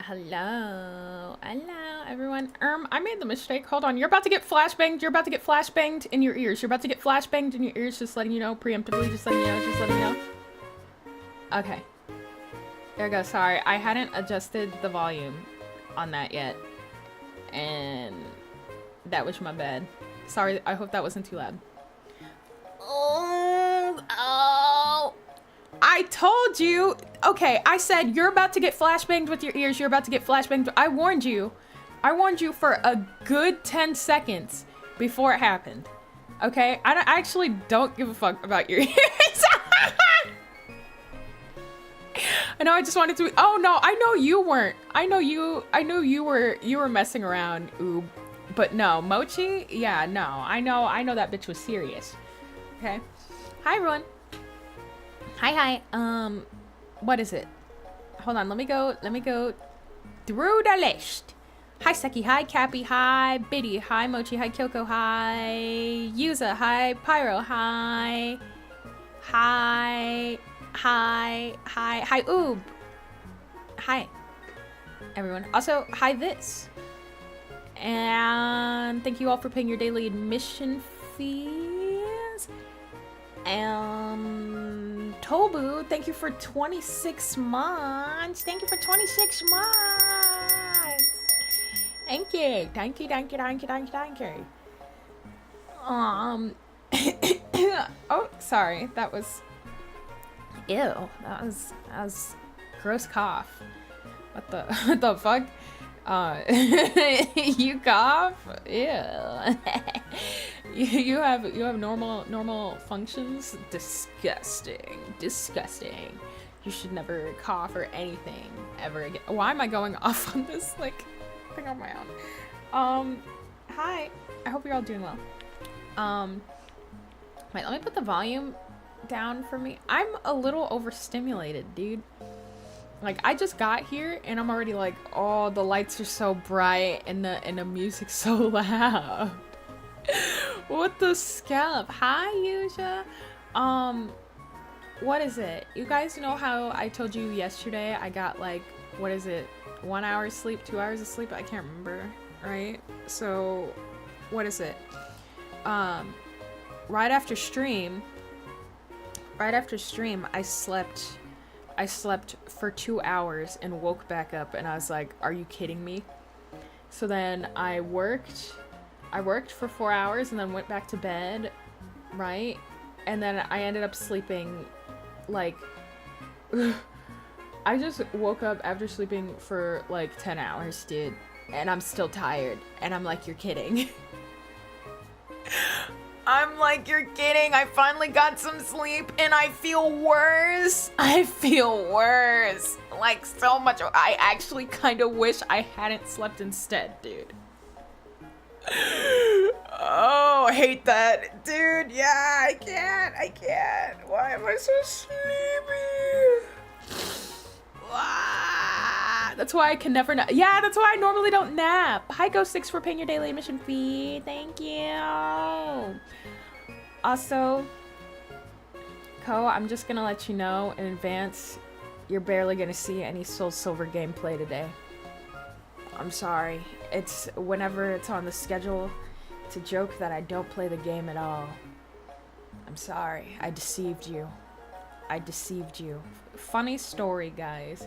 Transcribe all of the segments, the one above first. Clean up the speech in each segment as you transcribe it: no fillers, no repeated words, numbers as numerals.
Hello, everyone. I made the mistake. Hold on, you're about to get flashbanged. You're about to get flashbanged in your ears. You're about to get flashbanged in your ears. Just letting you know, preemptively. Just letting you know. Just letting you know. Okay. There we go. Sorry, I hadn't adjusted the volume on that yet, and that was my bad. Sorry. I hope that wasn't too loud. Oh. I told you. Okay, I said you're about to get flashbanged with your ears. You're about to get flashbanged. I warned you. I warned you for a good 10 seconds before it happened. Okay? I actually don't give a fuck about your ears. I know I just wanted to. Oh no, I know you weren't. I know you were messing around, oob. But no, Mochi? Yeah, no. I know that bitch was serious. Okay? Hi everyone. Hi. What is it? Hold on, let me go through the list. Hi Seki, hi Cappy, hi Biddy, hi Mochi, hi Kyoko, hi Yuza, hi Pyro, hi Oob. Hi everyone. Also, hi this. And thank you all for paying your daily admission fees. And Tobu, thank you for 26 months. Thank you for 26 months. Thank you. Oh, sorry. That was ew. That was gross cough. What the fuck? You cough? Ew. You have normal functions? Disgusting. You should never cough or anything ever again. Why am I going off on this like thing on my own? Hi. I hope you're all doing well. Wait, let me put the volume down for me. I'm a little overstimulated, dude. Like, I just got here and I'm already like, oh, the lights are so bright and the music's so loud. What the scallop? Hi, Yusha. What is it? You guys know how I told you yesterday I got like, what is it? 1 hour sleep, 2 hours of sleep? I can't remember, right? So, what is it? Right after stream, I slept for 2 hours and woke back up and I was like, are you kidding me? So then I worked for 4 hours and then went back to bed, right? And then I ended up sleeping like I just woke up after sleeping for like 10 hours, dude, and I'm still tired and I'm like, you're kidding. I'm like, you're kidding. I finally got some sleep and I feel worse. Like, so much. I actually kind of wish I hadn't slept instead, dude. Oh, I hate that. Dude, yeah, I can't. Why am I so sleepy? That's why I can never nap. Yeah, that's why I normally don't nap. Hi, Go6 for paying your daily admission fee. Thank you. Also, Ko, I'm just gonna let you know in advance, you're barely gonna see any Soul Silver gameplay today. I'm sorry. It's whenever it's on the schedule. It's a joke that I don't play the game at all. I'm sorry. I deceived you. Funny story, guys.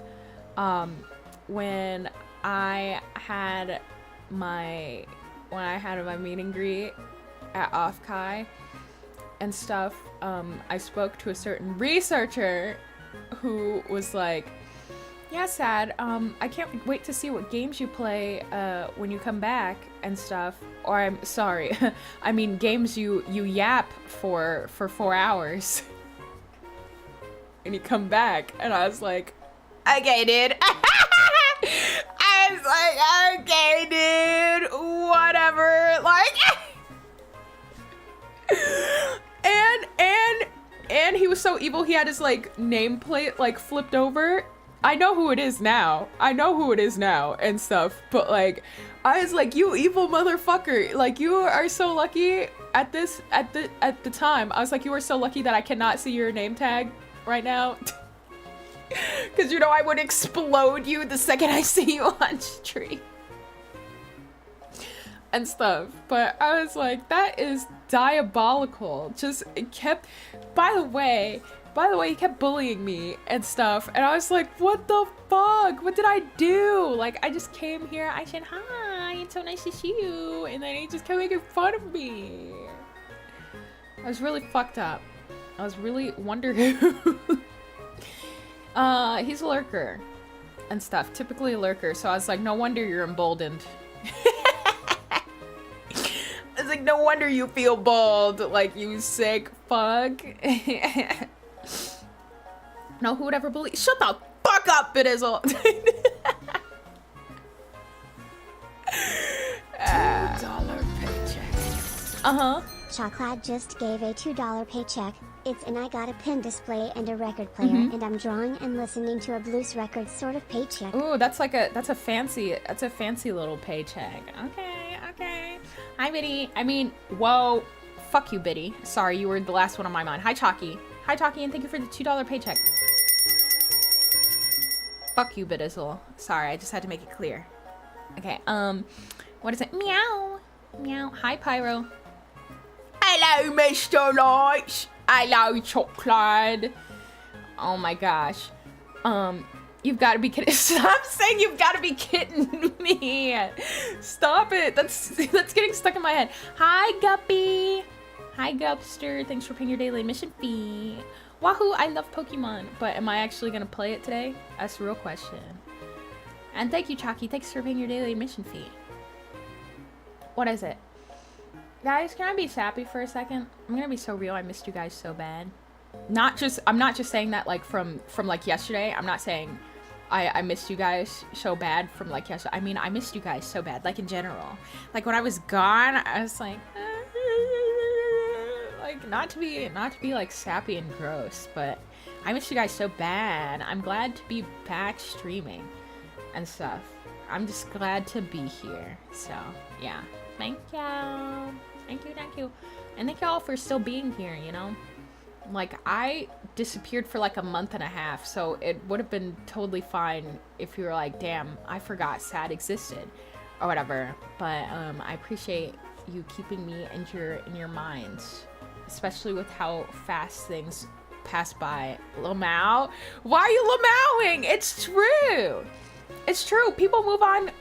When I had my meet and greet at Off-Kai and stuff, I spoke to a certain researcher who was like, yeah, Sad, I can't wait to see what games you play when you come back and stuff. Or I'm sorry, I mean games you yap for 4 hours. And you come back, and I was like, okay, dude. I was like, okay, dude, whatever. Like, and he was so evil, he had his, like, nameplate, like, flipped over. I know who it is now and stuff, but, like, I was like, you evil motherfucker. Like, you are so lucky at the time. I was like, you are so lucky that I cannot see your name tag right now. Because, you know, I would explode you the second I see you on stream. And stuff. But I was like, that is diabolical. Just, it kept... By the way, he kept bullying me and stuff. And I was like, what the fuck? What did I do? Like, I just came here. I said, hi, it's so nice to see you. And then he just kept making fun of me. I was really fucked up. I was really wondering. He's a lurker and stuff. Typically a lurker. So I was like, no wonder you're emboldened. I was like, no wonder you feel bold. Like, you sick fuck. No, who would ever believe? Shut the fuck up, Bidizzle. $2 paycheck. Chocolate just gave a $2 paycheck. It's an I got a pin display and a record player, and I'm drawing and listening to a blues record sort of paycheck. Ooh, that's a fancy little paycheck. Okay. Hi, Biddy. I mean, whoa. Fuck you, Biddy. Sorry, you were the last one on my mind. Hi, Chalky. Hi, Chalky, and thank you for the $2 paycheck. Fuck you, Bidizzle. Sorry, I just had to make it clear. Okay, what is it? Meow. Meow. Hi, Pyro. Hello, Mr. Lights. Hello, Chocolate. Oh my gosh. You've got to be kidding. Stop saying you've got to be kidding me. Stop it. That's getting stuck in my head. Hi, Guppy. Hi, Gupster. Thanks for paying your daily admission fee. Wahoo, I love Pokemon. But am I actually going to play it today? That's the real question. And thank you, Chalky. Thanks for paying your daily admission fee. What is it? Guys, can I be sappy for a second? I'm going to be so real. I missed you guys so bad. I'm not just saying that like from like yesterday. I'm not saying I missed you guys so bad from like yesterday. I mean, I missed you guys so bad, like in general. Like when I was gone, I was like not to be like sappy and gross, but I missed you guys so bad. I'm glad to be back streaming and stuff. I'm just glad to be here. So yeah, thank you. And thank y'all for still being here, you know? Like, I disappeared for like a month and a half, so it would have been totally fine if you were like, damn, I forgot Sad existed or whatever. But I appreciate you keeping me in your minds, especially with how fast things pass by. Lamau? Why are you lamauing? It's true. It's true. People move on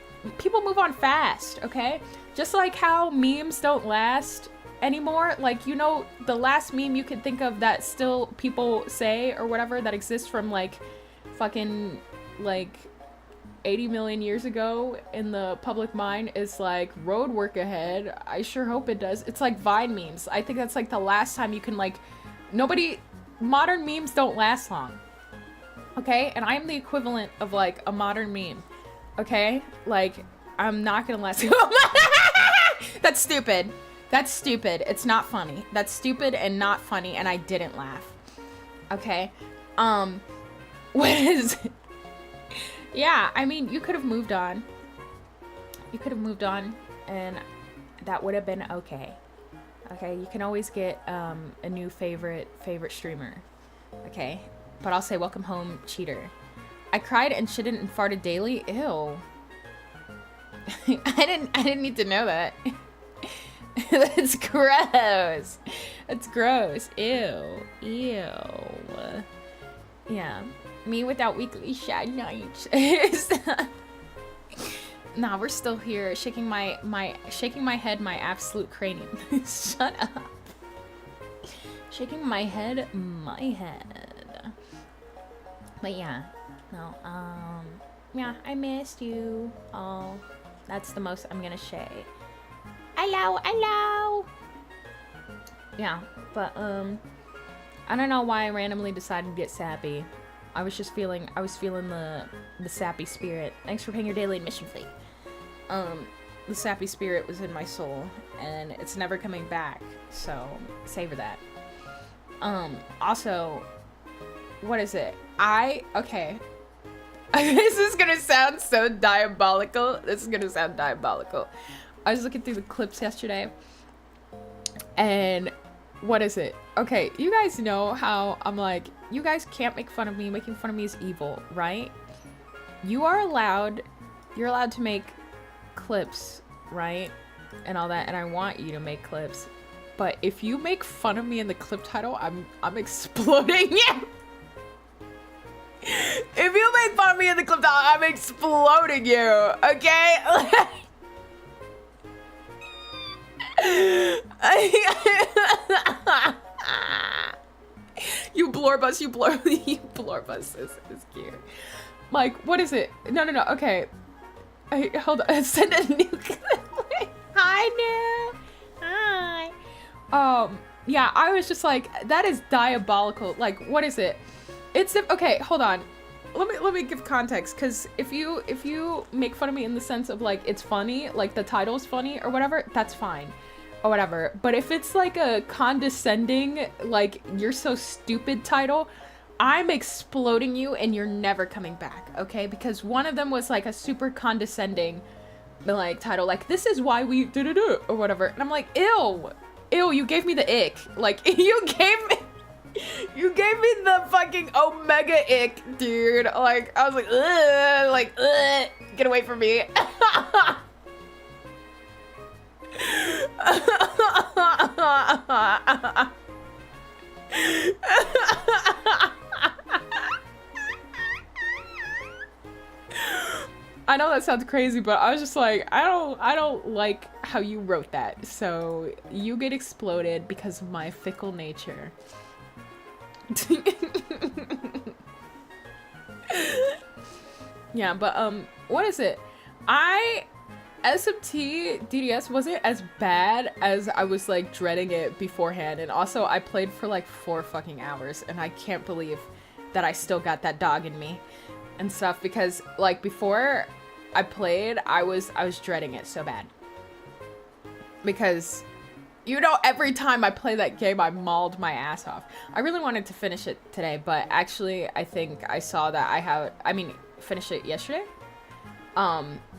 fast, okay? Just like how memes don't last anymore. Like, you know, the last meme you could think of that still people say or whatever that exists from like fucking like 80 million years ago in the public mind is like road work ahead. I sure hope it does. It's like Vine memes. I think that's like the last time you can like modern memes don't last long. Okay? And I'm the equivalent of like a modern meme. Okay? Like, I'm not gonna last. That's stupid. That's stupid. It's not funny. That's stupid and not funny, and I didn't laugh. Okay? What is it? Yeah, I mean, you could have moved on. You could have moved on, and that would have been okay. Okay? You can always get a new favorite streamer. Okay? But I'll say welcome home, cheater. I cried and shitted and farted daily. Ew. I didn't need to know that. That's gross. That's gross. Ew. Yeah. Me without weekly shad nights. Nah, we're still here. Shaking my head, my absolute cranium. Shut up. Shaking my head, my head. But yeah. No, yeah, I missed you. Oh, that's the most I'm gonna say. Hello. Yeah, but I don't know why I randomly decided to get sappy. I was feeling the sappy spirit. Thanks for paying your daily admission fee. The sappy spirit was in my soul, and it's never coming back. So savor that. Also, what is it? Okay. This is gonna sound so diabolical. I was looking through the clips yesterday, and what is it? okay, you guys know how I'm like, you guys can't make fun of me. Making fun of me is evil, right? You're allowed to make clips, right? And all that, and I want you to make clips. But if you make fun of me in the clip title, I'm exploding you. If you make fun of me in the clip title, I'm exploding you, okay? You blorb us, you blorb us is cute. Like, what is it? No, okay. Hold on, send a new clip. Hi, new. Hi. Yeah, I was just like, that is diabolical. Like, what is it? It's, okay, hold on. Let me give context, because if you make fun of me in the sense of like, it's funny, like the title's funny or whatever, that's fine. Or whatever. But if it's like a condescending, like, you're so stupid title, I'm exploding you and you're never coming back, okay? Because one of them was like a super condescending, like, title, like, this is why we do or whatever. And I'm like, ew, you gave me the ick. Like, you gave me the fucking omega ick, dude. Like, I was like, ugh, get away from me. I know that sounds crazy, but I was just like, I don't like how you wrote that. So you get exploded because of my fickle nature. Yeah, but what is it? SMT DDS wasn't as bad as I was like dreading it beforehand, and also I played for like 4 fucking hours, and I can't believe that I still got that dog in me and stuff, because like before I played, I was dreading it so bad, because you know, every time I play that game I mauled my ass off. I really wanted to finish it today, but actually I think I saw that finish it yesterday.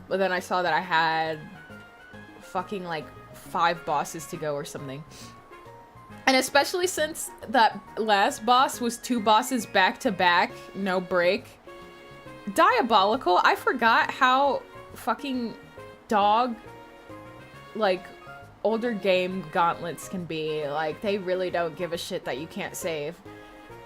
But then I saw that I had fucking like 5 bosses to go or something. And especially since that last boss was 2 bosses back to back, no break. Diabolical. I forgot how fucking dog, like, older game gauntlets can be. Like, they really don't give a shit that you can't save.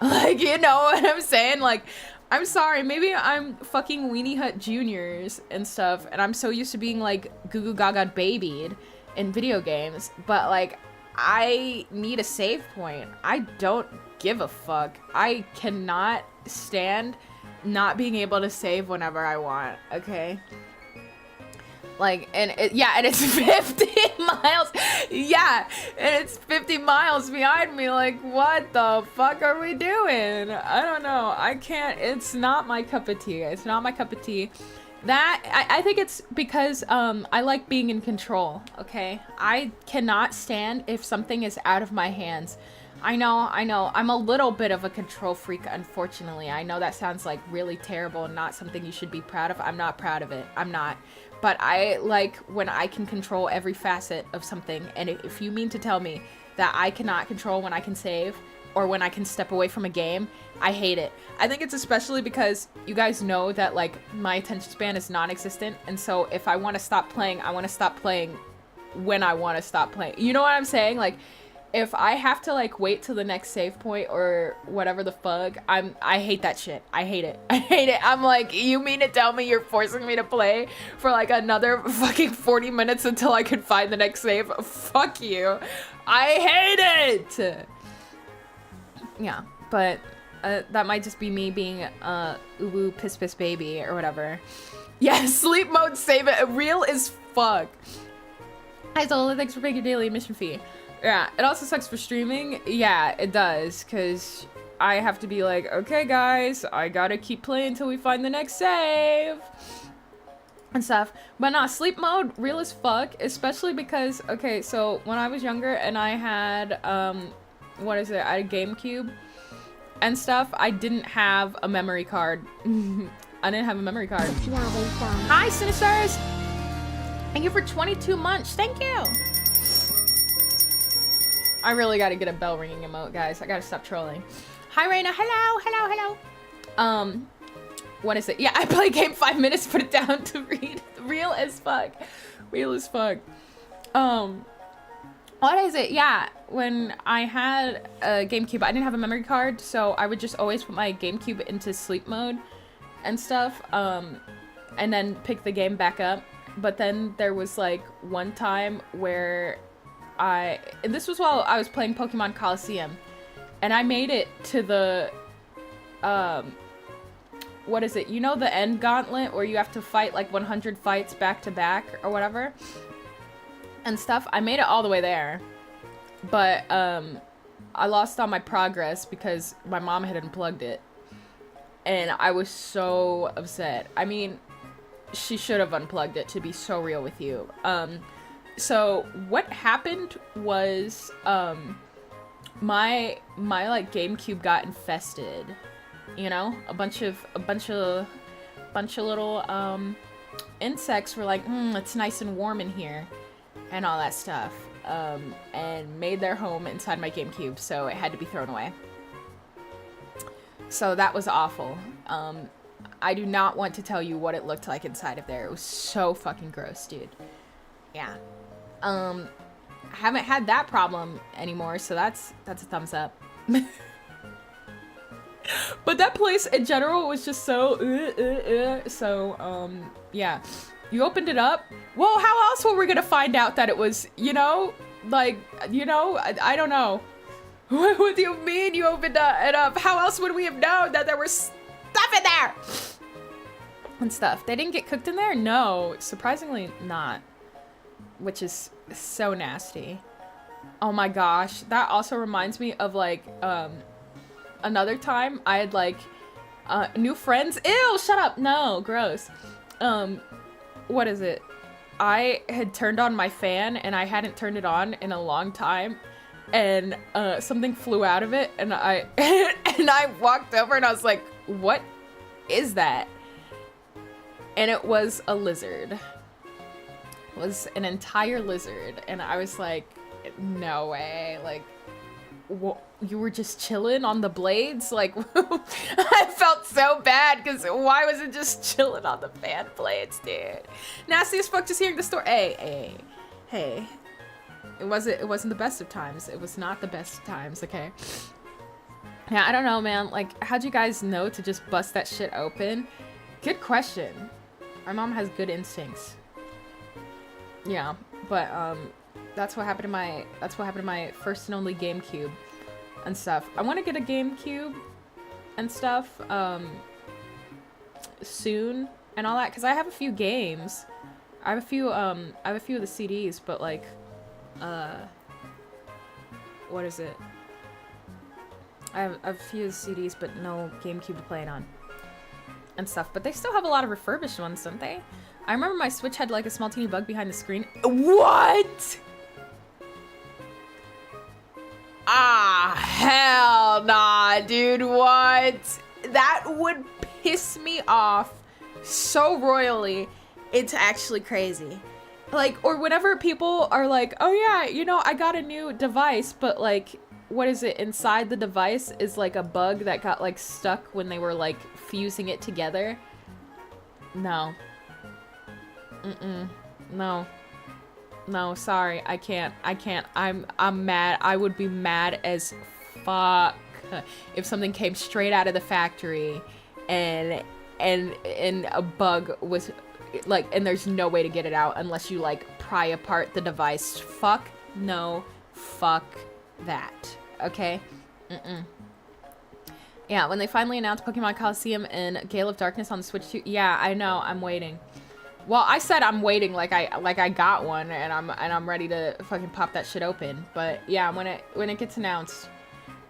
Like, you know what I'm saying? Like, I'm sorry, maybe I'm fucking Weenie Hut Juniors and stuff, and I'm so used to being, like, goo goo gaga babied in video games, but, like, I need a save point. I don't give a fuck. I cannot stand not being able to save whenever I want, okay? Like, and it's 50 miles. Yeah, and it's 50 miles behind me. Like, what the fuck are we doing? I don't know. I can't. It's not my cup of tea. It's not my cup of tea. I think it's because I like being in control, okay? I cannot stand if something is out of my hands. I know. I'm a little bit of a control freak, unfortunately. I know that sounds like really terrible and not something you should be proud of. I'm not proud of it. I'm not. But I like when I can control every facet of something. And if you mean to tell me that I cannot control when I can save or when I can step away from a game, I hate it. I think it's especially because you guys know that, like, my attention span is non-existent. And so if I want to stop playing, I want to stop playing when I want to stop playing. You know what I'm saying? Like, if I have to, like, wait till the next save point or whatever the fuck, I hate that shit. I hate it. I hate it. I'm like, you mean to tell me you're forcing me to play for, like, another fucking 40 minutes until I can find the next save? Fuck you. I hate it! Yeah, but that might just be me being uwu piss piss baby or whatever. Yeah, sleep mode, save it. Real as fuck. Hi Zola, thanks for paying your daily admission fee. Yeah, it also sucks for streaming. Yeah, it does, because I have to be like, okay guys, I gotta keep playing until we find the next save and stuff. But nah, sleep mode, real as fuck, especially because, okay, so when I was younger and I had, what is it, I had a GameCube and stuff, I didn't have a memory card. I didn't have a memory card. Hi, Sinistars! Thank you for 22 months, thank you! I really gotta get a bell ringing emote, guys. I gotta stop trolling. Hi, Raina. Hello, hello, hello. What is it? Yeah, I play game 5 minutes, put it down to read. Real as fuck. Real as fuck. What is it? Yeah, when I had a GameCube, I didn't have a memory card, so I would just always put my GameCube into sleep mode and stuff, and then pick the game back up. But then there was like one time where and this was while I was playing Pokemon Coliseum, and I made it to the, what is it? You know the end gauntlet where you have to fight like 100 fights back to back or whatever and stuff? I made it all the way there, but I lost all my progress because my mom had unplugged it, and I was so upset. I mean, she should have unplugged it, to be so real with you. So what happened was my like GameCube got infested, you know, a bunch of little insects were like, it's nice and warm in here and all that stuff, and made their home inside my GameCube, so it had to be thrown away. So that was awful. I do not want to tell you what it looked like inside of there. It was so fucking gross, dude. Yeah. I haven't had that problem anymore, so that's a thumbs up. But that place in general was just so so yeah. You opened it up. Well, how else were we gonna find out that it was, you know, like, you know, I don't know. What do you mean you opened it up? How else would we have known that there was stuff in there? And stuff. They didn't get cooked in there? No, surprisingly not. Which is so nasty. Oh my gosh. That also reminds me of like, another time I had like, new friends. Ew, shut up. No, gross. What is it? I had turned on my fan and I hadn't turned it on in a long time. And something flew out of it, and I and I walked over and I was like, what is that? And it was a lizard. It was an entire lizard, and I was like, no way. Like, you were just chilling on the blades? Like, I felt so bad, because why was it just chilling on the fan blades, dude? Nasty as fuck just hearing the story. Hey. It wasn't the best of times. It was not the best of times, okay? Yeah, I don't know, man. Like, how'd you guys know to just bust that shit open? Good question. My mom has good instincts. Yeah, but that's what happened to my first and only GameCube and stuff. I want to get a GameCube and stuff soon and all that, because I have a few games. I have a few of the CDs, but like what is it? I have a few CDs, but no GameCube to play it on and stuff. But they still have a lot of refurbished ones, don't they? I remember my Switch had like a small teeny bug behind the screen. What? Ah, hell nah, dude. What? That would piss me off so royally. It's actually crazy. Like, or whenever people are like, oh yeah, you know, I got a new device, but like, what is it? Inside the device is like a bug that got like stuck when they were like fusing it together. No. No, sorry. I can't. I'm mad. I would be mad as fuck if something came straight out of the factory and a bug was like, and there's no way to get it out unless you like pry apart the device. Fuck no. Fuck that. Okay? Yeah, when they finally announced Pokemon Coliseum and Gale of Darkness on the Switch 2. Yeah, I know. I'm waiting. Well, I said I'm waiting like I got one and I'm ready to fucking pop that shit open. But yeah, when it gets announced.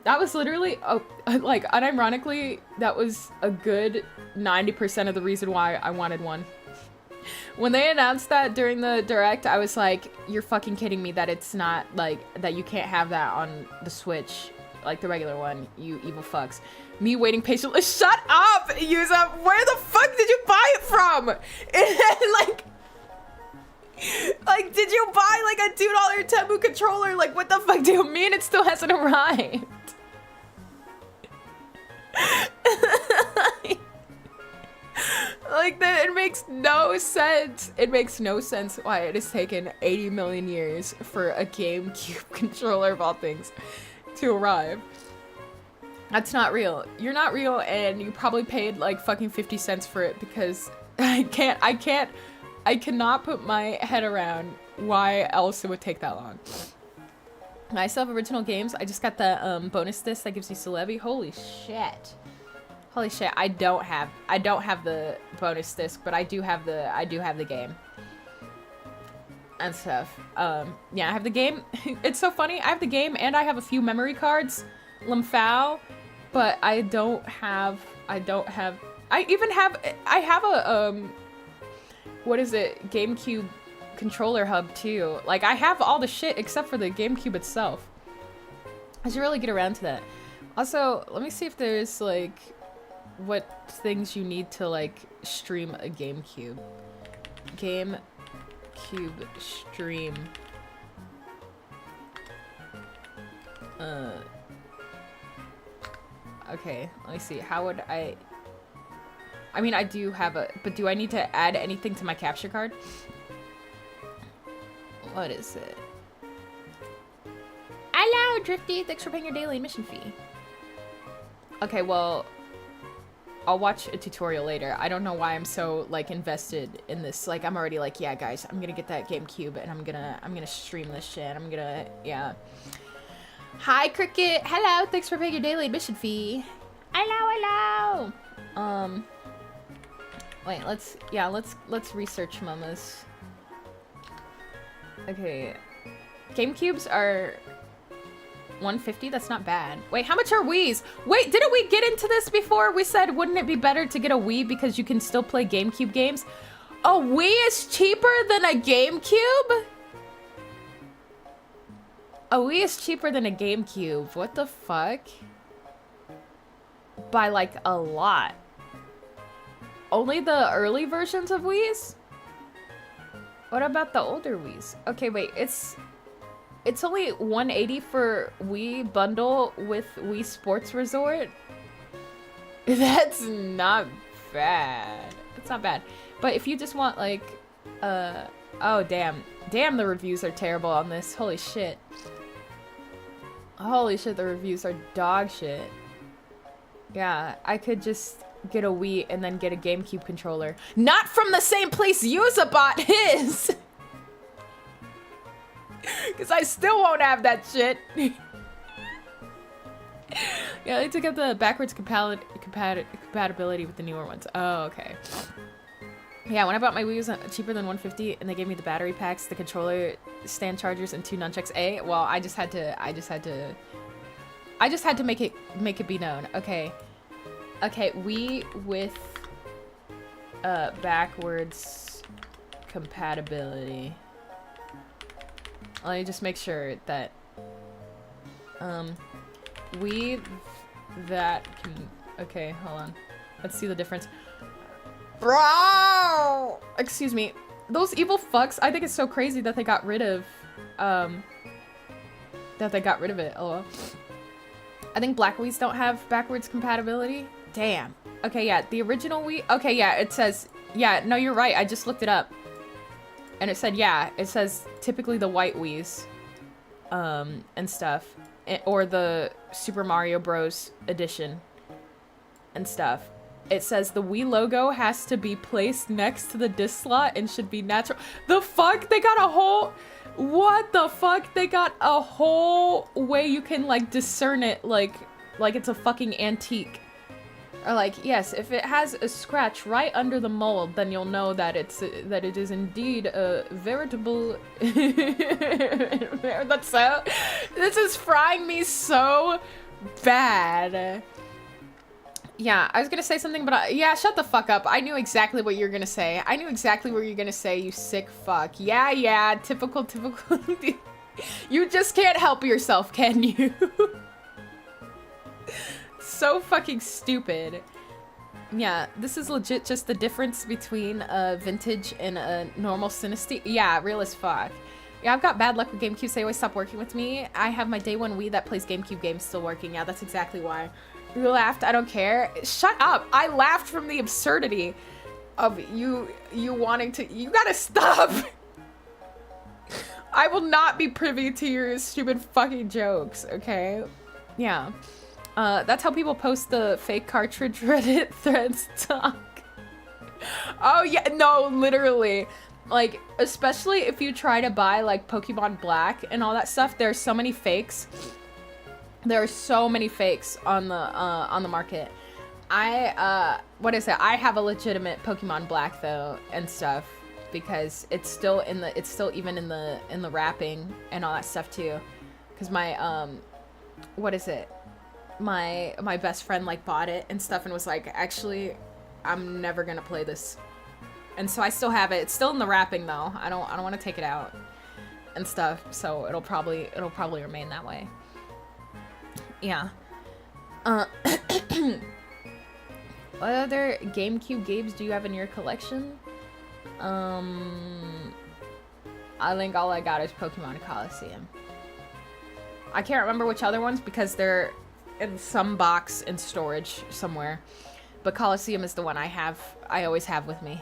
That was literally like unironically, that was a good 90% of the reason why I wanted one. When they announced that during the direct, I was like, you're fucking kidding me that it's not like that you can't have that on the Switch, like the regular one, you evil fucks. Me waiting patiently. Shut up, Yuza. Where the fuck did you buy it from? And like, Like, did you buy like a $2 Temu controller? Like, what the fuck do you mean it still hasn't arrived? Like, that, it makes no sense. It makes no sense why it has taken 80 million years for a GameCube controller of all things to arrive. That's not real. You're not real, and you probably paid like fucking 50 cents for it, because I cannot put my head around why else it would take that long. I still have original games. I just got the bonus disc that gives you Celebi. Holy shit. Holy shit. I don't have the bonus disc, but I do have the game. And stuff. Yeah, I have the game. It's so funny. I have the game and I have a few memory cards. Limfao, but I have a what is it? GameCube controller hub too. Like, I have all the shit except for the GameCube itself. I should really get around to that. Also, let me see if there's like what things you need to like stream a GameCube. GameCube stream. Okay, let me see. How would I mean, I do have a, but do I need to add anything to my capture card? What is it? Hello, Drifty. Thanks for paying your daily admission fee. Okay, well, I'll watch a tutorial later. I don't know why I'm so like invested in this. Like, I'm already like, yeah, guys, I'm gonna get that GameCube and I'm gonna stream this shit. I'm gonna, yeah. Hi, Cricket. Hello. Thanks for paying your daily admission fee. Hello, hello. Wait, let's research mamas. Okay. GameCubes are 150. That's not bad. Wait, how much are Wii's? Wait, didn't we get into this before? We said, wouldn't it be better to get a Wii because you can still play GameCube games? A Wii is cheaper than a GameCube? A Wii is cheaper than a GameCube. What the fuck? By like a lot. Only the early versions of Wii's? What about the older Wii's? Okay, wait, it's only $180 for Wii bundle with Wii Sports Resort. That's not bad. It's not bad. But if you just want like, oh damn, the reviews are terrible on this. Holy shit. Holy shit, the reviews are dog shit. Yeah, I could just get a Wii and then get a GameCube controller. Not from the same place Yuza bought his! Because I still won't have that shit. Yeah, they took out the backwards compatibility with the newer ones. Oh, okay. Yeah, when I bought my Wii, it was cheaper than $150, and they gave me the battery packs, the controller stand chargers, and 2 nunchucks. Well, I just had to make it be known. Okay. Okay, Wii with backwards compatibility. Let me just make sure that Wii that can. Okay, hold on. Let's see the difference. Bro! Excuse me. Those evil fucks, I think it's so crazy that they got rid of it. Oh. I think black Wii's don't have backwards compatibility. Damn. Okay, yeah, the original Wii. Okay, yeah, it says, yeah, no, you're right. I just looked it up. And it said, yeah, it says typically the white Wii's and stuff. Or the Super Mario Bros. Edition and stuff. It says the Wii logo has to be placed next to the disc slot and should be natural. The fuck? They got a whole... What the fuck? They got a whole way you can, like, discern it like it's a fucking antique. Or like, yes, if it has a scratch right under the mold, then you'll know that it is indeed a veritable... That's so... This is frying me so bad. Yeah, I was gonna say something, but yeah, shut the fuck up. I knew exactly what you were gonna say. I knew exactly what you were gonna say, you sick fuck. Yeah, typical. You just can't help yourself, can you? So fucking stupid. Yeah, this is legit just the difference between a vintage and a normal synesthete. Yeah, real as fuck. Yeah, I've got bad luck with GameCube. They always stop working with me. I have my day one Wii that plays GameCube games still working. Yeah, that's exactly why. You laughed. I don't care. Shut up. I laughed from the absurdity of you wanting to. You gotta stop. I will not be privy to your stupid fucking jokes. Okay. Yeah. That's how people post the fake cartridge Reddit threads talk. Oh yeah, no, literally. Like, especially if you try to buy like Pokemon Black and all that stuff, there's so many fakes. There are so many fakes on the market. What is it? I have a legitimate Pokemon Black though and stuff because it's still even in the wrapping and all that stuff too. Cause my what is it? My best friend like bought it and stuff and was like, actually, I'm never gonna play this. And so I still have it. It's still in the wrapping though. I don't want to take it out and stuff. So it'll probably remain that way. Yeah. What other GameCube games do you have in your collection? I think all I got is Pokemon Coliseum. I can't remember which other ones because they're in some box in storage somewhere. But Coliseum is the one I always have with me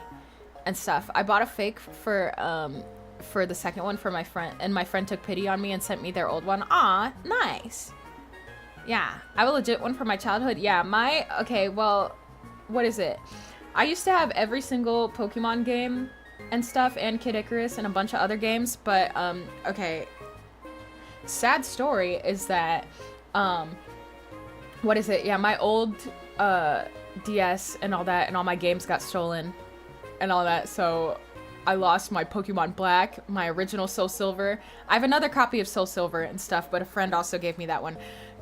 and stuff. I bought a fake for the second one for my friend, and my friend took pity on me and sent me their old one. Aw, nice. Yeah, I have a legit one from my childhood. Yeah, okay, well, what is it? I used to have every single Pokemon game and stuff, and Kid Icarus and a bunch of other games, but, okay. Sad story is that, what is it? Yeah, my old, DS and all that, and all my games got stolen and all that, so I lost my Pokemon Black, my original Soul Silver. I have another copy of Soul Silver and stuff, but a friend also gave me that one.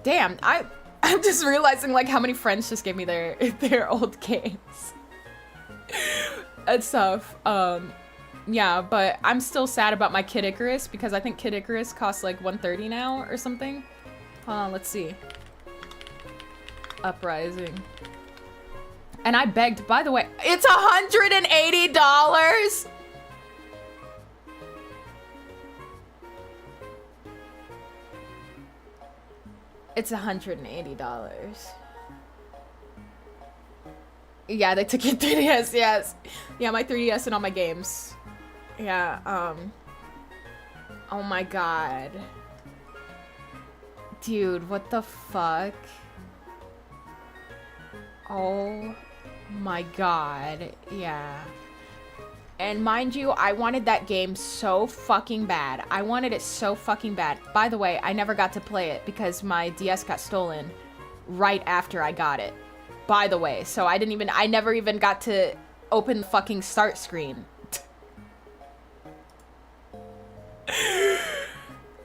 Damn, I'm just realizing like how many friends just gave me their old games and stuff. Yeah, but I'm still sad about my Kid Icarus because I think Kid Icarus costs like $130 now or something. Hold on, let's see. Uprising. And I begged, by the way, it's $180. It's $180. Yeah, they took your 3DS, yes. Yeah, my 3DS and all my games. Yeah, oh my god. Dude, what the fuck? Oh my god, yeah. And mind you, I wanted that game so fucking bad. I wanted it so fucking bad. By the way, I never got to play it because my DS got stolen right after I got it. By the way, so I never even got to open the fucking start screen.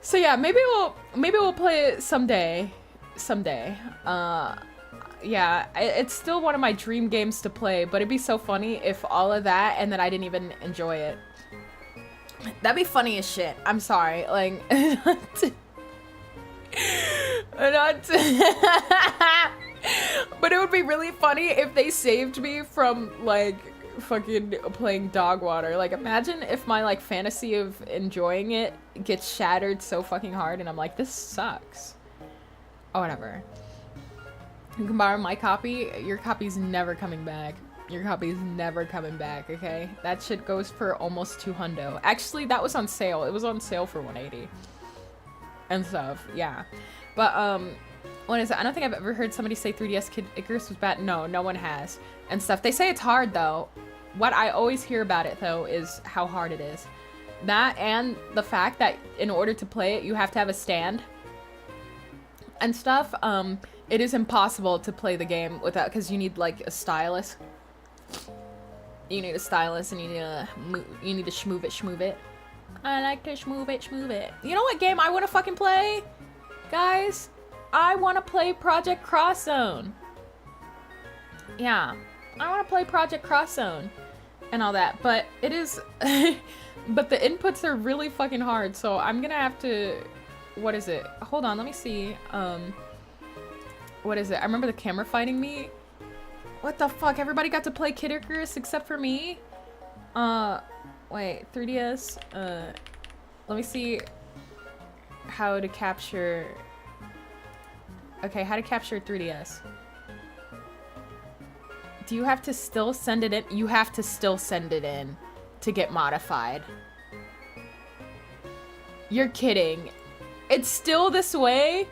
So yeah, maybe we'll play it someday. Yeah, it's still one of my dream games to play, but it'd be so funny if all of that and then I didn't even enjoy it. That'd be funny as shit. I'm sorry, like, but it would be really funny if they saved me from like fucking playing dog water. Like, imagine if my like fantasy of enjoying it gets shattered so fucking hard and I'm like, this sucks. Oh, whatever. You can borrow my copy. Your copy's never coming back. Your copy's never coming back, okay? That shit goes for almost $200. Actually, that was on sale. It was on sale for $180 and stuff. Yeah, but what is it? I don't think I've ever heard somebody say 3DS Kid Icarus was bad. No, no one has and stuff. They say it's hard though. What I always hear about it though is how hard it is. That and the fact that in order to play it, you have to have a stand and stuff. It is impossible to play the game without, because you need like a stylus. You need a stylus and you need to schmoove it. I like to schmoove it. You know what game I want to fucking play? Guys, I want to play Project Cross Zone. Yeah, I want to play Project Cross Zone and all that, but it is, but the inputs are really fucking hard, so I'm gonna have to, what is it? Hold on, let me see. What is it? I remember the camera fighting me. What the fuck? Everybody got to play Kid Icarus except for me? Wait, 3DS. Let me see how to capture... Okay, how to capture 3DS. Do you have to still send it in? You have to still send it in to get modified. You're kidding. It's still this way?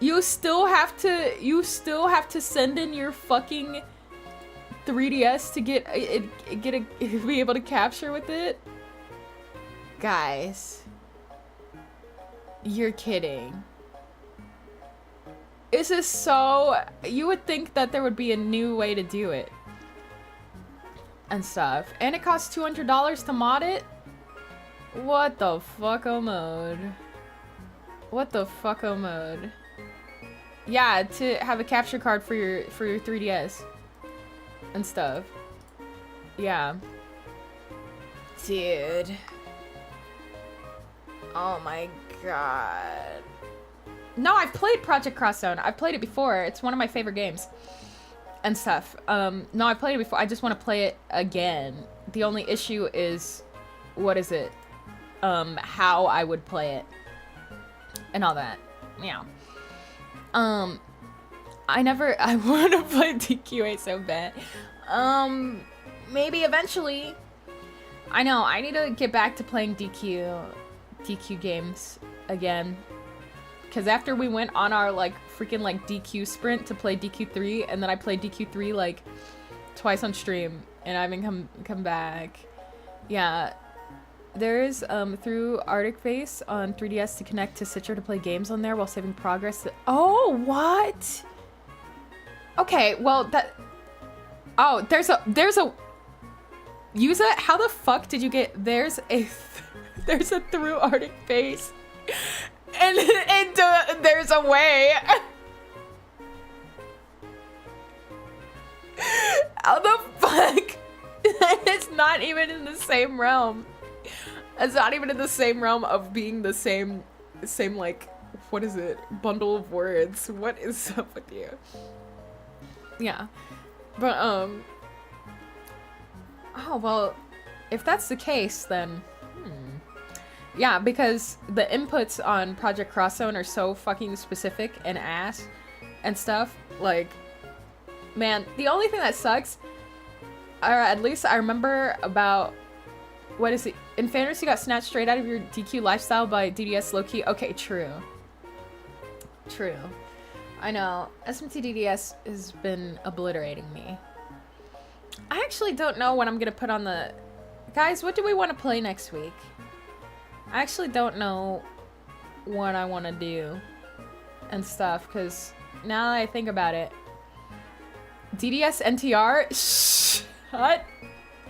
You still have to send in your fucking 3DS to be able to capture with it? Guys. You're kidding. This is so... You would think that there would be a new way to do it. And stuff. And it costs $200 to mod it? What the fucko mode? What the fucko mode? Yeah, to have a capture card for your 3DS. And stuff. Yeah. Dude. Oh my god. No, I've played Project Crosszone. I've played it before. It's one of my favorite games. And stuff. No, I played it before. I just want to play it again. The only issue is... What is it? How I would play it. And all that. Yeah. I want to play DQA so bad. Maybe eventually. I know, I need to get back to playing DQ games again. Because after we went on our, like, freaking, like, DQ sprint to play DQ3, and then I played DQ3, like, twice on stream, and I haven't come back. Yeah. There's, through Arctic Face on 3DS to connect to Citra to play games on there while saving progress. Oh, what? Okay, well, that... Oh, there's a... Use it? How the fuck did you get... There's a through Arctic Face. And there's a way. How the fuck? It's not even in the same realm. It's not even in the same realm of being the same like, what is it? Bundle of words. What is up with you? Yeah. But, oh, well, if that's the case, then, yeah, because the inputs on Project Crosszone are so fucking specific and ass and stuff. Like, man, the only thing that sucks, or at least I remember about, what is it? In Fantasy got snatched straight out of your DQ lifestyle by DDS Loki. Okay, true. True. I know. SMT DDS has been obliterating me. I actually don't know what I'm gonna put on the... Guys, what do we want to play next week? I actually don't know what I want to do and stuff, because now that I think about it, DDS NTR? Shut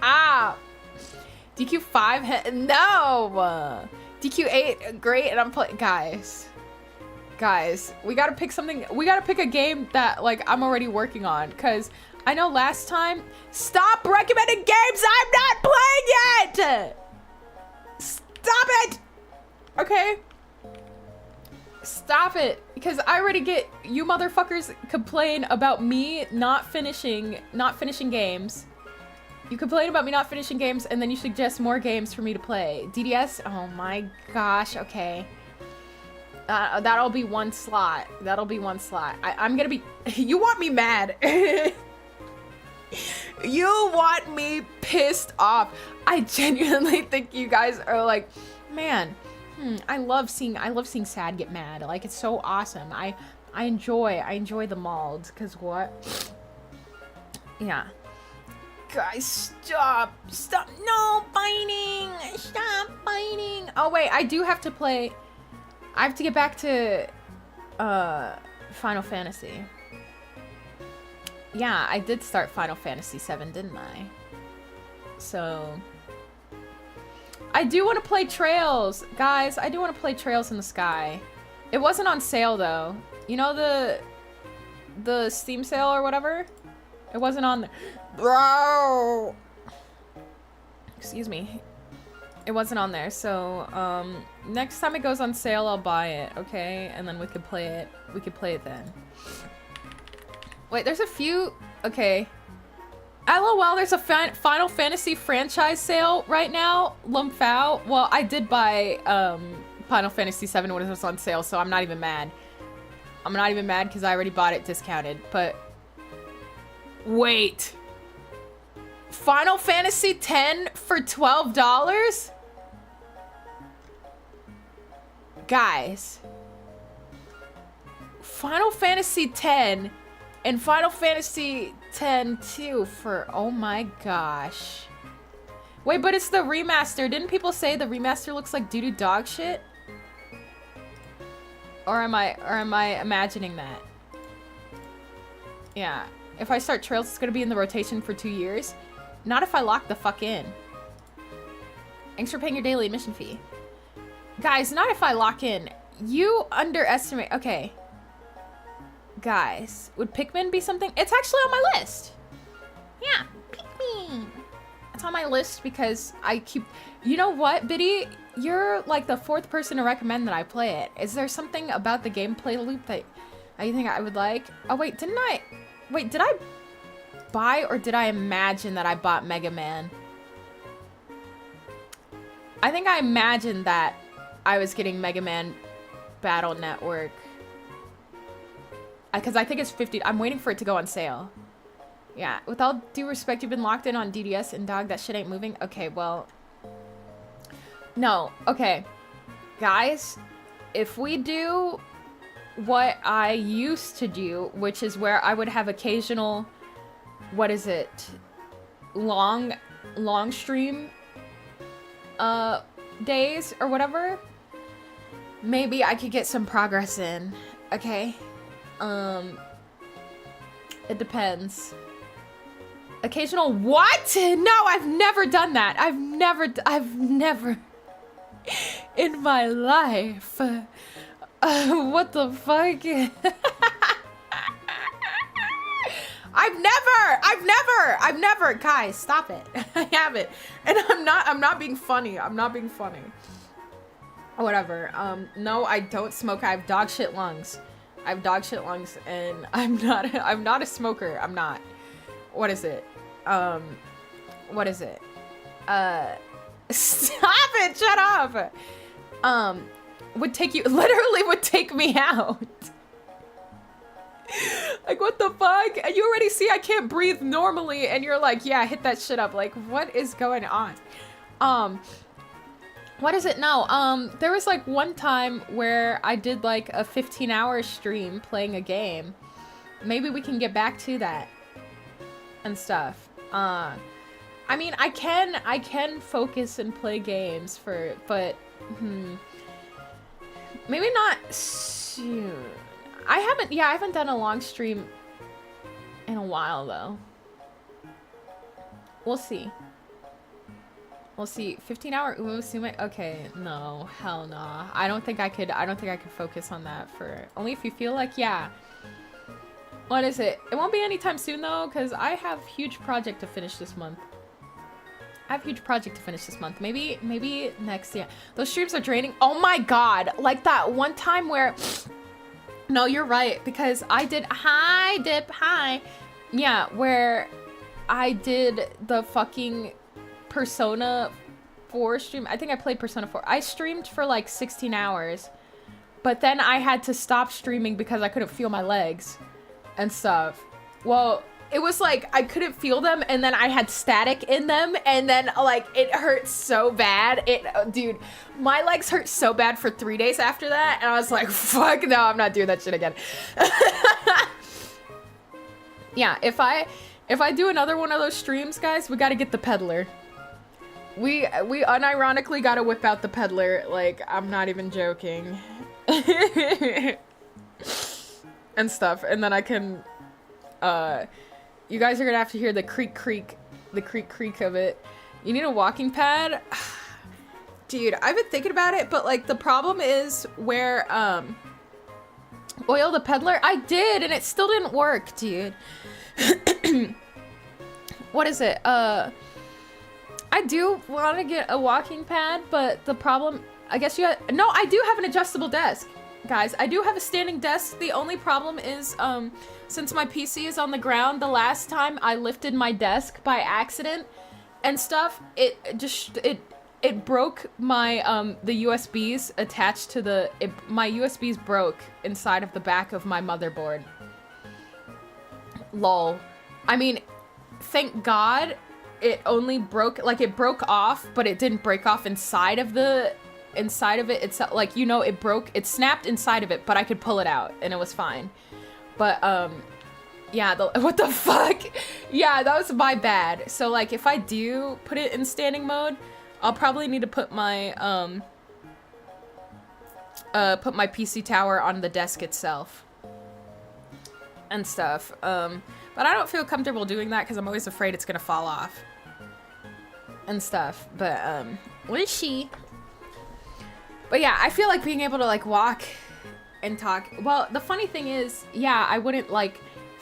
up! DQ5? No! DQ8? Great, and I'm playing... Guys, we gotta pick something... We gotta pick a game that, like, I'm already working on, because I know last time... Stop recommending games I'm not playing yet! Stop it! Okay? Stop it. Because I already get... You motherfuckers complain about me not finishing games. You complain about me not finishing games, and then you suggest more games for me to play. DDS? Oh my gosh, okay. That'll be one slot. That'll be one slot. I'm gonna be... You want me mad. You want me pissed off. I genuinely think you guys are like, man, I love seeing Sad get mad. Like, it's so awesome. I enjoy the mauled, cause what? Yeah. Guys, stop. No, fighting. Stop fighting. Oh wait, I do have to play. I have to get back to Final Fantasy. Yeah, I did start Final Fantasy VII, didn't I? So... I do want to play Trails! Guys, I do want to play Trails in the Sky. It wasn't on sale, though. You know the Steam sale or whatever? It wasn't on there. Bro! Excuse me. It wasn't on there, so, next time it goes on sale, I'll buy it, okay? And then we could play it. We could play it then. Wait, there's a few... Okay. LOL, there's a Final Fantasy franchise sale right now. Lumpfao. Well, I did buy Final Fantasy 7 when it was on sale, so I'm not even mad. I'm not even mad because I already bought it discounted. But wait, Final Fantasy 10 for $12? Guys, Final Fantasy 10 and Final Fantasy 10 2 for, oh my gosh. Wait, but it's the remaster. Didn't people say the remaster looks like doo-doo dog shit? Or am I imagining that? Yeah. If I start Trails, it's gonna be in the rotation for 2 years. Not if I lock the fuck in. Thanks for paying your daily admission fee. Guys, not if I lock in. You underestimate. Okay. Guys, would Pikmin be something? It's actually on my list. Yeah, Pikmin. It's on my list because I keep... You know what, Biddy? You're like the 4th person to recommend that I play it. Is there something about the gameplay loop that you think I would like? Oh, wait, didn't I... Wait, did I buy or did I imagine that I bought Mega Man? I think I imagined that I was getting Mega Man Battle Network. Because I think it's 50. I'm waiting for it to go on sale. Yeah, with all due respect, you've been locked in on DDS and dog, that shit ain't moving. Okay, well... No, okay. Guys, if we do what I used to do, which is where I would have occasional... What is it? Long stream days or whatever, maybe I could get some progress in. Okay, it depends. Occasional what? No, I've never done that. I've never in my life. What the fuck? I've never, guys, stop it. I haven't. And I'm not being funny. I'm not being funny. Whatever. No, I don't smoke. I have dog shit lungs. I have dog shit lungs and I'm not a smoker. I'm not. What is it? What is it? Stop it, shut up. Literally would take me out. Like, what the fuck? You already see I can't breathe normally and you're like, yeah, hit that shit up. Like, what is going on? What is it? No, there was like one time where I did like a 15-hour stream playing a game. Maybe we can get back to that and stuff. I mean, I can focus and play games but maybe not soon. I haven't done a long stream in a while though. We'll see. We'll see. 15-hour Umusume? Okay, no, hell nah. I don't think I could focus on that for only if you feel like, yeah. What is it? It won't be anytime soon though, because I have a huge project to finish this month. Maybe next year. Those streams are draining. Oh my god. Like that one time where... No, you're right, because I did... Hi. Yeah, where I did the fucking Persona 4 stream. I think I played Persona 4. I streamed for like 16 hours, but then I had to stop streaming because I couldn't feel my legs and stuff. Well, it was like I couldn't feel them, and then I had static in them, and then like it hurt so bad. Dude, my legs hurt so bad for 3 days after that, and I was like, fuck no, I'm not doing that shit again. Yeah, if I do another one of those streams, guys, we gotta get the peddler. We unironically gotta whip out the peddler. Like, I'm not even joking. And stuff, and then I can, you guys are gonna have to hear the creak of it. You need a walking pad? Dude, I've been thinking about it, but like the problem is where, oil the peddler? I did, and it still didn't work, dude. What is it? I do want to get a walking pad, but the problem, I guess no, I do have an adjustable desk. Guys, I do have a standing desk. The only problem is, since my PC is on the ground, the last time I lifted my desk by accident and stuff, it broke my, the USBs attached to my USBs broke inside of the back of my motherboard. Lol. I mean, thank God it only broke, like, it broke off, but it didn't break off inside of it. It's like, you know, it snapped inside of it, but I could pull it out and it was fine. But, yeah, what the fuck? Yeah, that was my bad. So, like, if I do put it in standing mode, I'll probably need to put my PC tower on the desk itself. And stuff. But I don't feel comfortable doing that because I'm always afraid it's gonna fall off. And stuff. But, what is she? But yeah, I feel like being able to, like, walk and talk. Well, the funny thing is, yeah, I wouldn't, like,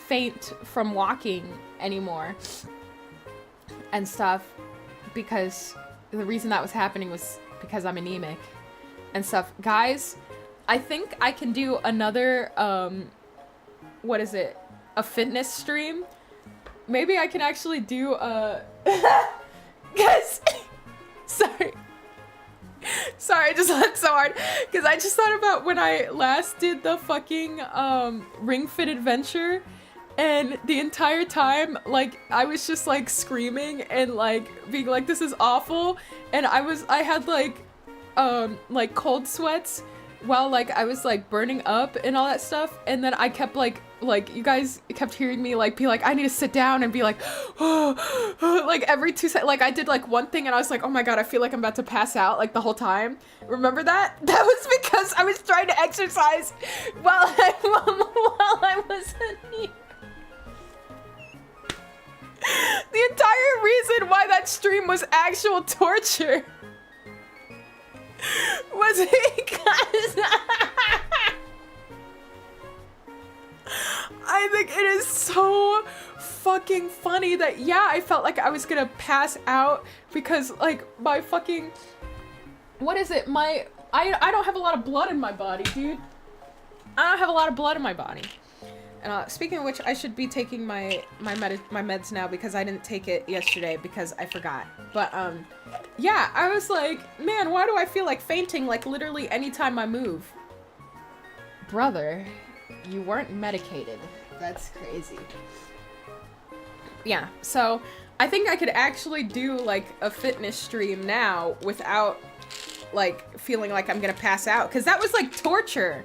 faint from walking anymore. And stuff. Because the reason that was happening was because I'm anemic. And stuff. Guys, I think I can do another, what is it? A fitness stream? Maybe I can actually do a... Guys! Sorry. Sorry, I just laughed so hard. Because I just thought about when I last did the fucking, Ring Fit Adventure. And the entire time, like, I was just, like, screaming and, like, being like, this is awful. And I had, like, cold sweats while, like, I was, like, burning up and all that stuff. And then I kept, like, you guys kept hearing me, like, be like, I need to sit down and be like, oh, like, every 2 seconds. Like, I did, like, one thing and I was like, oh my god, I feel like I'm about to pass out, like, the whole time. Remember that? That was because I was trying to exercise while I was anemic. The entire reason why that stream was actual torture was because I think it is so fucking funny that, yeah, I felt like I was gonna pass out because, like, my fucking, what is it, I don't have a lot of blood in my body, dude. I don't have a lot of blood in my body. Speaking of which, I should be taking my meds now because I didn't take it yesterday because I forgot. But, yeah, I was like, man, why do I feel like fainting, like, literally anytime I move? Brother, you weren't medicated. That's crazy. Yeah, so I think I could actually do, like, a fitness stream now without, like, feeling like I'm gonna pass out. Because that was, like, torture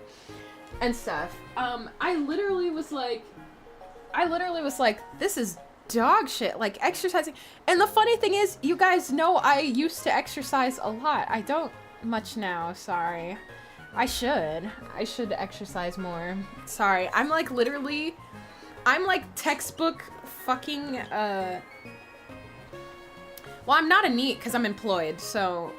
and stuff. I literally was like, this is dog shit, like, exercising. And the funny thing is, you guys know I used to exercise a lot. I don't much now, sorry. I should exercise more. Sorry, I'm like textbook fucking, well, I'm not a NEET because I'm employed, so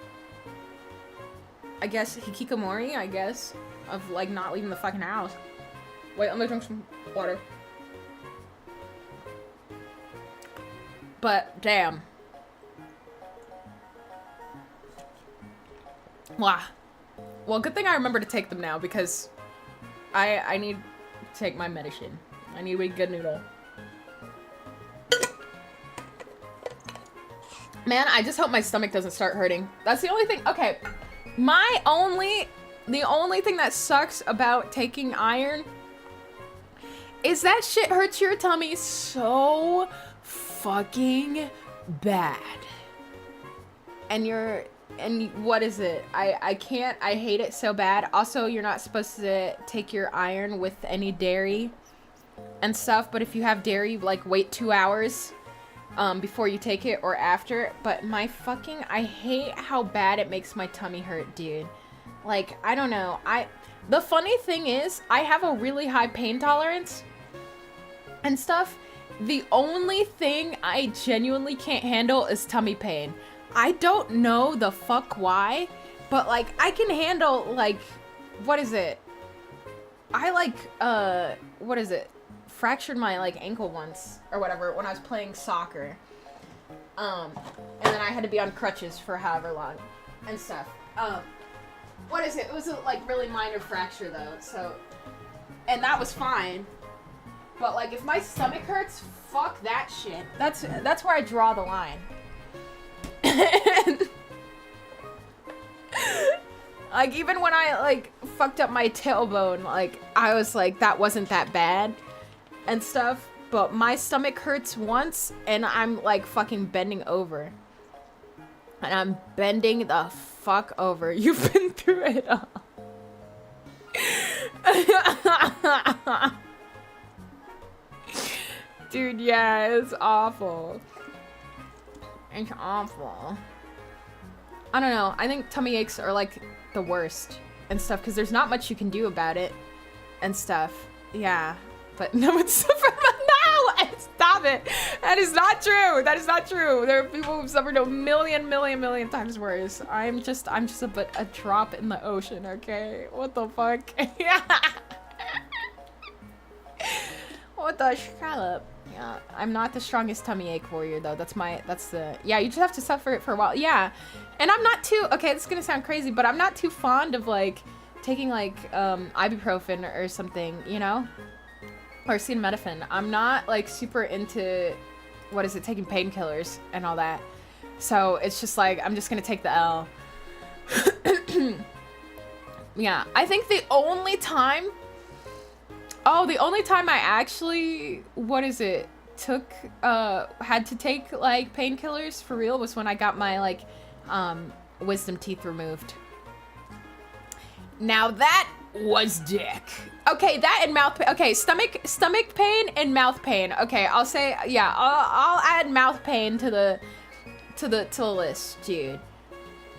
I guess hikikomori, I guess, of, like, not leaving the fucking house. Wait, I'm gonna drink some water. But, damn. Wow. Well, good thing I remember to take them now, because I need to take my medicine. I need a good noodle. Man, I just hope my stomach doesn't start hurting. That's the only thing. Okay. The only thing that sucks about taking iron is that shit hurts your tummy so fucking bad. And what is it? I hate it so bad. Also, you're not supposed to take your iron with any dairy and stuff, but if you have dairy, like, wait 2 hours before you take it or after. But I hate how bad it makes my tummy hurt, dude. Like, I don't know. The funny thing is, I have a really high pain tolerance and stuff. The only thing I genuinely can't handle is tummy pain. I don't know the fuck why, but, like, I can handle, like, what is it? I, like, what is it? Fractured my, like, ankle once, or whatever, when I was playing soccer. And then I had to be on crutches for however long, and stuff. what is it? It was a like really minor fracture though, so, and that was fine. But like if my stomach hurts, fuck that shit. That's where I draw the line. Like even when I like fucked up my tailbone, like I was like that wasn't that bad and stuff, but my stomach hurts once and I'm like fucking bending over. And I'm bending the fuck over. You've been through it all. Dude, yeah, it's awful. It's awful. I don't know. I think tummy aches are like the worst and stuff because there's not much you can do about it and stuff. Yeah, but no one's suffering. No, stop it. That is not true. That is not true. There are people who've suffered a million times worse. I'm just a drop in the ocean. Okay, what the fuck? Yeah. What the scallop? Yeah, I'm not the strongest tummy ache warrior though. Yeah, you just have to suffer it for a while. Yeah, and I'm not too, okay, this is gonna sound crazy, but I'm not too fond of like taking like ibuprofen or something, you know? Or acetaminophen. I'm not like super into, what is it, taking painkillers and all that. So it's just like, I'm just gonna take the L. Yeah, I think the only time I actually, what is it, had to take like painkillers for real was when I got my like wisdom teeth removed. Now that was dick. Okay, that and mouth pain. Okay, stomach pain and mouth pain. Okay, I'll say, yeah, I'll add mouth pain to the list, dude.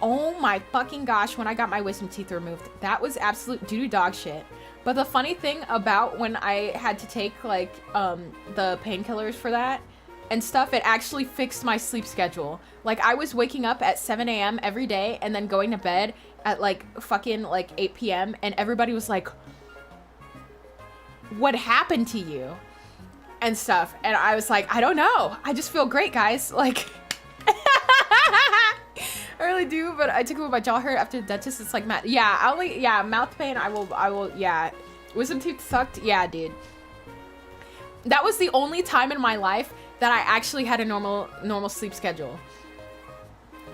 Oh my fucking gosh, when I got my wisdom teeth removed, that was absolute doo-doo dog shit. But the funny thing about when I had to take like the painkillers for that and stuff, it actually fixed my sleep schedule. Like I was waking up at 7 a.m. every day and then going to bed at like fucking like 8 p.m. and everybody was like, what happened to you? And stuff. And I was like, I don't know. I just feel great, guys. Like, I really do, but I took it with my jaw hurt after the dentist. It's like, yeah, mouth pain, I will, yeah. Wisdom teeth sucked? Yeah, dude. That was the only time in my life that I actually had a normal sleep schedule.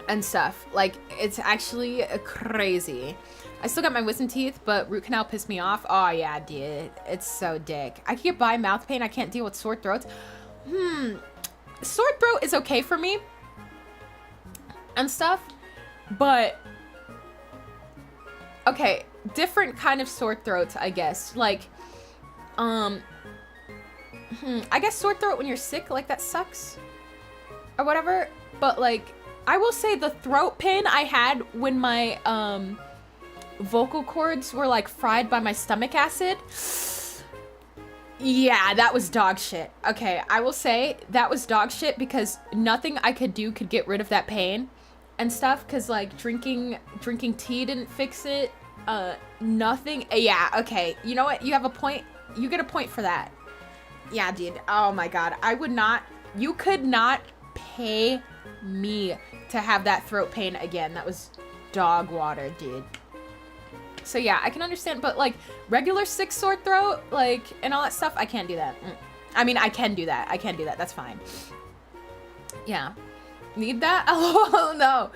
And stuff. Like, it's actually crazy. I still got my wisdom teeth, but root canal pissed me off. Oh, yeah, dude. It's so dick. I can get by mouth pain. I can't deal with sore throats. Sore throat is okay for me. And stuff. But, okay, different kind of sore throats, I guess. Like, I guess sore throat when you're sick, like, that sucks. Or whatever. But, like, I will say the throat pain I had when my, vocal cords were, like, fried by my stomach acid. Yeah, that was dog shit. Okay, I will say that was dog shit because nothing I could do could get rid of that pain and stuff, because like drinking tea didn't fix it. Nothing. Yeah, okay, you know what, you have a point. You get a point for that. Yeah, dude. Oh my god, you could not pay me to have that throat pain again. That was dog water, dude. So yeah, I can understand, but like regular sick sore throat, like, and all that stuff, I can't do that. I mean, I can do that. That's fine. Yeah. Need that? Oh, no.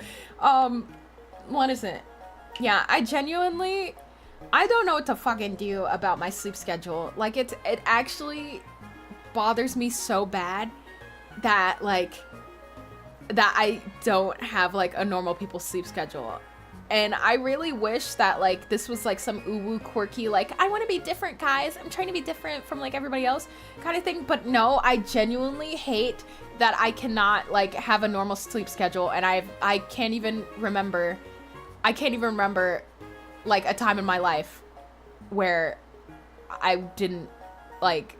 What is it? Yeah, I don't know what to fucking do about my sleep schedule. Like, it actually bothers me so bad that, like, that I don't have, like, a normal people's sleep schedule. And I really wish that, like, this was, like, some uwu quirky, like, I want to be different, guys. I'm trying to be different from, like, everybody else kind of thing. But no, I genuinely hate that I cannot, like, have a normal sleep schedule. And I can't even remember, like, a time in my life where I didn't, like,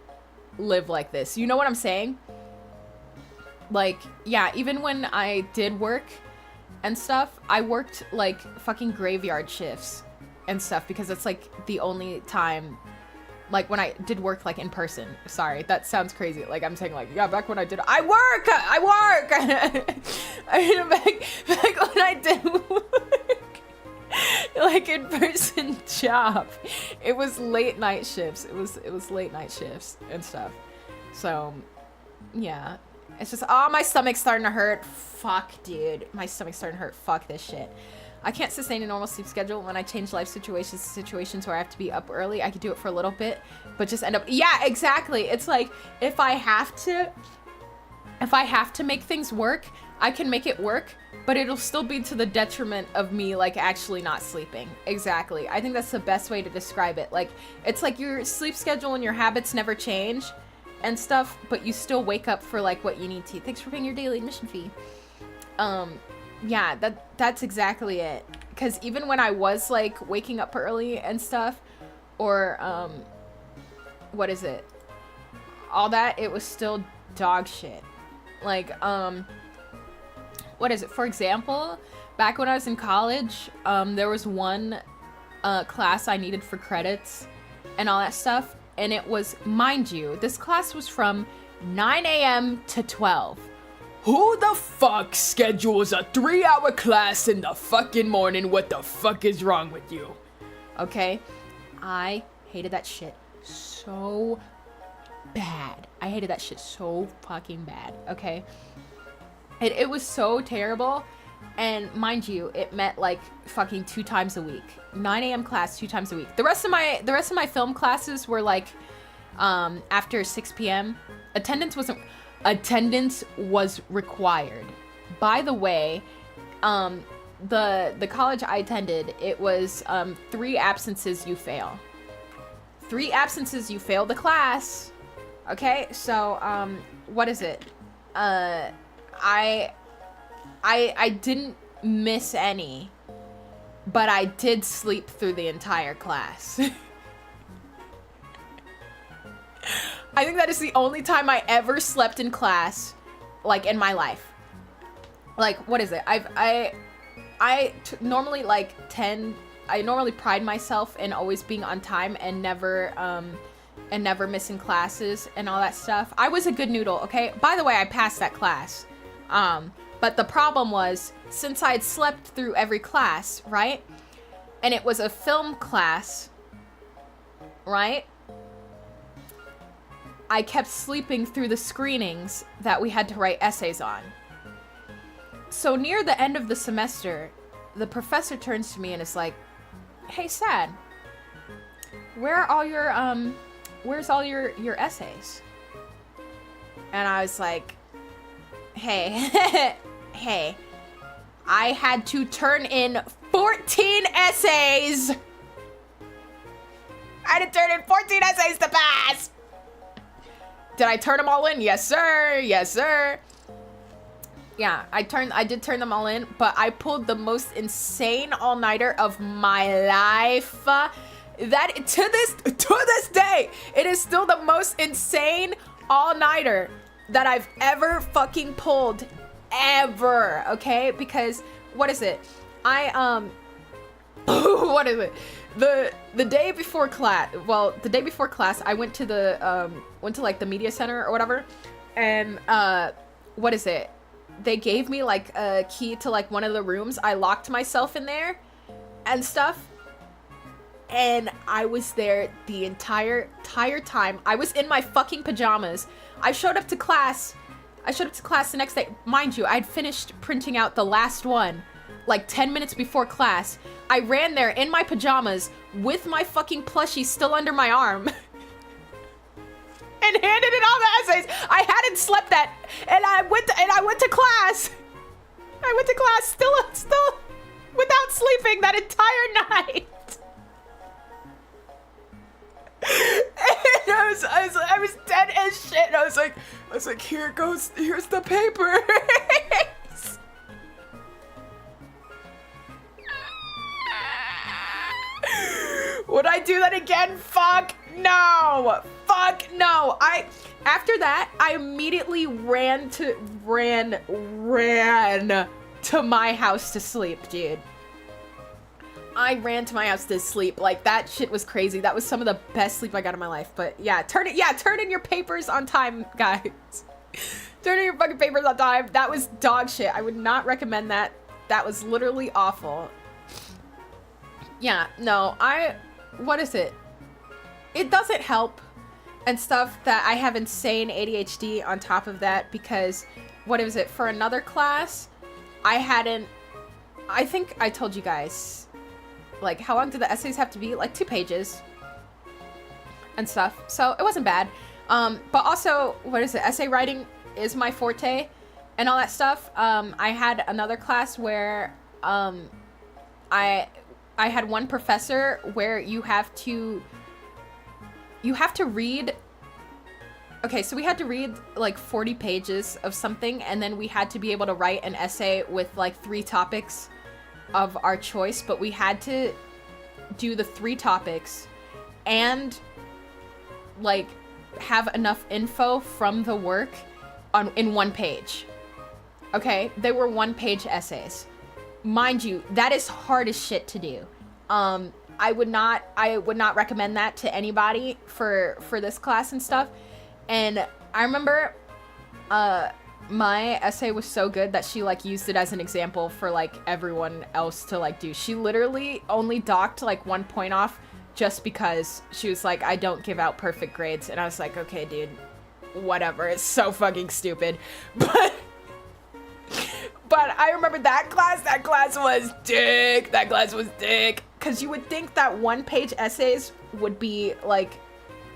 live like this. You know what I'm saying? Like, yeah, even when I did work and stuff, I worked like fucking graveyard shifts and stuff because it's like the only time, like when I did work like in person. Sorry, that sounds crazy. Like I'm saying like, yeah, back when I work. I mean, back when I did work like in-person job. It was late night shifts. It was late night shifts and stuff. So, yeah. It's just, oh, my stomach's starting to hurt. Fuck, dude. My stomach's starting to hurt. Fuck this shit. I can't sustain a normal sleep schedule. When I change life situations to situations where I have to be up early, I could do it for a little bit, but just end up, yeah, exactly. It's like, if I have to make things work, I can make it work, but it'll still be to the detriment of me, like, actually not sleeping. Exactly. I think that's the best way to describe it. Like, it's like your sleep schedule and your habits never change and stuff, but you still wake up for, like, what you need to. Thanks for paying your daily admission fee. Yeah, that's exactly it. Because even when I was, like, waking up early and stuff, or, what is it? All that, it was still dog shit. Like, what is it? For example, back when I was in college, there was one class I needed for credits and all that stuff. And it was, mind you, this class was from 9 a.m. to 12. Who the fuck schedules a 3-hour class in the fucking morning? What the fuck is wrong with you? Okay? I hated that shit so bad. I hated that shit so fucking bad, okay? It was so terrible, and mind you, it met like fucking 2 times a week. 9 a.m. class 2 times a week. The rest of my film classes were like after 6 p.m. Attendance was required. By the way, the college I attended, it was 3 absences you fail. 3 absences you fail the class. Okay, so what is it? I didn't miss any, but I did sleep through the entire class. I think that is the only time I ever slept in class, like, in my life. Like, what is it? Normally, like, I normally pride myself in always being on time and never missing classes and all that stuff. I was a good noodle, okay? By the way, I passed that class. But the problem was, since I had slept through every class, right? And it was a film class, right? I kept sleeping through the screenings that we had to write essays on. So near the end of the semester, the professor turns to me and is like, "Hey, Sad, where's all your essays?" And I was like, hey, I had to turn in 14 essays. I had to turn in 14 essays to pass. Did I turn them all in? Yes, sir. Yes, sir. Yeah, I did turn them all in, but I pulled the most insane all-nighter of my life. That to this day, it is still the most insane all-nighter that I've ever fucking pulled, ever. Okay, because what is it? What is it? The day before class. Well, the day before class, I went to like the media center or whatever, and what is it? They gave me like a key to like one of the rooms. I locked myself in there and stuff. And I was there the entire time. I was in my fucking pajamas. I showed up to class the next day. Mind you, I'd finished printing out the last one like 10 minutes before class. I ran there in my pajamas with my fucking plushie still under my arm. And handed in all the essays. I hadn't slept that, and I went to class. I went to class still without sleeping that entire night. And I was dead as shit. I was like, here's the paper. Would I do that again? Fuck no. After that, I immediately ran to my house to sleep, dude. I ran to my house to sleep. Like, that shit was crazy. That was some of the best sleep I got in my life. But yeah, turn in your papers on time, guys. Turn in your fucking papers on time. That was dog shit. I would not recommend that. That was literally awful. Yeah, no, what is it? It doesn't help and stuff that I have insane ADHD on top of that, because, what is it, for another class, I think I told you guys, like, how long do the essays have to be? Like 2 pages and stuff. So it wasn't bad. But also, what is it? Essay writing is my forte and all that stuff. I had another class where I had one professor where you have to read. Okay, so we had to read like 40 pages of something, and then we had to be able to write an essay with like 3 topics of our choice, but we had to do the 3 topics and like have enough info from the work in 1 page. Okay, they were 1-page essays. Mind you, that is hard as shit to do. I would not recommend that to anybody for this class and stuff. And I remember my essay was so good that she like used it as an example for like everyone else to like do. She literally only docked like 1 point off just because she was like, I don't give out perfect grades. And I was like, okay, dude, whatever. It's so fucking stupid. But I remember that class was dick. That class was dick. Because you would think that 1-page essays would be like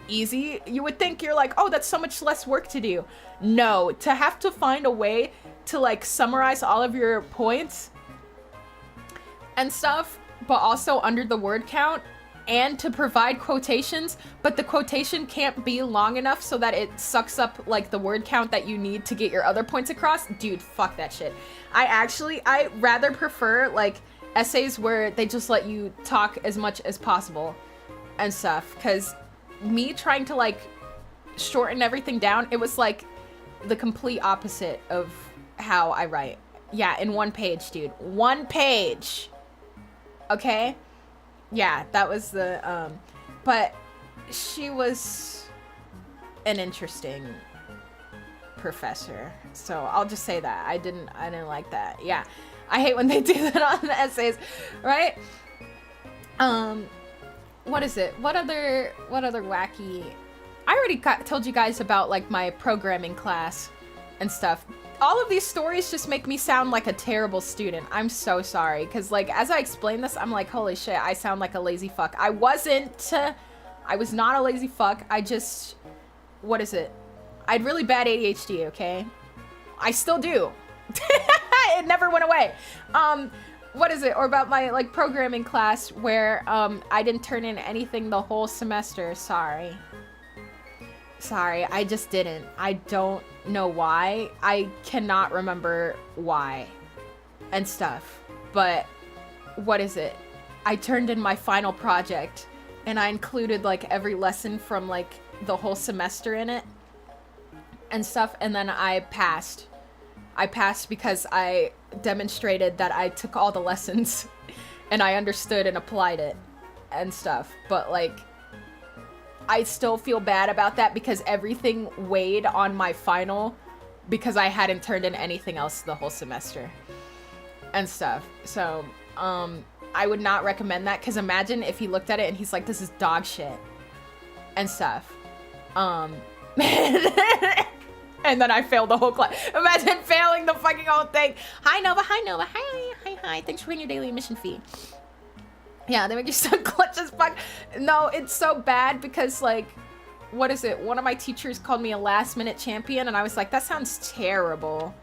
easy. You would think you're like, oh, that's so much less work to do. No, to have to find a way to like summarize all of your points and stuff, but also under the word count, and to provide quotations, but the quotation can't be long enough so that it sucks up like the word count that you need to get your other points across. Dude, fuck that shit. I rather prefer like essays where they just let you talk as much as possible and stuff, because me trying to like shorten everything down, it was like the complete opposite of how I write. Yeah, in 1 page, dude. 1 page. Okay? Yeah, that was the, but she was an interesting professor. So I'll just say that. I didn't like that. Yeah. I hate when they do that on the essays, right? What is it? What other wacky... I already told you guys about like my programming class and stuff. All of these stories just make me sound like a terrible student. I'm so sorry. Because, like, as I explain this, I'm like, holy shit, I sound like a lazy fuck. I was not a lazy fuck. I just... What is it? I had really bad ADHD, okay? I still do. It never went away. What is it? Or about my, like, programming class where, I didn't turn in anything the whole semester. Sorry, I just didn't. I don't know why. I cannot remember why and stuff. But what is it? I turned in my final project and I included like every lesson from like the whole semester in it and stuff, and then I passed. I passed because I demonstrated that I took all the lessons and I understood and applied it and stuff. But like, I still feel bad about that because everything weighed on my final because I hadn't turned in anything else the whole semester and stuff. So, I would not recommend that, because imagine if he looked at it and he's like, this is dog shit and stuff. And then I failed the whole class. Imagine failing the fucking whole thing. Hi, Nova. Hi. Thanks for paying your daily admission fee. Yeah, they make you sound clutch as fuck. No, it's so bad because, like, what is it? One of my teachers called me a last-minute champion, and I was like, that sounds terrible.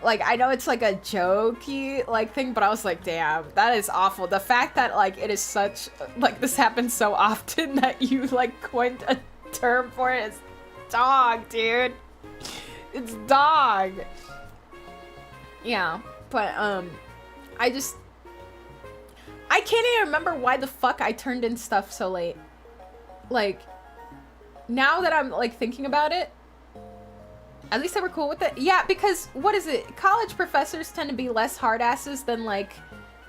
Like, I know it's, like, a jokey, like, thing, but I was like, damn, that is awful. The fact that, like, it is such, like, this happens so often that you, like, coined a term for it is dog, dude. It's dog. Yeah, but, I can't even remember why the fuck I turned in stuff so late. Like, now that I'm, like, thinking about it, at least they were cool with it. Yeah, because, what is it? College professors tend to be less hard asses than, like,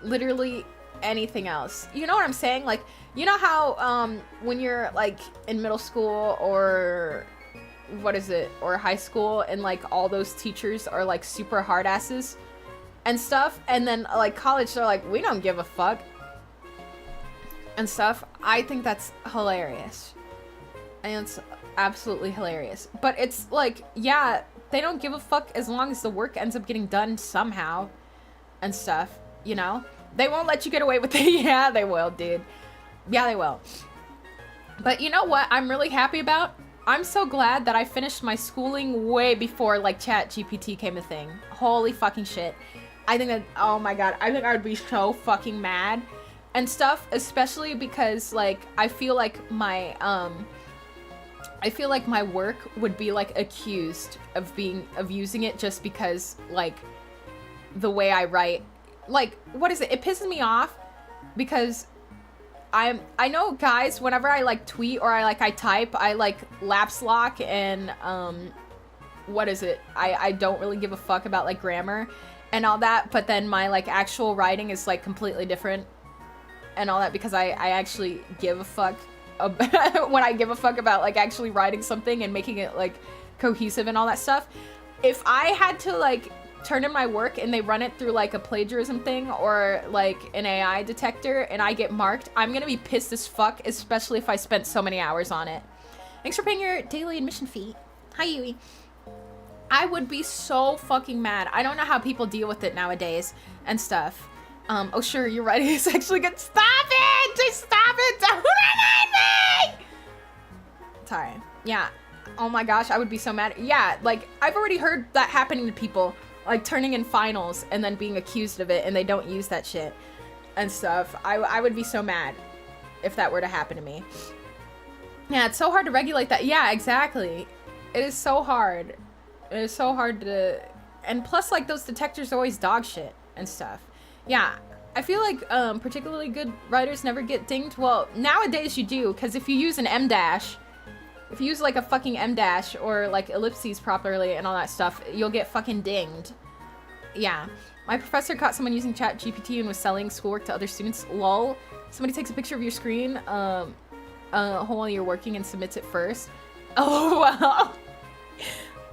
literally anything else. You know what I'm saying? Like, you know how, when you're, like, in middle school or, what is it? Or high school, and, like, all those teachers are, like, super hard asses and stuff, and then, like, college, they're like, we don't give a fuck. and stuff. I think that's hilarious. And it's absolutely hilarious. But it's like, yeah, they don't give a fuck as long as the work ends up getting done somehow and stuff, you know? They won't let you get away with it. Yeah, they will, dude. Yeah, they will. But you know what I'm really happy about? I'm so glad that I finished my schooling way before, like, ChatGPT came a thing. Holy fucking shit. I think that, oh my god, I think I would be so fucking mad and stuff, especially because, like, I feel like my work would be, like, accused of using it just because, like, the way I write. Like, what is it? It pisses me off because I know, guys, whenever I, like, tweet or I type, I, like, laps lock and, what is it? I don't really give a fuck about, like, grammar and all that, but then my, like, actual writing is, like, completely different and all that because I actually give a fuck about when I give a fuck about, like, actually writing something and making it, like, cohesive and all that stuff. If I had to, like, turn in my work and they run it through, like, a plagiarism thing or, like, an AI detector and I get marked, I'm gonna be pissed as fuck, especially if I spent so many hours on it. Thanks for paying your daily admission fee. Hi, Yui. I would be so fucking mad. I don't know how people deal with it nowadays and stuff. Oh, sure, you're right. It's actually good. Stop it! Just stop it! Don't remind me! Sorry. Yeah. Oh my gosh, I would be so mad. Yeah, like, I've already heard that happening to people. Like, turning in finals and then being accused of it and they don't use that shit and stuff. I would be so mad if that were to happen to me. Yeah, it's so hard to regulate that. Yeah, exactly. It is so hard. It is so hard to... And plus, like, those detectors are always dog shit and stuff. Yeah, I feel like particularly good writers never get dinged. Well, nowadays you do, because if you use an M dash... If you use, like, a fucking M dash or, like, ellipses properly and all that stuff, you'll get fucking dinged. Yeah. My professor caught someone using ChatGPT and was selling schoolwork to other students. Lol. Somebody takes a picture of your screen while you're working and submits it first. Oh, wow.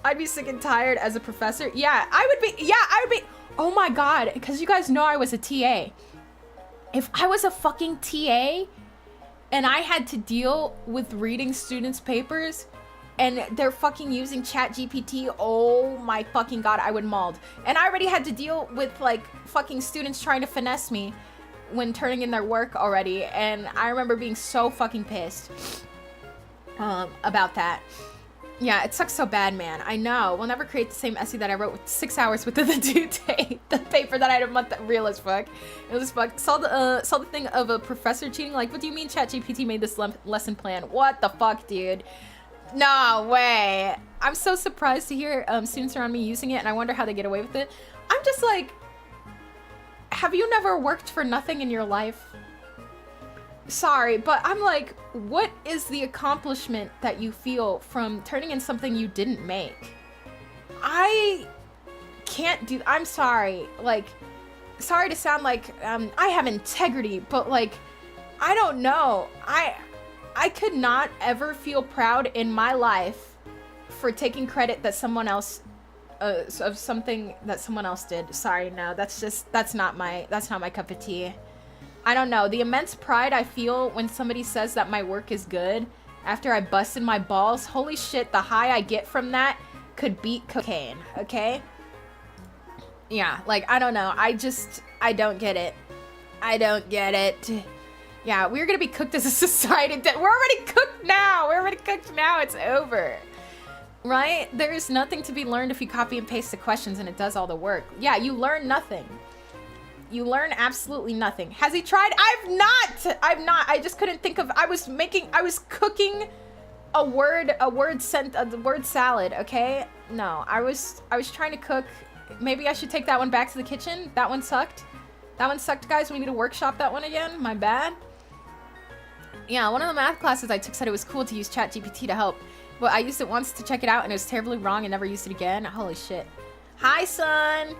I'd be sick and tired as a professor. Yeah, I would be. Oh, my God. Because you guys know I was a TA. If I was a fucking TA... and I had to deal with reading students' papers, and they're fucking using ChatGPT, oh my fucking god, I would mauled. And I already had to deal with, like, fucking students trying to finesse me when turning in their work already, and I remember being so fucking pissed about that. Yeah, it sucks so bad, man. I know. We'll never create the same essay that I wrote with 6 hours within the due date. The paper that I had a month, real as fuck. It was fuck. Saw the thing of a professor cheating. Like, what do you mean ChatGPT made this lesson plan? What the fuck, dude? No way. I'm so surprised to hear students around me using it, and I wonder how they get away with it. I'm just like, have you never worked for nothing in your life? Sorry, but I'm like, what is the accomplishment that you feel from turning in something you didn't make? I can't do, I'm sorry, like, sorry to sound like I have integrity, but like, I don't know. I could not ever feel proud in my life for taking credit that someone else of something that someone else did. Sorry, no, that's not my cup of tea. I don't know, the immense pride I feel when somebody says that my work is good after I busted my balls, holy shit, the high I get from that could beat cocaine, okay? Yeah, like, I don't know, I don't get it. I don't get it. Yeah, we're gonna be cooked as a society. We're already cooked now! It's over. Right? There is nothing to be learned if you copy and paste the questions and it does all the work. Yeah, you learn nothing. You learn absolutely nothing. Has he tried? I've not. I just couldn't think of, I was cooking a word salad, okay? No, I was trying to cook. Maybe I should take that one back to the kitchen. That one sucked. Guys. We need to workshop that one again. My bad. Yeah, one of the math classes I took said it was cool to use ChatGPT to help. But I used it once to check it out and it was terribly wrong and never used it again. Holy shit. Hi, son.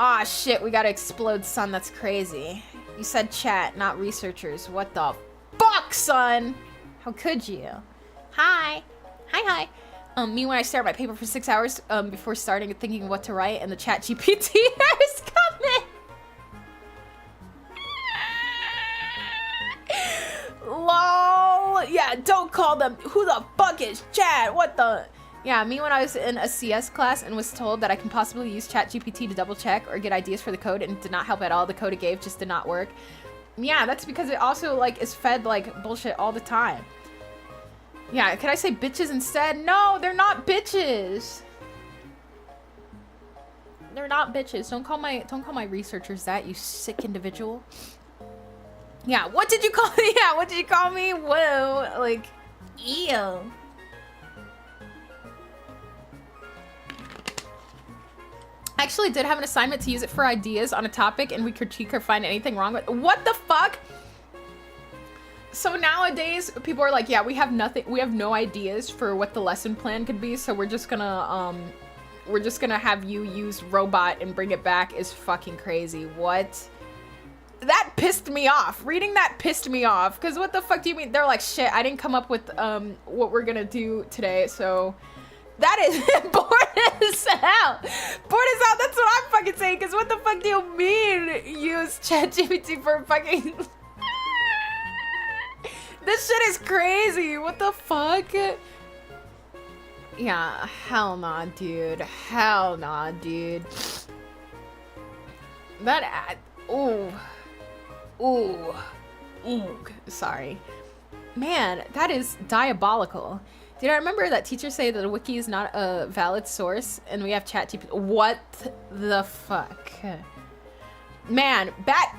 Aw, shit, we gotta explode, son. That's crazy. You said chat, not researchers. What the fuck, son? How could you? Hi. Hi. Me when I stare at my paper for 6 hours before starting and thinking what to write, and the chat GPT is coming. yeah, don't call them. Who the fuck is Chad? What the? Yeah, me when I was in a CS class and was told that I can possibly use ChatGPT to double check or get ideas for the code, and it did not help at all. The code it gave just did not work. Yeah, that's because it also like is fed like bullshit all the time. Yeah, could I say bitches instead? No, they're not bitches. They're not bitches. Don't call my researchers that, you sick individual. Yeah, what did you call me? Yeah, what did you call me? Whoa, like, ew. I actually did have an assignment to use it for ideas on a topic, and we critique or find anything wrong with. What the fuck? So nowadays, people are like, yeah, we have no ideas for what the lesson plan could be, so we're just gonna have you use robot and bring it back is fucking crazy. What? That pissed me off. Reading that pissed me off, because what the fuck do you mean? They're like, shit, I didn't come up with what we're gonna do today, so that is bored as hell. Bored as hell, that's what I'm fucking saying, because what the fuck do you mean use ChatGPT for fucking... This shit is crazy. What the fuck? Yeah, hell nah, dude. Hell nah, dude. That ooh. Sorry. Man, that is diabolical. Did I remember that teachers say that a wiki is not a valid source and we have ChatGPT? What the fuck? Man, back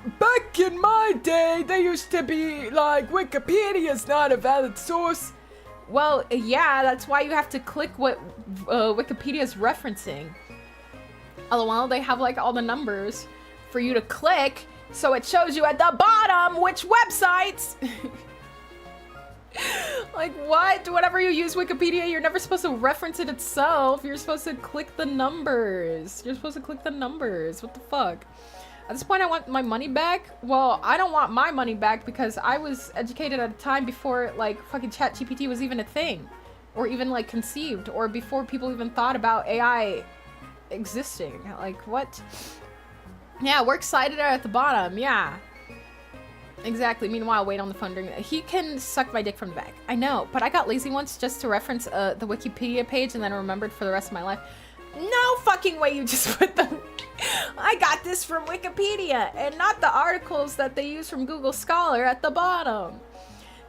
in my day, they used to be like, Wikipedia's not a valid source. Well, yeah, that's why you have to click what Wikipedia's referencing. LOL, they have like all the numbers for you to click, so it shows you at the bottom which websites. Like what? Whenever you use Wikipedia, you're never supposed to reference it itself. You're supposed to click the numbers. You're supposed to click the numbers. What the fuck? At this point, I want my money back. Well, I don't want my money back because I was educated at a time before, like, fucking ChatGPT was even a thing. Or even, like, conceived. Or before people even thought about AI existing. Like, what? Yeah, works cited are at the bottom. Yeah. Exactly. Meanwhile, wait on the phone during that. He can suck my dick from the back. I know, but I got lazy once just to reference the Wikipedia page and then remembered for the rest of my life. No fucking way you just put them. I got this from Wikipedia and not the articles that they use from Google Scholar at the bottom.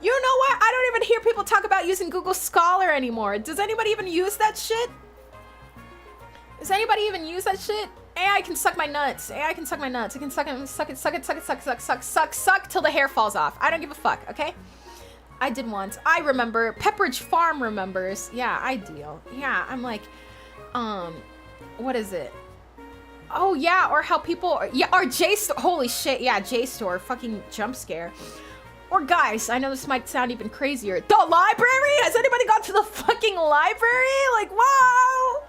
You know what? I don't even hear people talk about using Google Scholar anymore. Does anybody even use that shit? Does anybody even use that shit? AI can suck my nuts. AI can suck my nuts. It can suck it till the hair falls off. I don't give a fuck, okay? I did once. I remember. Pepperidge Farm remembers. Yeah, I deal. Yeah, I'm like, what is it? Oh yeah, or how people, yeah, or JSTOR, holy shit, yeah, JSTOR, fucking jump scare. Or guys, I know this might sound even crazier. The library? Has anybody gone to the fucking library? Like, whoa!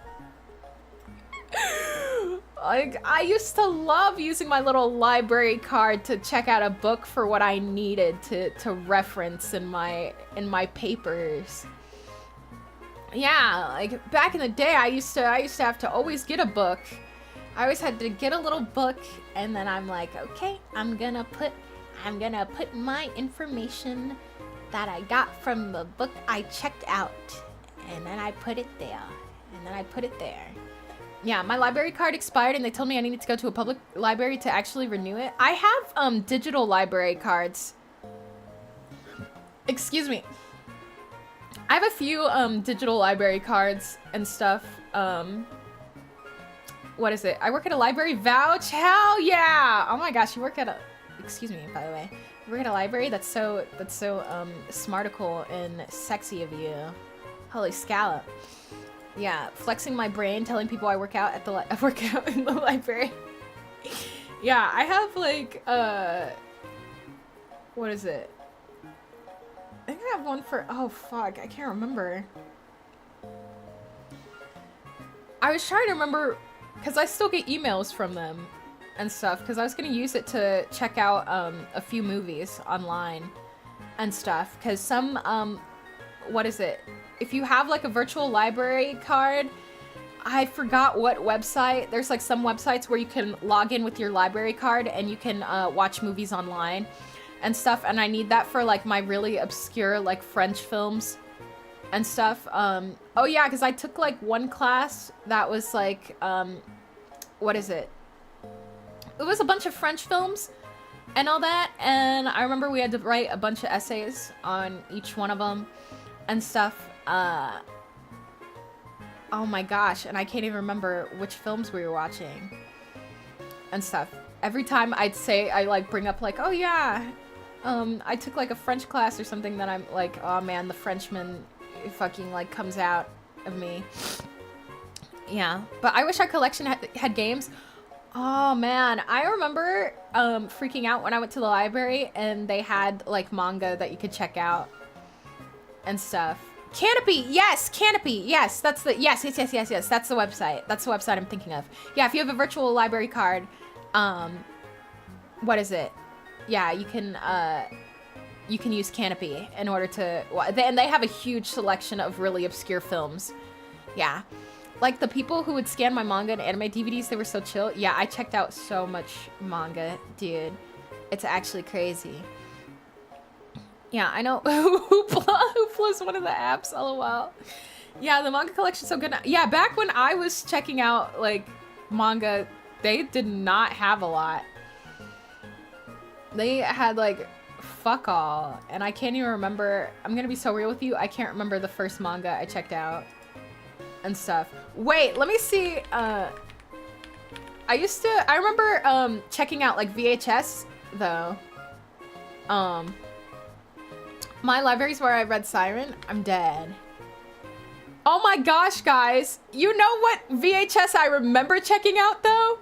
Like, I used to love using my little library card to check out a book for what I needed to reference in my papers. Yeah, like back in the day, I used to have to always get a book. I always had to get a little book, and then I'm like, okay, I'm gonna put my information that I got from the book I checked out, and then I put it there, and then I put it there. Yeah, my library card expired, and they told me I needed to go to a public library to actually renew it. I have digital library cards. Excuse me. I have a few digital library cards and stuff. What is it? I work at a library vouch. Hell yeah! Oh my gosh, you work at a, excuse me, by the way. You work at a library? That's so smartical and sexy of you. Holy scallop. Yeah, flexing my brain, telling people I work out at the I work out in the library. Yeah, I have like what is it? I think I have one for, oh fuck, I can't remember. I was trying to remember, because I still get emails from them and stuff, because I was going to use it to check out a few movies online and stuff, because some, what is it? If you have like a virtual library card, I forgot what website, there's like some websites where you can log in with your library card and you can watch movies online. and stuff, and I need that for like my really obscure like French films and stuff. Oh yeah, because I took like one class that was like, what is it? It was a bunch of French films and all that, and I remember we had to write a bunch of essays on each one of them and stuff. Oh my gosh, and I can't even remember which films we were watching and stuff. Every time I'd say, I like bring up like, oh yeah, I took like a French class or something, that I'm like, oh man, the Frenchman fucking like comes out of me. Yeah, but I wish our collection had games. Oh man, I remember freaking out when I went to the library and they had like manga that you could check out and stuff. Canopy, yes, Canopy, yes, that's the, yes, that's the website. That's the website I'm thinking of. Yeah, if you have a virtual library card, what is it? Yeah, you can use Canopy in order to, and they have a huge selection of really obscure films. Yeah, like the people who would scan my manga and anime DVDs, they were so chill. Yeah, I checked out so much manga, dude. It's actually crazy. Yeah, I know. Hoopla's one of the apps, lol. Yeah, the manga collection's so good. Yeah, back when I was checking out, like, manga, they did not have a lot. They had, like, fuck all. And I can't even remember. I'm gonna be so real with you. I can't remember the first manga I checked out and stuff. Wait, let me see. I remember, checking out, like, VHS, though. My library's where I read Siren. I'm dead. Oh my gosh, guys. You know what VHS I remember checking out, though?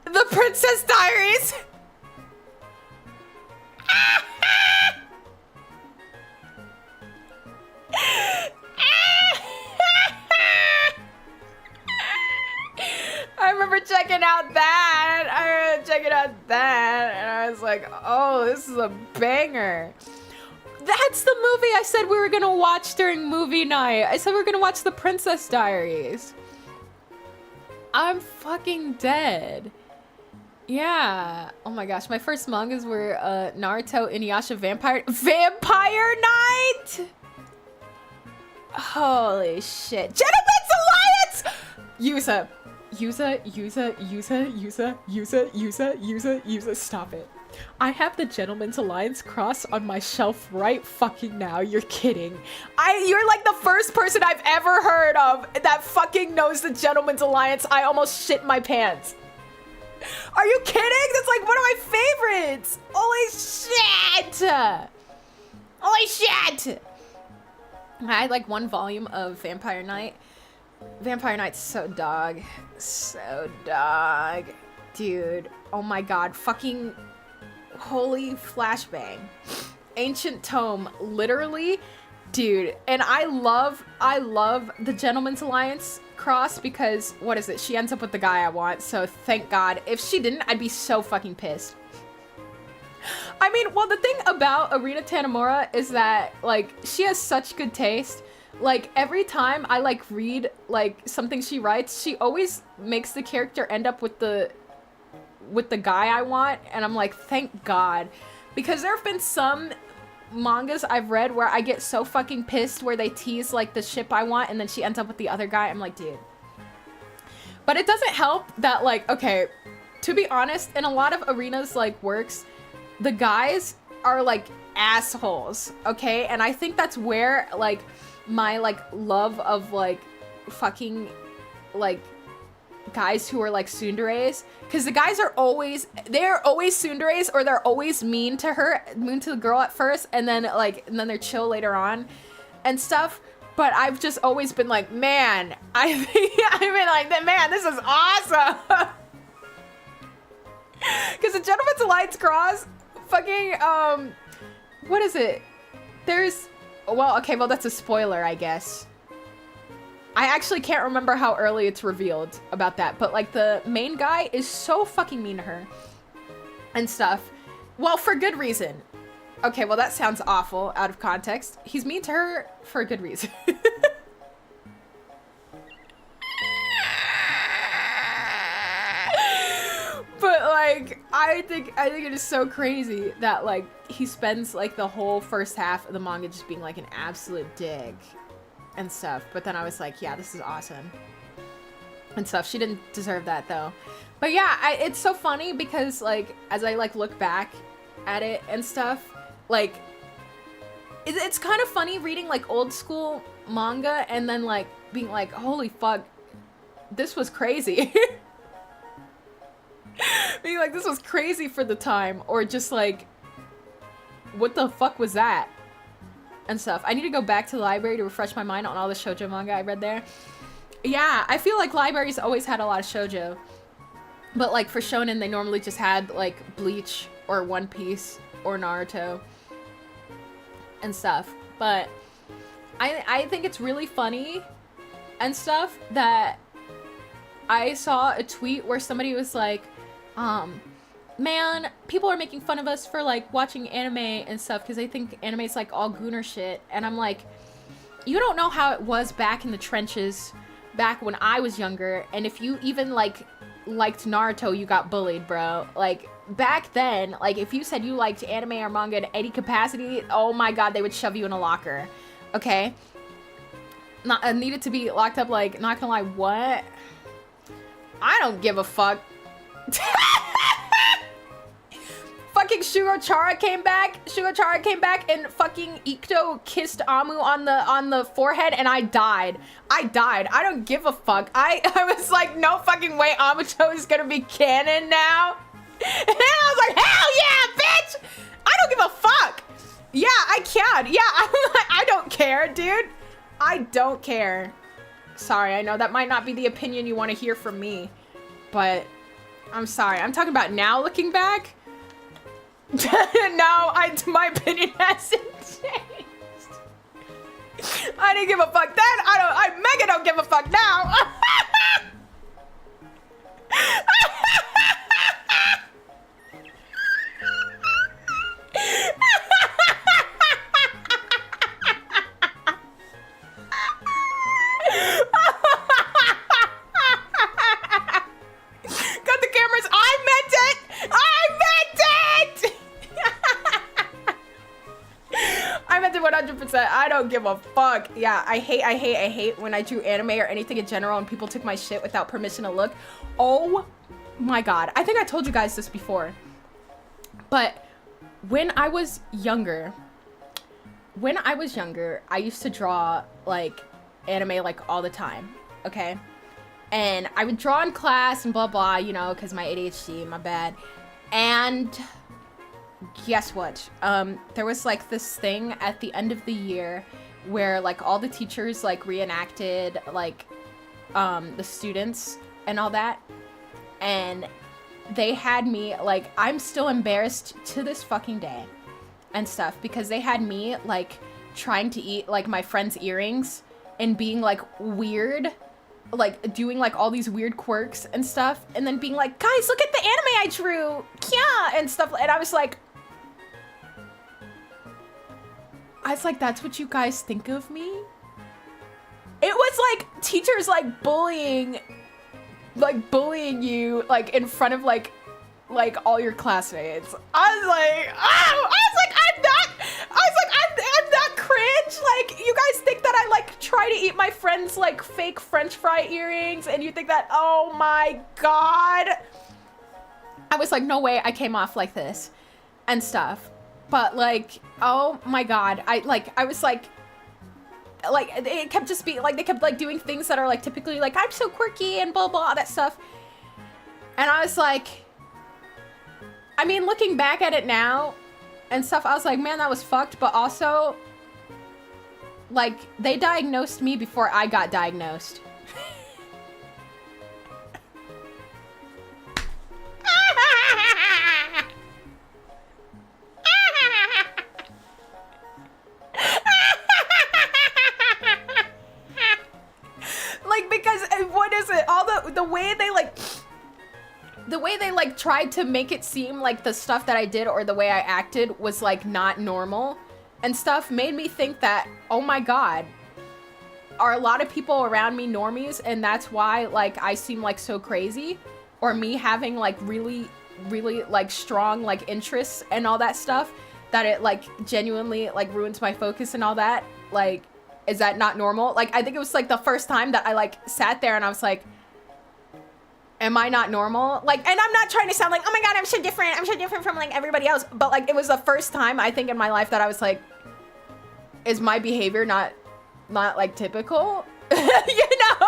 The Princess Diaries. I remember checking out that. And I was like, oh, this is a banger. That's the movie I said we were gonna watch during movie night. I said we were gonna watch The Princess Diaries. I'm fucking dead. Yeah. Oh my gosh, my first mangas were Naruto, Inuyasha, Vampire Knight! Holy shit. Gentlemen's Alliance! Yusa. Stop it. I have the Gentleman's Alliance cross on my shelf right fucking now. You're kidding. You're like the first person I've ever heard of that fucking knows the Gentleman's Alliance. I almost shit my pants. Are you kidding? That's like one of my favorites. Holy shit. I had like one volume of Vampire Knight. Vampire Knight's so dog. Dude. Oh my god. Fucking holy flashbang. Ancient Tome, literally, dude. And I love the Gentleman's Alliance cross because, what is it? She ends up with the guy I want, so thank God. If she didn't, I'd be so fucking pissed. I mean, well, the thing about Arina Tanemura is that, like, she has such good taste. Like, every time I, like, read, like, something she writes, she always makes the character end up with the guy I want, and I'm like, thank God. Because there have been some mangas I've read where I get so fucking pissed where they tease, like, the ship I want, and then she ends up with the other guy. I'm like, dude. But it doesn't help that, like, okay, to be honest, in a lot of Arina's, like, works, the guys are, like, assholes, okay? And I think that's where, like, my, like, love of, like, fucking, like, guys who are, like, tsunderes, because the guys are always, they're always tsunderes, or they're always mean to the girl at first, and then, like, and then they're chill later on, and stuff. But I've just always been like, man, I've been like, man, this is awesome! Because the Gentleman's Alliance cross, fucking, what is it? There's, well, okay, well, that's a spoiler, I guess. I actually can't remember how early it's revealed about that, but, like, the main guy is so fucking mean to her and stuff. Well, for good reason. Okay, well, that sounds awful out of context. He's mean to her for a good reason. But, like, I think it is so crazy that, like, he spends, like, the whole first half of the manga just being, like, an absolute dick and stuff. But then I was like, yeah, this is awesome and stuff. She didn't deserve that, though. But yeah, it's so funny because, like, as I, like, look back at it and stuff, like, it's kind of funny reading, like, old school manga and then, like, being like, holy fuck, this was crazy. Being like, this was crazy for the time, or just like, what the fuck was that? And stuff. I need to go back to the library to refresh my mind on all the shoujo manga I read there. Yeah, I feel like libraries always had a lot of shoujo. But like for shonen, they normally just had like Bleach or One Piece or Naruto and stuff. But I think it's really funny and stuff that I saw a tweet where somebody was like, man, people are making fun of us for like watching anime and stuff because they think anime is like all gooner shit. And I'm like, you don't know how it was back in the trenches back when I was younger. And if you even like liked Naruto, you got bullied, bro. Like back then, like if you said you liked anime or manga in any capacity, oh my god, they would shove you in a locker. Okay? Not needed to be locked up, like, not gonna lie, what? I don't give a fuck. Fucking Shugochara came back. Shugochara came back and fucking Ikuto kissed Amu on the forehead and I died. I don't give a fuck. I was like, no fucking way Amuto is gonna be canon now. And I was like, hell yeah, bitch! I don't give a fuck. Yeah, I can. Yeah, I don't care, dude. I don't care. Sorry, I know that might not be the opinion you want to hear from me, but I'm sorry. I'm talking about now looking back. No, my opinion hasn't changed. I didn't give a fuck then. I mega don't give a fuck now. Got the cameras. I meant it. I meant it 100%. I don't give a fuck. Yeah, I hate when I do anime or anything in general and people took my shit without permission to look. Oh my god. I think I told you guys this before. But when I was younger, I used to draw like anime like all the time, okay? And I would draw in class and blah blah, you know, because my ADHD, my bad. And guess what? There was like this thing at the end of the year where like all the teachers like reenacted like the students and all that. And they had me like, I'm still embarrassed to this fucking day and stuff because they had me like trying to eat like my friend's earrings and being like weird, like doing like all these weird quirks and stuff, and then being like, guys, look at the anime I drew, yeah, and stuff. And I was like, that's what you guys think of me? It was like teachers like bullying you like in front of like all your classmates. I'm not cringe. Like, you guys think that I like try to eat my friend's like fake French fry earrings and you think that, oh my god. I was like, no way I came off like this and stuff. But like, oh my god. I was like, it kept just being like, they kept like doing things that are like typically like, I'm so quirky and blah blah, that stuff. And I was like, I mean, looking back at it now and stuff, I was like, man, that was fucked. But also, like, they diagnosed me before I got diagnosed. Like, because what is it? All the way they like tried to make it seem like the stuff that I did or the way I acted was like not normal and stuff made me think that, oh my god, are a lot of people around me normies and that's why like I seem like so crazy, or me having like really really like strong like interests and all that stuff, that it like genuinely like ruins my focus and all that. Like, is that not normal? Like, I think it was like the first time that I like sat there and I was like, am I not normal? Like, and I'm not trying to sound like, oh my God, I'm so different from like everybody else. But like, it was the first time I think in my life that I was like, is my behavior not like typical? You know?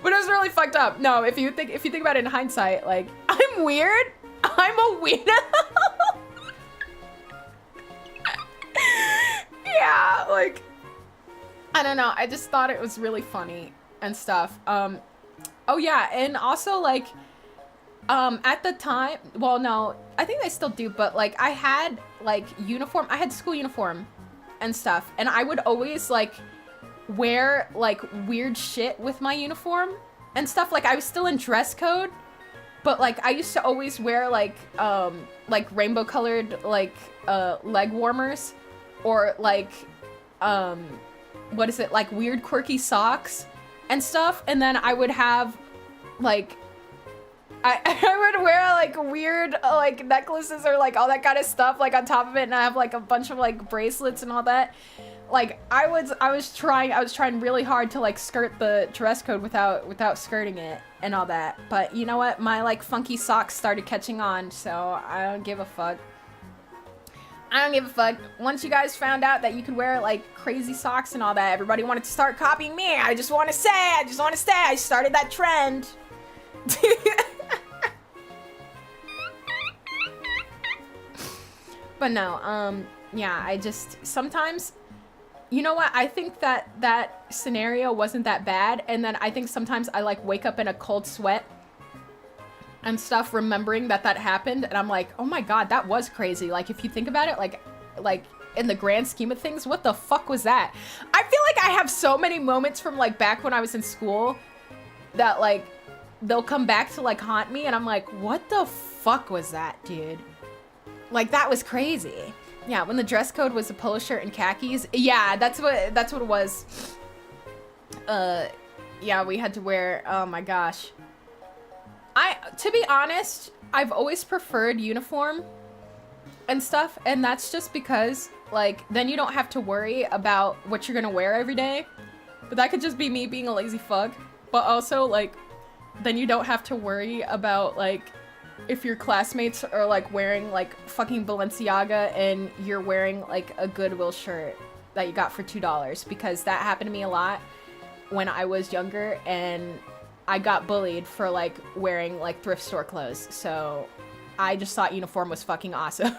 But it was really fucked up. No, if you think about it in hindsight, like, I'm weird. I'm a weirdo. Yeah, like, I don't know. I just thought it was really funny and stuff. Oh yeah, and also like, at the time, well, no, I think they still do, but like, I had like uniform, I had school uniform and stuff, and I would always like wear like weird shit with my uniform and stuff. Like, I was still in dress code, but like, I used to always wear like rainbow colored like leg warmers, or like what is it, like weird quirky socks and stuff. And then I would have like I would wear like weird like necklaces or like all that kind of stuff like on top of it, and I have like a bunch of like bracelets and all that. Like, I was trying really hard to like skirt the dress code without skirting it and all that. But you know what? My like funky socks started catching on, so I don't give a fuck. I don't give a fuck. Once you guys found out that you could wear like crazy socks and all that, everybody wanted to start copying me. I just want to say, I started that trend. But no, yeah, I just, sometimes, you know what, I think that scenario wasn't that bad, and then I think sometimes I like wake up in a cold sweat and stuff remembering that happened, and I'm like, oh my God, that was crazy. Like, if you think about it, like in the grand scheme of things, what the fuck was that? I feel like I have so many moments from like back when I was in school that like they'll come back to like haunt me, and I'm like, what the fuck was that, dude? Like, that was crazy. Yeah, when the dress code was a polo shirt and khakis. Yeah, that's what it was. Yeah, we had to wear, oh my gosh. To be honest, I've always preferred uniform and stuff, and that's just because, like, then you don't have to worry about what you're gonna wear every day. But that could just be me being a lazy fuck. But also, like, then you don't have to worry about, like, if your classmates are like wearing like fucking Balenciaga and you're wearing like a Goodwill shirt that you got for $2, because that happened to me a lot when I was younger, and I got bullied for like wearing like thrift store clothes. So I just thought uniform was fucking awesome.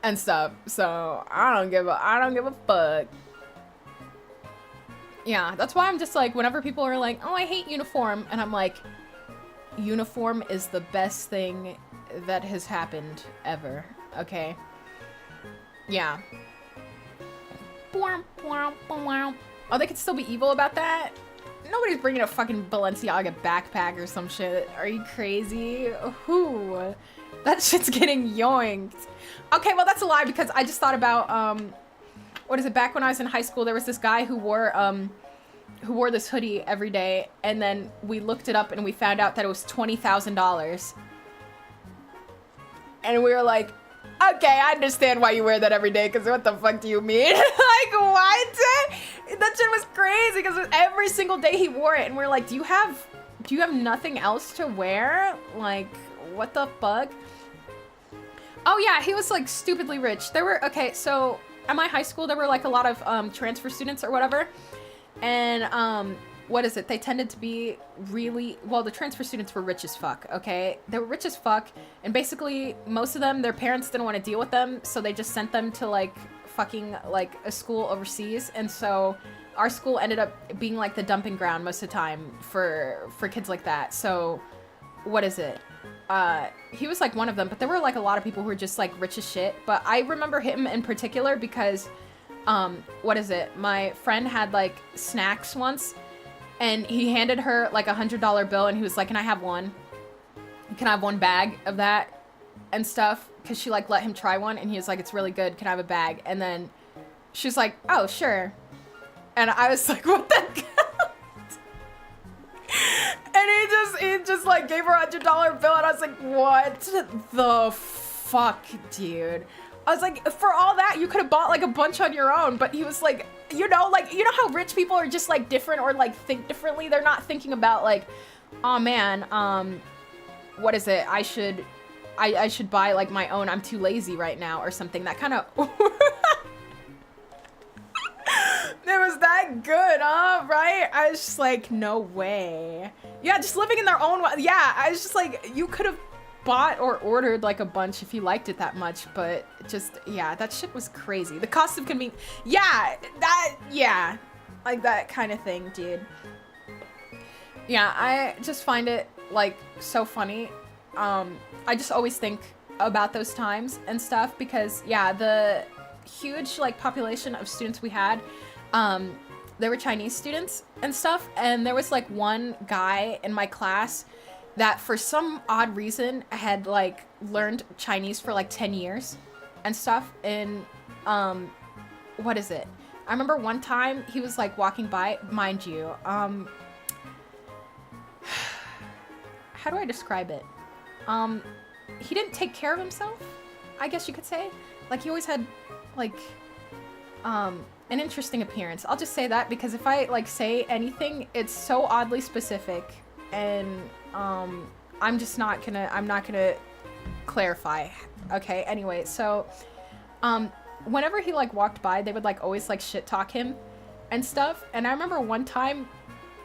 And stuff. So I don't give a fuck. Yeah, that's why I'm just like, whenever people are like, oh, I hate uniform, and I'm like, uniform is the best thing that has happened ever, okay? Yeah. Oh, they could still be evil about that? Nobody's bringing a fucking Balenciaga backpack or some shit. Are you crazy? Who? That shit's getting yoinked. Okay, well, that's a lie, because I just thought about, what is it, back when I was in high school, there was this guy who wore this hoodie every day, and then we looked it up and we found out that it was $20,000. And we were like, okay, I understand why you wear that every day, because what the fuck do you mean? Like, what? That shit was crazy, because every single day he wore it, and we're like, do you have nothing else to wear? Like, what the fuck? Oh yeah, he was like stupidly rich. Okay, so at my high school, there were like a lot of transfer students or whatever. And, what is it? They tended to be really, well, the transfer students were rich as fuck, okay? They were rich as fuck, and basically, most of them, their parents didn't want to deal with them, so they just sent them to, like, fucking, like, a school overseas, and so our school ended up being, like, the dumping ground most of the time for kids like that. So, what is it? He was, like, one of them, but there were, like, a lot of people who were just, like, rich as shit, but I remember him in particular because what is it? My friend had like snacks once, and he handed her like $100 bill, and he was like, can I have one? Can I have one bag of that and stuff? Cause she like let him try one, and he was like, it's really good. Can I have a bag? And then she's like, oh, sure. And I was like, what the God? gave her $100 bill, and I was like, what the fuck, dude? I was like, for all that, you could have bought like a bunch on your own, but he was like, you know how rich people are just like different or like think differently? They're not thinking about like, oh man, what is it? I should buy like my own, I'm too lazy right now or something. That kind of, it was that good, huh? Right? I was just like, no way. Yeah, just living in their own, yeah, I was just like, you could have bought or ordered like a bunch if you liked it that much, but just, yeah, that shit was crazy. The cost of convenience, yeah, like that kind of thing, dude. Yeah, I just find it like so funny. I just always think about those times and stuff because, yeah, the huge like population of students we had, there were Chinese students and stuff, and there was like one guy in my class that for some odd reason had like learned Chinese for like 10 years and stuff. And what is it? I remember one time he was like walking by, mind you, how do I describe it? He didn't take care of himself, I guess you could say. Like he always had like an interesting appearance. I'll just say that because if I like say anything, it's so oddly specific, and I'm not gonna clarify. Okay, anyway, so whenever he like walked by, they would like always like shit talk him and stuff. And I remember one time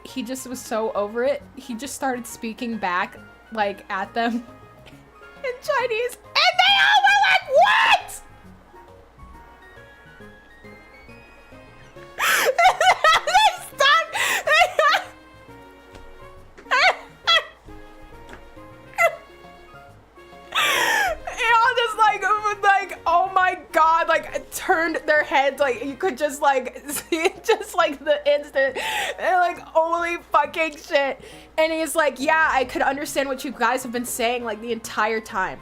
he just was so over it, he just started speaking back like at them in Chinese, and they all were like, what? They stopped. Like, oh my god, like turned their heads, like you could just like see it just like the instant. They're like, holy fucking shit. And he's like, yeah, I could understand what you guys have been saying like the entire time.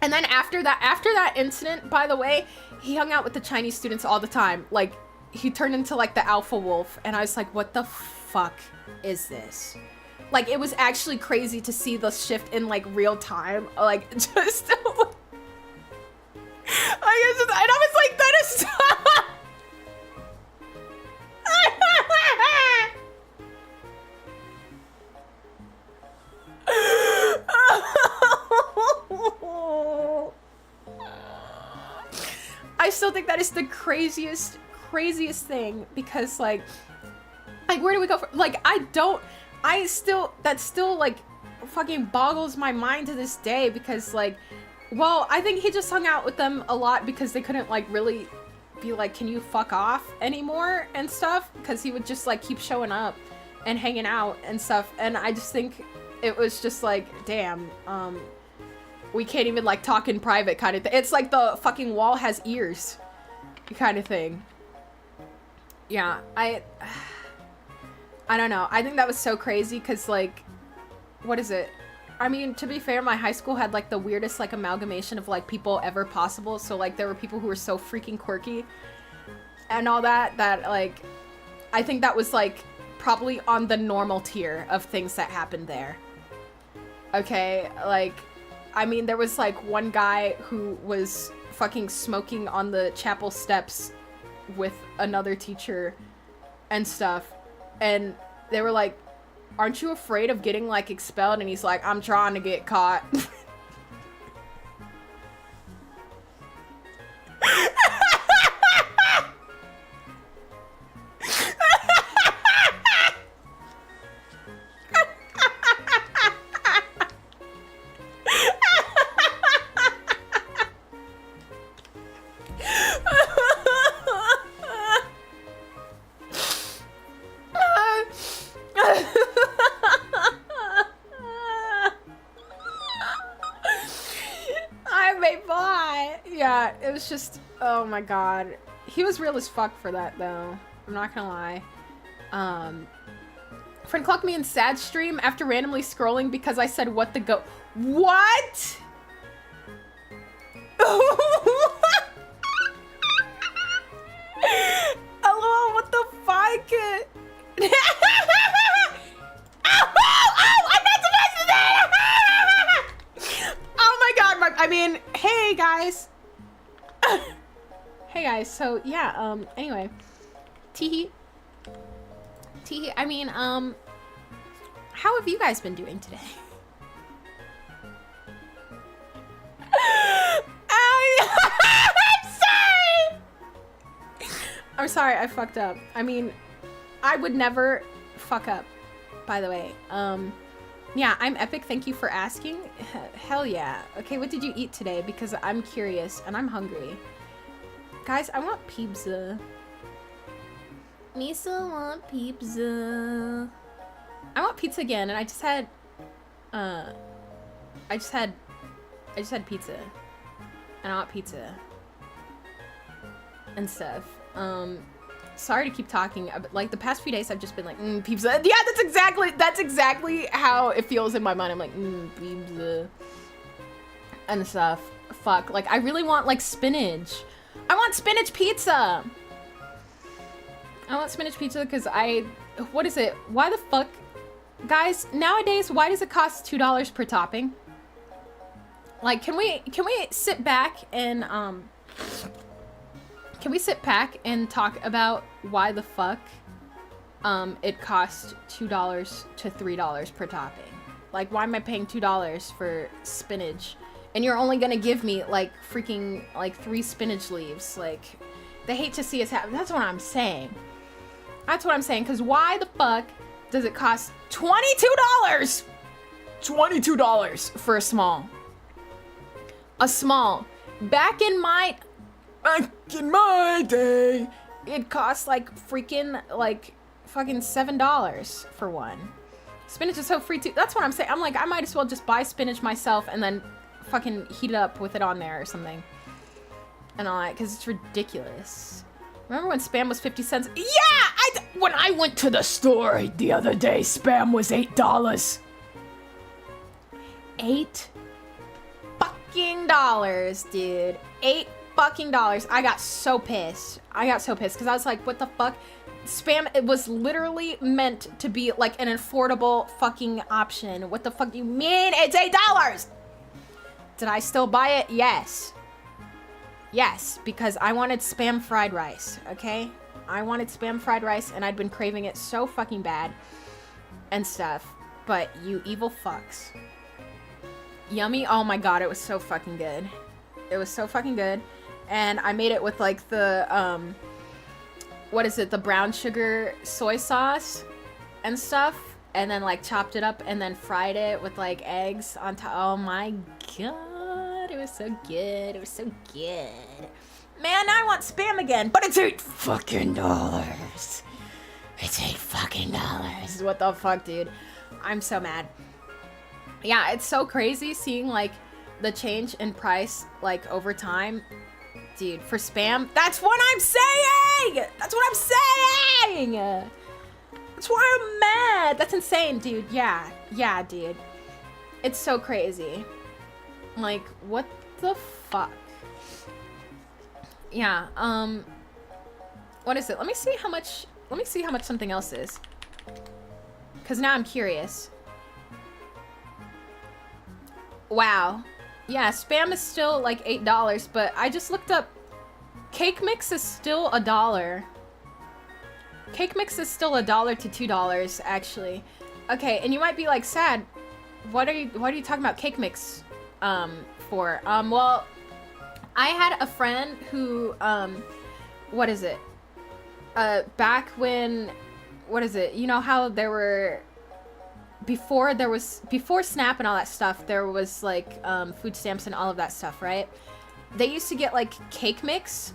And then after that incident, by the way, he hung out with the Chinese students all the time. Like he turned into like the alpha wolf, and I was like, what the fuck is this? Like it was actually crazy to see the shift in like real time, like just and I was like, that is stop. I still think that is the craziest thing because like where do we go from? Like that still like fucking boggles my mind to this day because like, well, I think he just hung out with them a lot because they couldn't like really be like, can you fuck off anymore and stuff, because he would just like keep showing up and hanging out and stuff. And I just think it was just like, damn, we can't even like talk in private kind of thing. It's like the fucking wall has ears kind of thing. Yeah, I don't know. I think that was so crazy because like, what is it? I mean, to be fair, my high school had like the weirdest like amalgamation of like people ever possible. So like there were people who were so freaking quirky and all that like, I think that was like probably on the normal tier of things that happened there. Okay, like, I mean, there was like one guy who was fucking smoking on the chapel steps with another teacher and stuff. And they were like, aren't you afraid of getting like expelled? And he's like, I'm trying to get caught. It was just, oh my god. He was real as fuck for that though. I'm not gonna lie. Friend clocked me in sad stream after randomly scrolling because I said what the go— What? Hello, what the fuck? Oh, I'm not supposed to say So yeah, anyway. Teehee. I mean, how have you guys been doing today? I'm sorry, I fucked up. I mean, I would never fuck up, by the way. Yeah, I'm Epic. Thank you for asking. Hell yeah. Okay, what did you eat today? Because I'm curious and I'm hungry. Guys, I want pizza. Misa want pizza. I want pizza again, and I just had pizza. And I want pizza. And stuff. Sorry to keep talking. Like, the past few days I've just been like, pizza. Yeah, that's exactly how it feels in my mind. I'm like, pizza. And stuff. Fuck. Like, I really want, like, spinach. I want spinach pizza! I want spinach pizza because what is it? Why the fuck? Guys, nowadays, why does it cost $2 per topping? Like, can we sit back and, can we sit back and talk about why the fuck it costs $2 to $3 per topping? Like, why am I paying $2 for spinach? And you're only gonna give me, like, freaking, like, 3 spinach leaves. Like, they hate to see us have. That's what I'm saying. That's what I'm saying. Because why the fuck does it cost $22? $22 for a small. A small. Back in my day, it cost like freaking like fucking $7 for one. Spinach is so free too. That's what I'm saying. I'm like, I might as well just buy spinach myself and then fucking heat it up with it on there or something. And all that, because it's ridiculous. Remember when Spam was 50 cents? Yeah! When I went to the store the other day, Spam was $8. $8 fucking dollars, dude. $8 fucking dollars. I got so pissed. Because I was like, what the fuck? Spam, it was literally meant to be like an affordable fucking option. What the fuck do you mean? It's $8! Did I still buy it? Yes. Yes, because I wanted Spam fried rice, okay? I wanted Spam fried rice, and I'd been craving it so fucking bad and stuff. But you evil fucks. Yummy? Oh my god, it was so fucking good. It was so fucking good. And I made it with, like, the, what is it? The brown sugar soy sauce and stuff. And then, like, chopped it up and then fried it with, like, eggs on top. Oh my god, it was so good. It was so good. Man, now I want Spam again, but it's $8 fucking dollars. It's $8 fucking dollars. What the fuck, dude? I'm so mad. Yeah, it's so crazy seeing, like, the change in price, like, over time. Dude, for Spam, that's what I'm saying! That's what I'm saying! That's why I'm mad! That's insane, dude. Yeah, dude. It's so crazy. Like, what the fuck? Yeah, what is it? Let me see how much something else is. Because now I'm curious. Wow. Yeah, Spam is still like $8, but I just looked up. Cake Mix is still $1. Cake Mix is still $1 to $2, actually. Okay, and you might be like, Sad, what are you talking about Cake Mix for? Well, I had a friend who, what is it? Back when, what is it? You know how there were, before Snap and all that stuff, there was like food stamps and all of that stuff, right? They used to get like Cake Mix.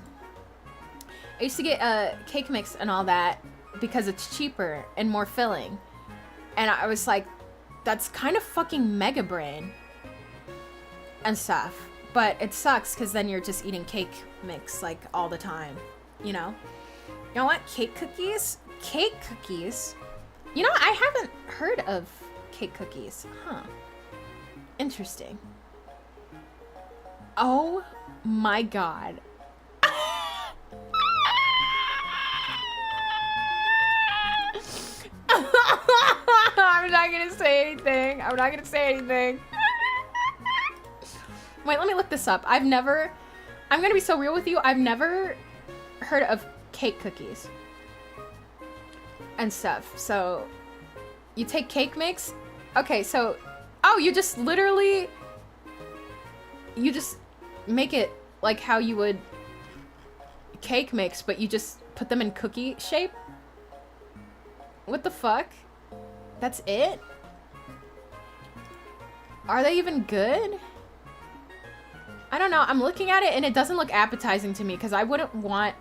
I used to get Cake Mix and all that because it's cheaper and more filling. And I was like, that's kind of fucking mega brain and stuff. But it sucks because then you're just eating Cake Mix like all the time, you know? You know what? Cake cookies? Cake cookies? You know, I haven't heard of cake cookies. Huh. Interesting. Oh my god. I'm not gonna say anything. Wait, let me look this up. I'm gonna be so real with you. I've never heard of cake cookies and stuff. So you take cake mix. Okay, so you just literally make it like how you would cake mix, but you just put them in cookie shape. What the fuck? That's it? Are they even good? I don't know. I'm looking at it and it doesn't look appetizing to me because I wouldn't want...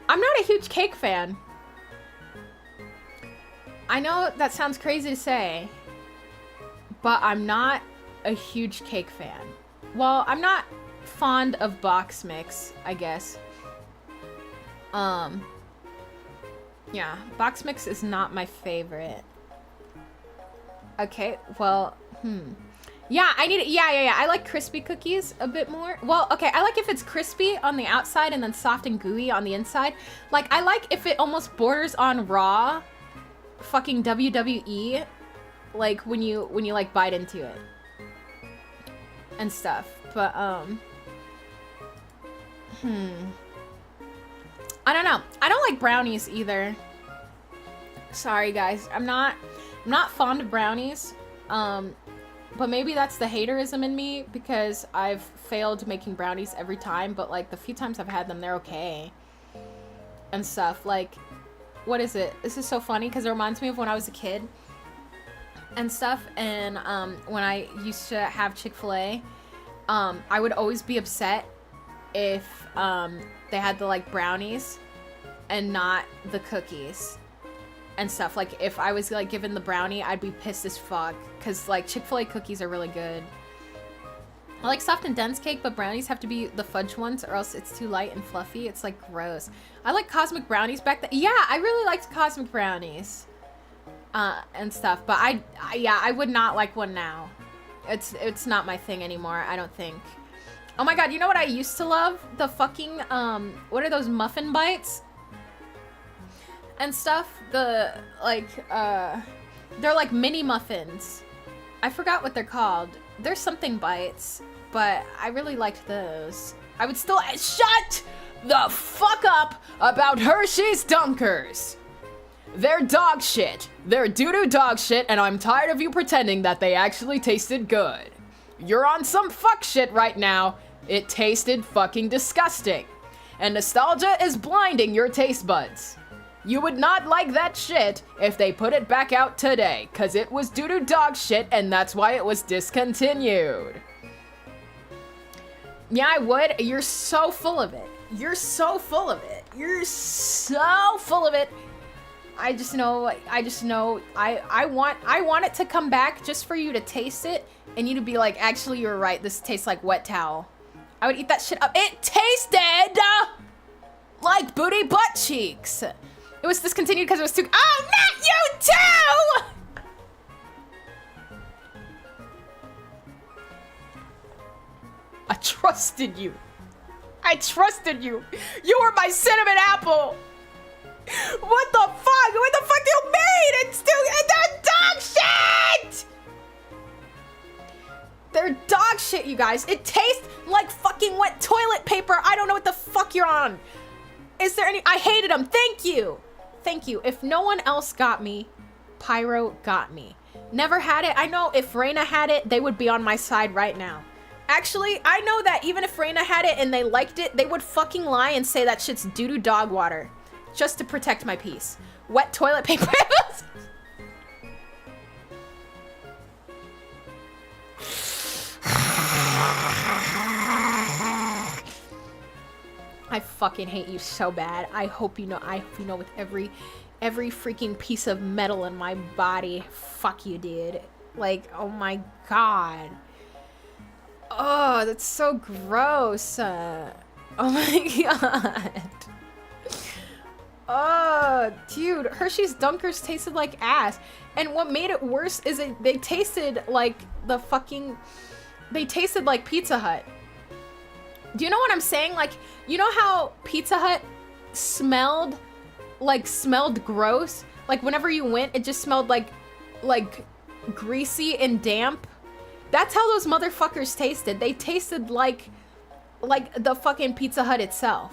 I'm not a huge cake fan. I know that sounds crazy to say, but I'm not a huge cake fan. Well, I'm not fond of box mix, I guess. Yeah, box mix is not my favorite. Okay, well, yeah, I need it. Yeah. I like crispy cookies a bit more. Well, okay, I like if it's crispy on the outside and then soft and gooey on the inside. Like, I like if it almost borders on raw fucking WWE, like when you like bite into it and stuff. But I don't know. I don't like brownies either. Sorry guys, I'm not fond of brownies. But maybe that's the haterism in me because I've failed making brownies every time, but like the few times I've had them, they're okay and stuff. Like, what is it? This is so funny because it reminds me of when I was a kid and stuff. And when I used to have Chick-fil-A, I would always be upset if they had the like brownies and not the cookies and stuff. Like if I was like given the brownie, I'd be pissed as fuck because like Chick-fil-A cookies are really good. I like soft and dense cake, but brownies have to be the fudge ones or else it's too light and fluffy. It's like gross. I like cosmic brownies back then. Yeah, I really liked cosmic brownies and stuff, but I would not like one now. It's not my thing anymore, I don't think. Oh my god, you know what I used to love? The fucking what are those muffin bites and stuff? The like they're like mini muffins. I forgot what they're called. They're something bites, but I really liked those. I would still shut the fuck up about Hershey's Dunkers. They're dog shit. They're doo-doo dog shit, and I'm tired of you pretending that they actually tasted good. You're on some fuck shit right now. It tasted fucking disgusting. And nostalgia is blinding your taste buds. You would not like that shit if they put it back out today, cause it was doo-doo dog shit and that's why it was discontinued. Yeah, I would. You're so full of it. You're so full of it. You're so full of it. I want it to come back just for you to taste it and you to be like, actually, you're right. This tastes like wet towel. I would eat that shit up. It tasted like booty butt cheeks. It was discontinued because it was too- Oh, not you too! I trusted you. I trusted you. You were my cinnamon apple. What the fuck? What the fuck do you mean? It's they're dog shit! They're dog shit, you guys. It tastes like fucking wet toilet paper. I don't know what the fuck you're on. Is there any- I hated them. Thank you. Thank you. If no one else got me, Pyro got me. Never had it. I know if Reina had it, they would be on my side right now. Actually, I know that even if Reina had it and they liked it, they would fucking lie and say that shit's doo-doo dog water. Just to protect my peace. Wet toilet paper. I fucking hate you so bad. I hope you know with every freaking piece of metal in my body. Fuck you, dude. Like, oh my god. Oh, that's so gross. Oh my god. Oh, dude, Hershey's Dunkers tasted like ass. And what made it worse is they tasted like they tasted like Pizza Hut. Do you know what I'm saying? Like, you know how Pizza Hut smelled gross? Like whenever you went, it just smelled like greasy and damp. That's how those motherfuckers tasted. They tasted like the fucking Pizza Hut itself.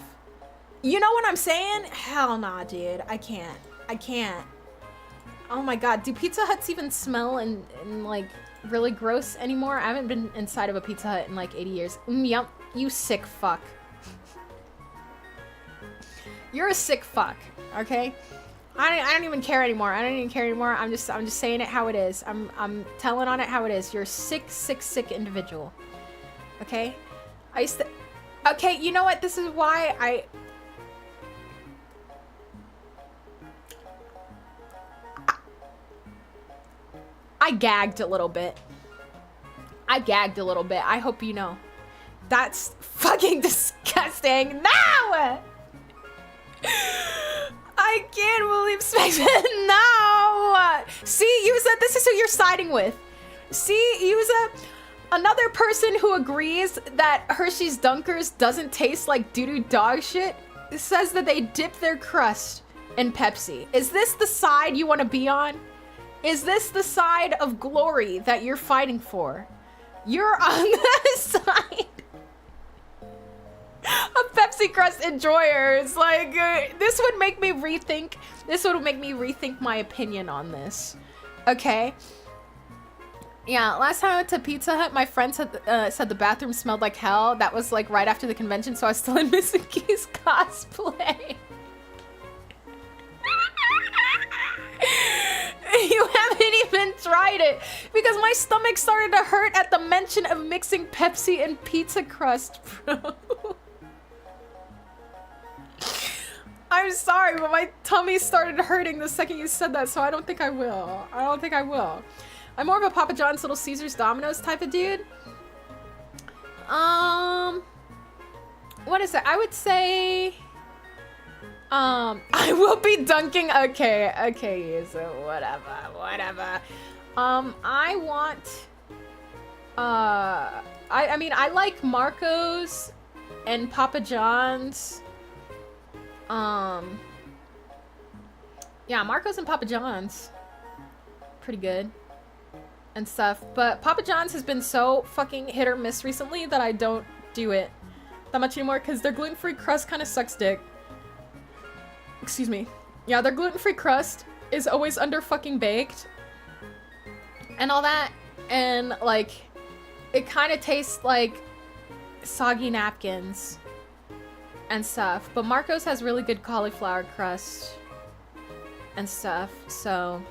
You know what I'm saying? Hell nah, dude. I can't. Oh my god, do Pizza Huts even smell and like really gross anymore? I haven't been inside of a Pizza Hut in like 80 years. Yep, you sick fuck. You're a sick fuck, okay? I don't even care anymore. I'm just saying it how it is. I'm telling on it how it is. You're a sick individual. Okay? Okay, you know what? This is why I gagged a little bit. I hope you know. That's fucking disgusting. No! I can't believe Specs. No! See, Yuza, this is who you're siding with. See, Yuza, another person who agrees that Hershey's Dunkers doesn't taste like doo-doo dog shit says that they dip their crust in Pepsi. Is this the side you want to be on? Is this the side of glory that you're fighting for? You're on the side of Pepsi Crust enjoyers. Like, this would make me rethink my opinion on this. Okay? Yeah, last time I went to Pizza Hut, my friend said the bathroom smelled like hell. That was like right after the convention, so I was still in Mizuki's cosplay. You haven't even tried it because my stomach started to hurt at the mention of mixing Pepsi and pizza crust, bro. I'm sorry, but my tummy started hurting the second you said that, so I don't think I will. I'm more of a Papa John's, Little Caesars, Domino's type of dude. What is it? I would say... I will be dunking. Okay, so whatever. I want, I mean, I like Marco's and Papa John's. Yeah, Marco's and Papa John's. Pretty good. And stuff. But Papa John's has been so fucking hit or miss recently that I don't do it that much anymore because their gluten-free crust kind of sucks dick. Excuse me. Yeah, their gluten-free crust is always under fucking baked and all that, and like it kind of tastes like soggy napkins and stuff. But Marco's has really good cauliflower crust and stuff, so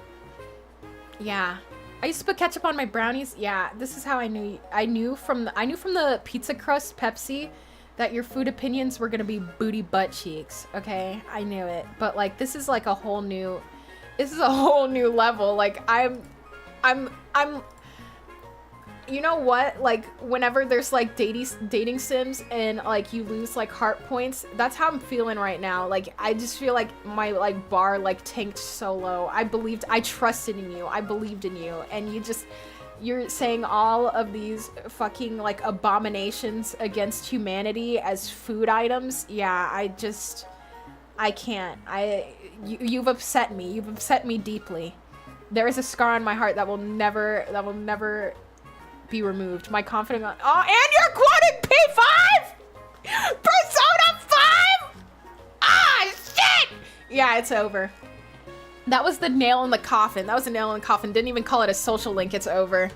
yeah. I used to put ketchup on my brownies. Yeah, this is how I knew from the pizza crust Pepsi that your food opinions were gonna be booty butt cheeks, okay? I knew it. But like this is like a whole new level. Like I'm you know what? Like whenever there's like dating sims and like you lose like heart points, that's how I'm feeling right now. Like I just feel like my like bar like tanked so low. I trusted in you. I believed in you, and you're saying all of these fucking like abominations against humanity as food items. Yeah, I can't. You've upset me. You've upset me deeply. There is a scar on my heart that will never be removed. My confidence. Oh, and you're quoting P5? Persona 5? Ah, shit! Yeah, it's over. That was the nail in the coffin. Didn't even call it a social link. It's over.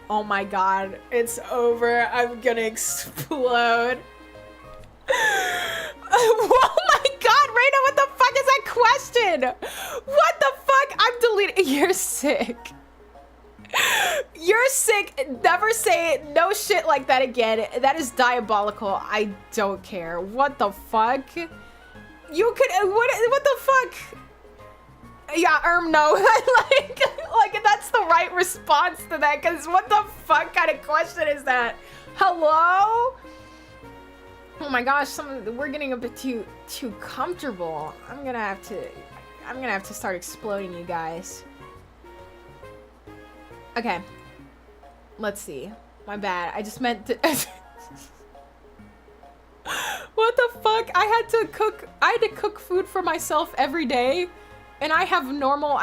Oh my god. It's over. I'm gonna explode. Oh my god, Reina, what the fuck is that question? What the fuck? I'm deleting. You're sick. You're sick. Never say no shit like that again. That is diabolical. I don't care. What the fuck? You could. What the fuck? Yeah, no. like that's the right response to that, because what the fuck kind of question is that? Hello? Oh my gosh, we're getting a bit too comfortable. I'm gonna have to start exploding you guys. Okay. Let's see. My bad. I just meant to What the fuck? I had to cook food for myself every day. And I have normal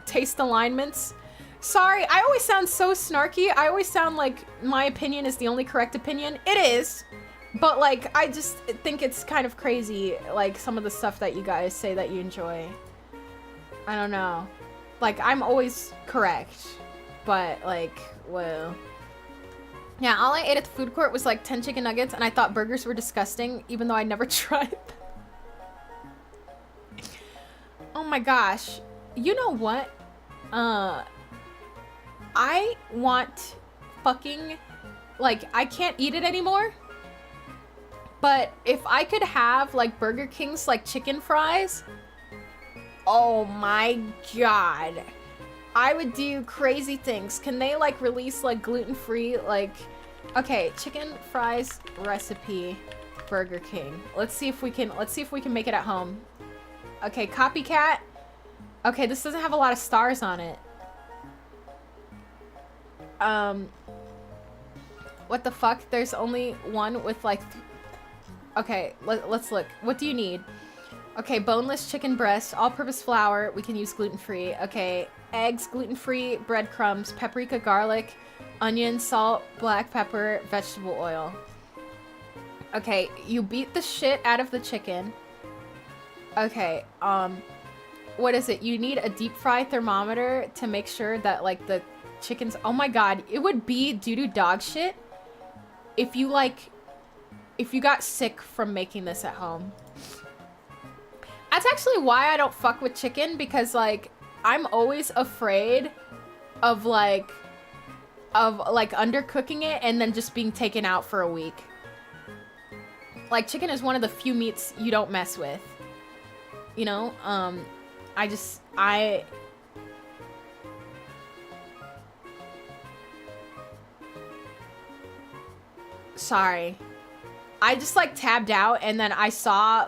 taste alignments. Sorry, I always sound so snarky. I always sound like my opinion is the only correct opinion. It is. But, like, I just think it's kind of crazy, like, some of the stuff that you guys say that you enjoy. I don't know. Like, I'm always correct. But, like, well... Yeah, all I ate at the food court was, like, 10 chicken nuggets, and I thought burgers were disgusting, even though I never tried them. Oh my gosh. You know what? I want fucking... Like, I can't eat it anymore. But if I could have, like, Burger King's, like, chicken fries, oh my god. I would do crazy things. Can they, like, release, like, gluten-free, like... Okay, chicken fries recipe, Burger King. Let's see if we can make it at home. Okay, copycat. Okay, this doesn't have a lot of stars on it. What the fuck? There's only one with, like... Okay, let's look. What do you need? Okay, boneless chicken breast, all-purpose flour. We can use gluten-free. Okay, eggs, gluten-free, breadcrumbs, paprika, garlic, onion, salt, black pepper, vegetable oil. Okay, you beat the shit out of the chicken. Okay, what is it? You need a deep fry thermometer to make sure that, like, the chicken's... Oh my god, it would be doo-doo dog shit if you, like... If you got sick from making this at home. That's actually why I don't fuck with chicken, because, like, I'm always afraid of, like, undercooking it and then just being taken out for a week. Like, chicken is one of the few meats you don't mess with. You know? Sorry. I just, like, tabbed out, and then I saw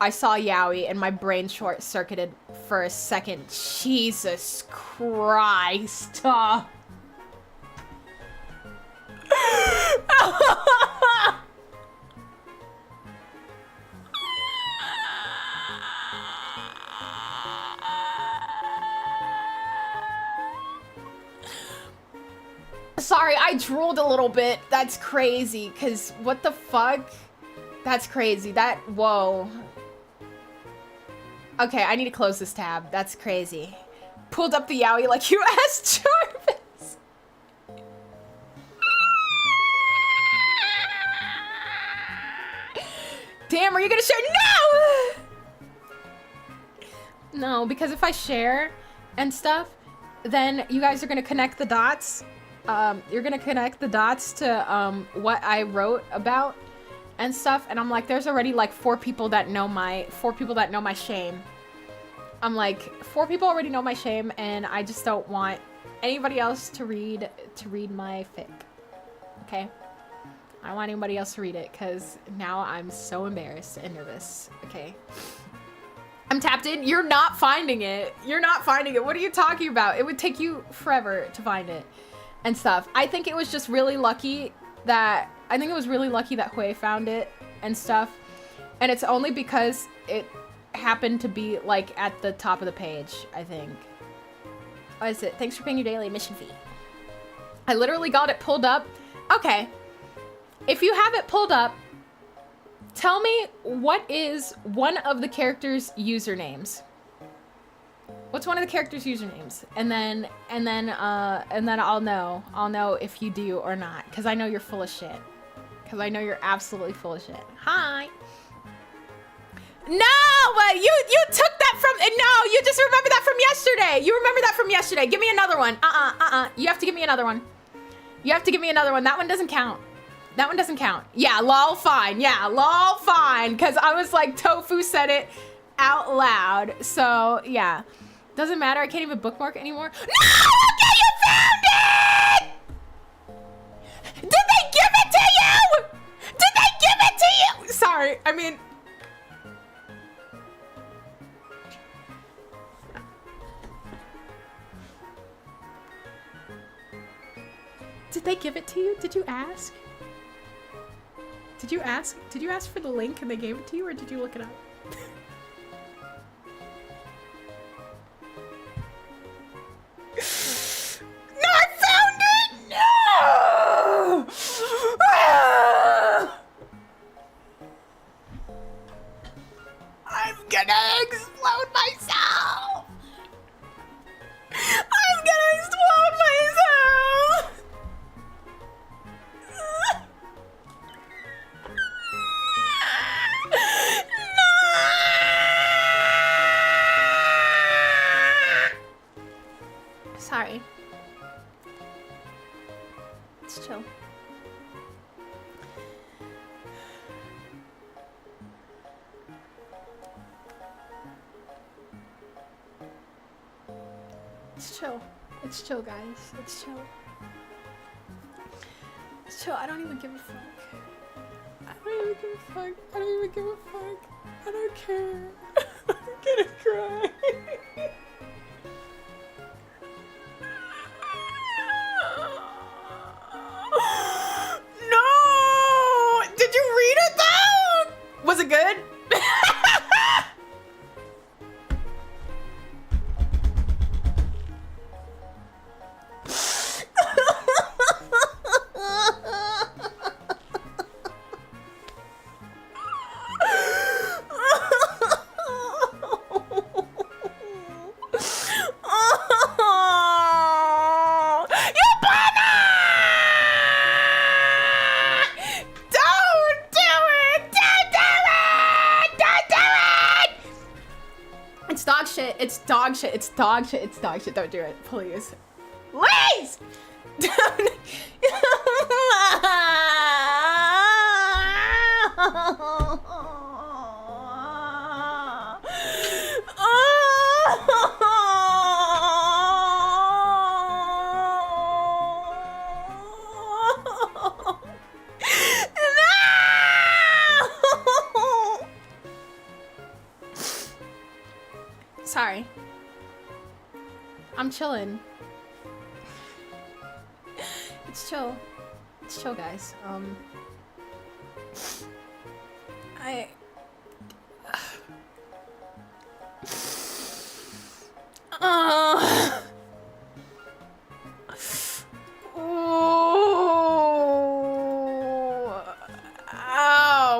Yowie, and my brain short-circuited for a second. Jesus Christ. Sorry, I drooled a little bit. That's crazy, because what the fuck? That's crazy. Whoa. Okay, I need to close this tab. That's crazy. Pulled up the Yowie like you asked Jarvis. Damn, are you gonna share? No! No, because if I share and stuff, then you guys are gonna connect the dots. You're gonna connect the dots to what I wrote about and stuff, and I'm like, there's already like 4 people that know my shame. I'm like, 4 people already know my shame, and I just don't want anybody else to read my fic. Okay? I don't want anybody else to read it, because now I'm so embarrassed and nervous. Okay. I'm tapped in. You're not finding it. You're not finding it. What are you talking about? It would take you forever to find it. And stuff. I think it was just really lucky that Hui found it and stuff. And it's only because it happened to be, like, at the top of the page, I think. What is it? Thanks for paying your daily admission fee. I literally got it pulled up. Okay. If you have it pulled up, tell me what is one of the characters' usernames. What's one of the characters' usernames? And then I'll know if you do or not. Because I know you're full of shit. Because I know you're absolutely full of shit. Hi. No! You took that from... No, you just remember that from yesterday. You remember that from yesterday. Give me another one. You have to give me another one. You have to give me another one. That one doesn't count. That one doesn't count. Yeah, lol, fine. Yeah, lol, fine. Because I was like, Tofu said it out loud. So, yeah. Doesn't matter. I can't even bookmark anymore. No! Okay, you found it! Did they give it to you? Did they give it to you? Sorry. I mean... Did they give it to you? Did you ask? Did you ask? Did you ask for the link and they gave it to you, or did you look it up? No, I found it! No! Sorry. It's chill. It's chill. It's chill, guys. It's chill. It's chill. I don't even give a fuck. I don't even give a fuck. I don't even give a fuck. I don't care. I'm gonna cry. No! Did you read it though? Was it good? It's dog shit. It's dog shit. It's dog shit. Don't do it, please. Please! Don't. Sorry. I'm chilling. It's chill. It's chill, guys. Oh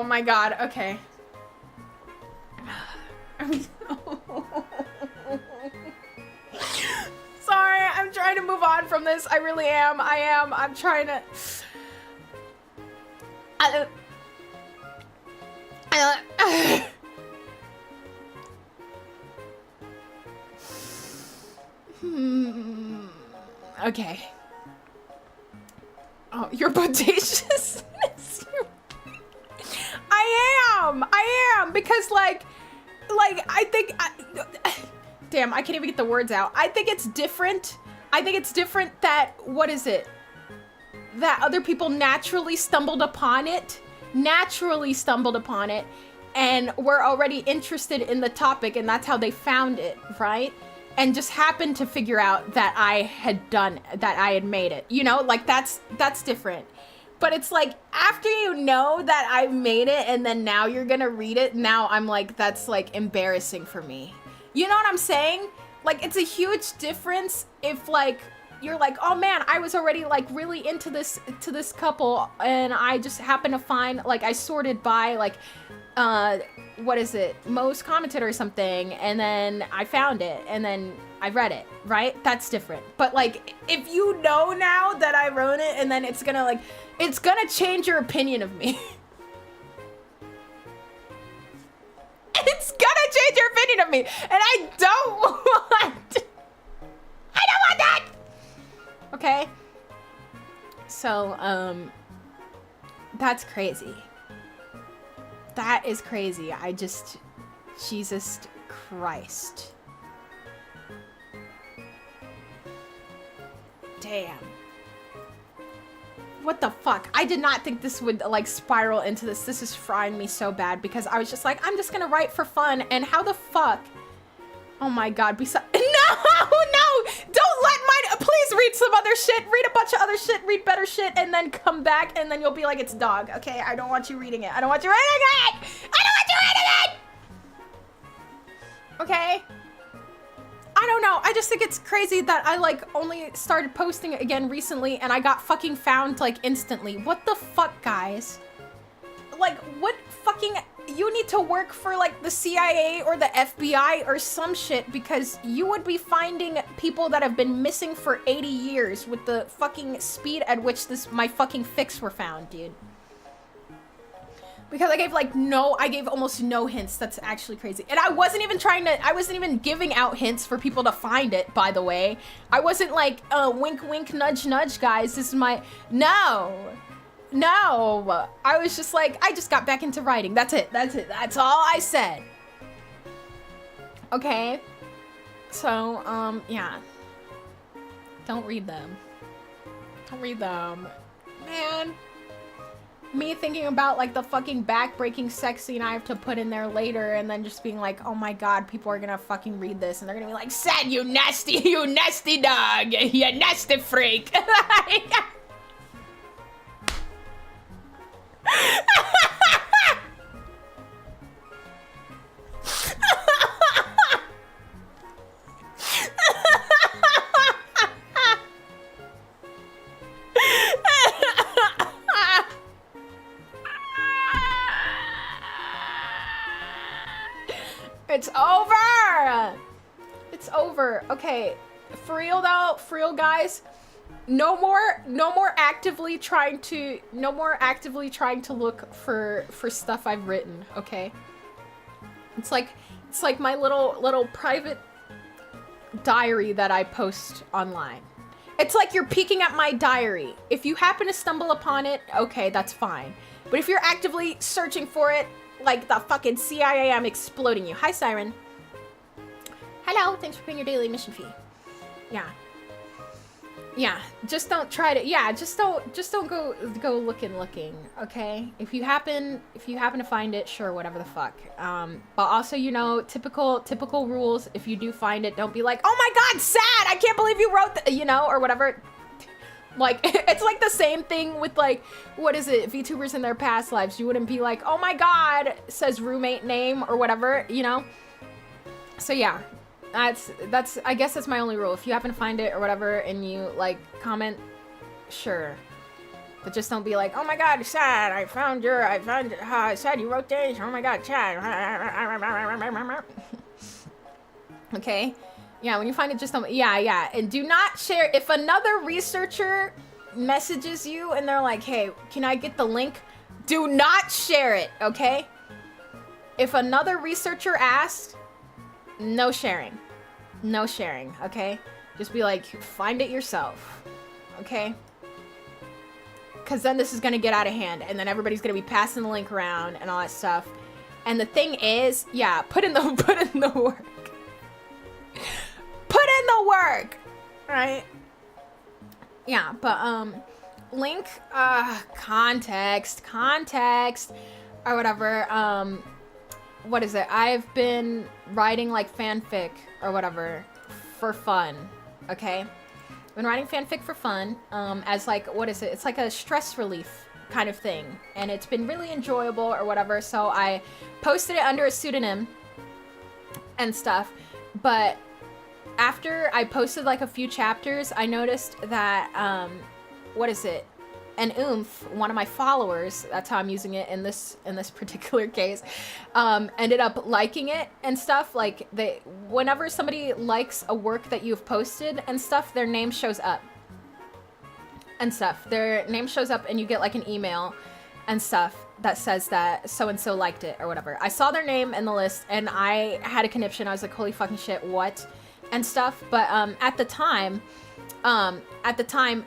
my god, okay. Sorry, I'm trying to move on from this. I really am. I'm trying to... Okay. Oh, you're bodacious. I am, because like, I think, damn, I can't even get the words out. I think it's different. I think it's different that, what is it? That other people naturally stumbled upon it, and were already interested in the topic, and that's how they found it, right? And just happened to figure out that I had made it, you know? Like, that's different. But it's like, after you know that I made it and then now you're gonna read it, now I'm like, that's like embarrassing for me. You know what I'm saying? Like, it's a huge difference if like, you're like, oh man, I was already like really into this couple and I just happened to find, like, I sorted by like, what is it? Most commented or something, and then I found it and then I read it, right? That's different. But like, if you know now that I wrote it and then it's gonna change your opinion of me. It's gonna change your opinion of me, and I don't want that. Okay? So, that's crazy. That is crazy. Jesus Christ. Damn. What the fuck? I did not think this would like spiral into this. This is frying me so bad because I was just like, I'm just gonna write for fun, and how the fuck? Oh my god, no, don't let mine, please read some other shit, read a bunch of other shit, read better shit, and then come back, and then you'll be like, it's dog, okay? I don't want you reading it. I don't want you reading it! Okay? I don't know, I just think it's crazy that I like only started posting again recently and I got fucking found like instantly. What the fuck, guys? Like, what fucking, you need to work for like the CIA or the FBI or some shit, because you would be finding people that have been missing for 80 years with the fucking speed at which my fucking fix were found, dude. Because I gave almost no hints. That's actually crazy. And I wasn't even giving out hints for people to find it, by the way. I wasn't like, wink, wink, nudge, nudge, guys. This is my, no. I was just like, I just got back into writing. That's it. That's all I said. Okay. So, yeah. Don't read them. Man. Me thinking about like the fucking back-breaking sex scene I have to put in there later, and then just being like, oh my god, people are gonna fucking read this and they're gonna be like, Sad, you nasty dog, you nasty freak. It's over. Okay, for real though, guys, no more actively trying to look for stuff I've written, okay? It's like my little private diary that I post online. It's like you're peeking at my diary. If you happen to stumble upon it, okay, that's fine. But if you're actively searching for it, like the fucking CIA, I'm exploding you. Hi, Siren. Hello, thanks for paying your daily admission fee. Yeah, just don't try to, just don't go looking, okay? If you happen to find it, sure, whatever the fuck. But also, you know, typical rules, if you do find it, don't be like, oh my god, Sad, I can't believe you wrote you know, or whatever. Like, it's like the same thing with, like, what is it, VTubers in their past lives. You wouldn't be like, oh my god, says roommate name, or whatever, you know? So yeah, that's I guess that's my only rule. If you happen to find it or whatever and you like comment, sure, but just don't be like, oh my god, Sad, I found Sad, you wrote this, oh my god, Chad. Okay, yeah, when you find it, just don't, yeah, and do not share. If another researcher messages you and they're like, hey, can I get the link, do not share it, okay? If another researcher asks, no sharing, okay? Just be like, find it yourself, okay? Because then this is gonna get out of hand, and then everybody's gonna be passing the link around and all that stuff. And the thing is, yeah, put in the work. Put in the work, right? Yeah, but link, context, or whatever. What is it? I've been writing like fanfic or whatever for fun, okay? I've been writing fanfic for fun, as like, what is it? It's like a stress relief kind of thing, and it's been really enjoyable or whatever, so I posted it under a pseudonym and stuff, but after I posted like a few chapters, I noticed that, what is it? And one of my followers, that's how I'm using it in this particular case, ended up liking it and stuff. Like, whenever somebody likes a work that you've posted and stuff, their name shows up and stuff. Their name shows up and you get like an email and stuff that says that so-and-so liked it or whatever. I saw their name in the list and I had a conniption. I was like, holy fucking shit, what? And stuff. But at the time,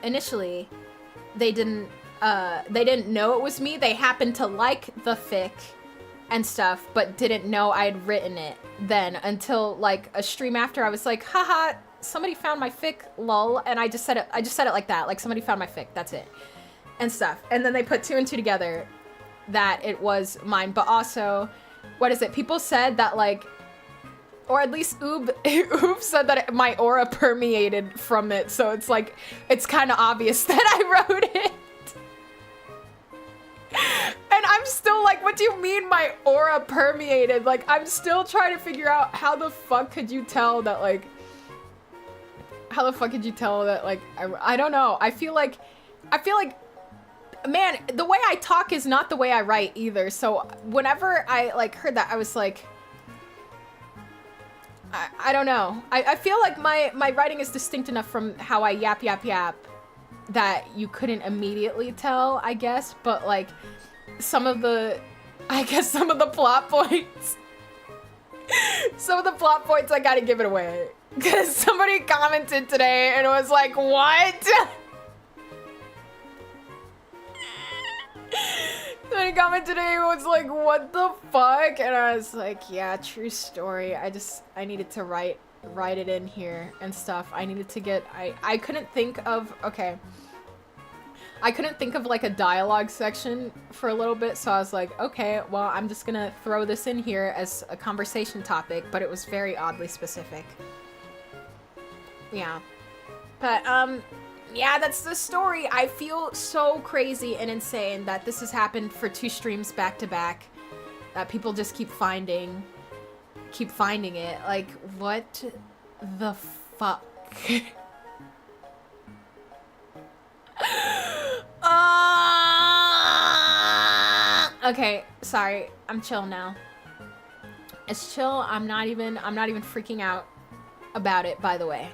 initially, they didn't know it was me. They happened to like the fic and stuff, but didn't know I had written it then, until like a stream after. I was like, haha, somebody found my fic, lol. And I just said it like that, like somebody found my fic, that's it, and stuff. And then they put two and two together that it was mine. But also, what is it? People said that, like, or at least Oob said that my aura permeated from it. So it's like, it's kind of obvious that I wrote it. And I'm still like, what do you mean my aura permeated? Like, I'm still trying to figure out how the fuck could you tell that, like, I don't know. I feel like, man, the way I talk is not the way I write either. So whenever I like heard that, I was like, I don't know. I feel like my writing is distinct enough from how I yap that you couldn't immediately tell, I guess. But like some of the I guess some of the plot points. Some of the plot points, I gotta give it away. Because somebody commented today and was like, what? Somebody commented today and was like, what the fuck? And I was like, yeah, true story. I needed to write it in here and stuff. I needed to get, I couldn't think of, okay. I couldn't think of like a dialogue section for a little bit, so I was like, okay, well, I'm just gonna throw this in here as a conversation topic, but it was very oddly specific. Yeah. But, yeah, that's the story. I feel so crazy and insane that this has happened for 2 streams back to back. That people just keep finding it. Like, what the fuck? Okay, sorry. I'm chill now. It's chill. I'm not even freaking out about it, by the way.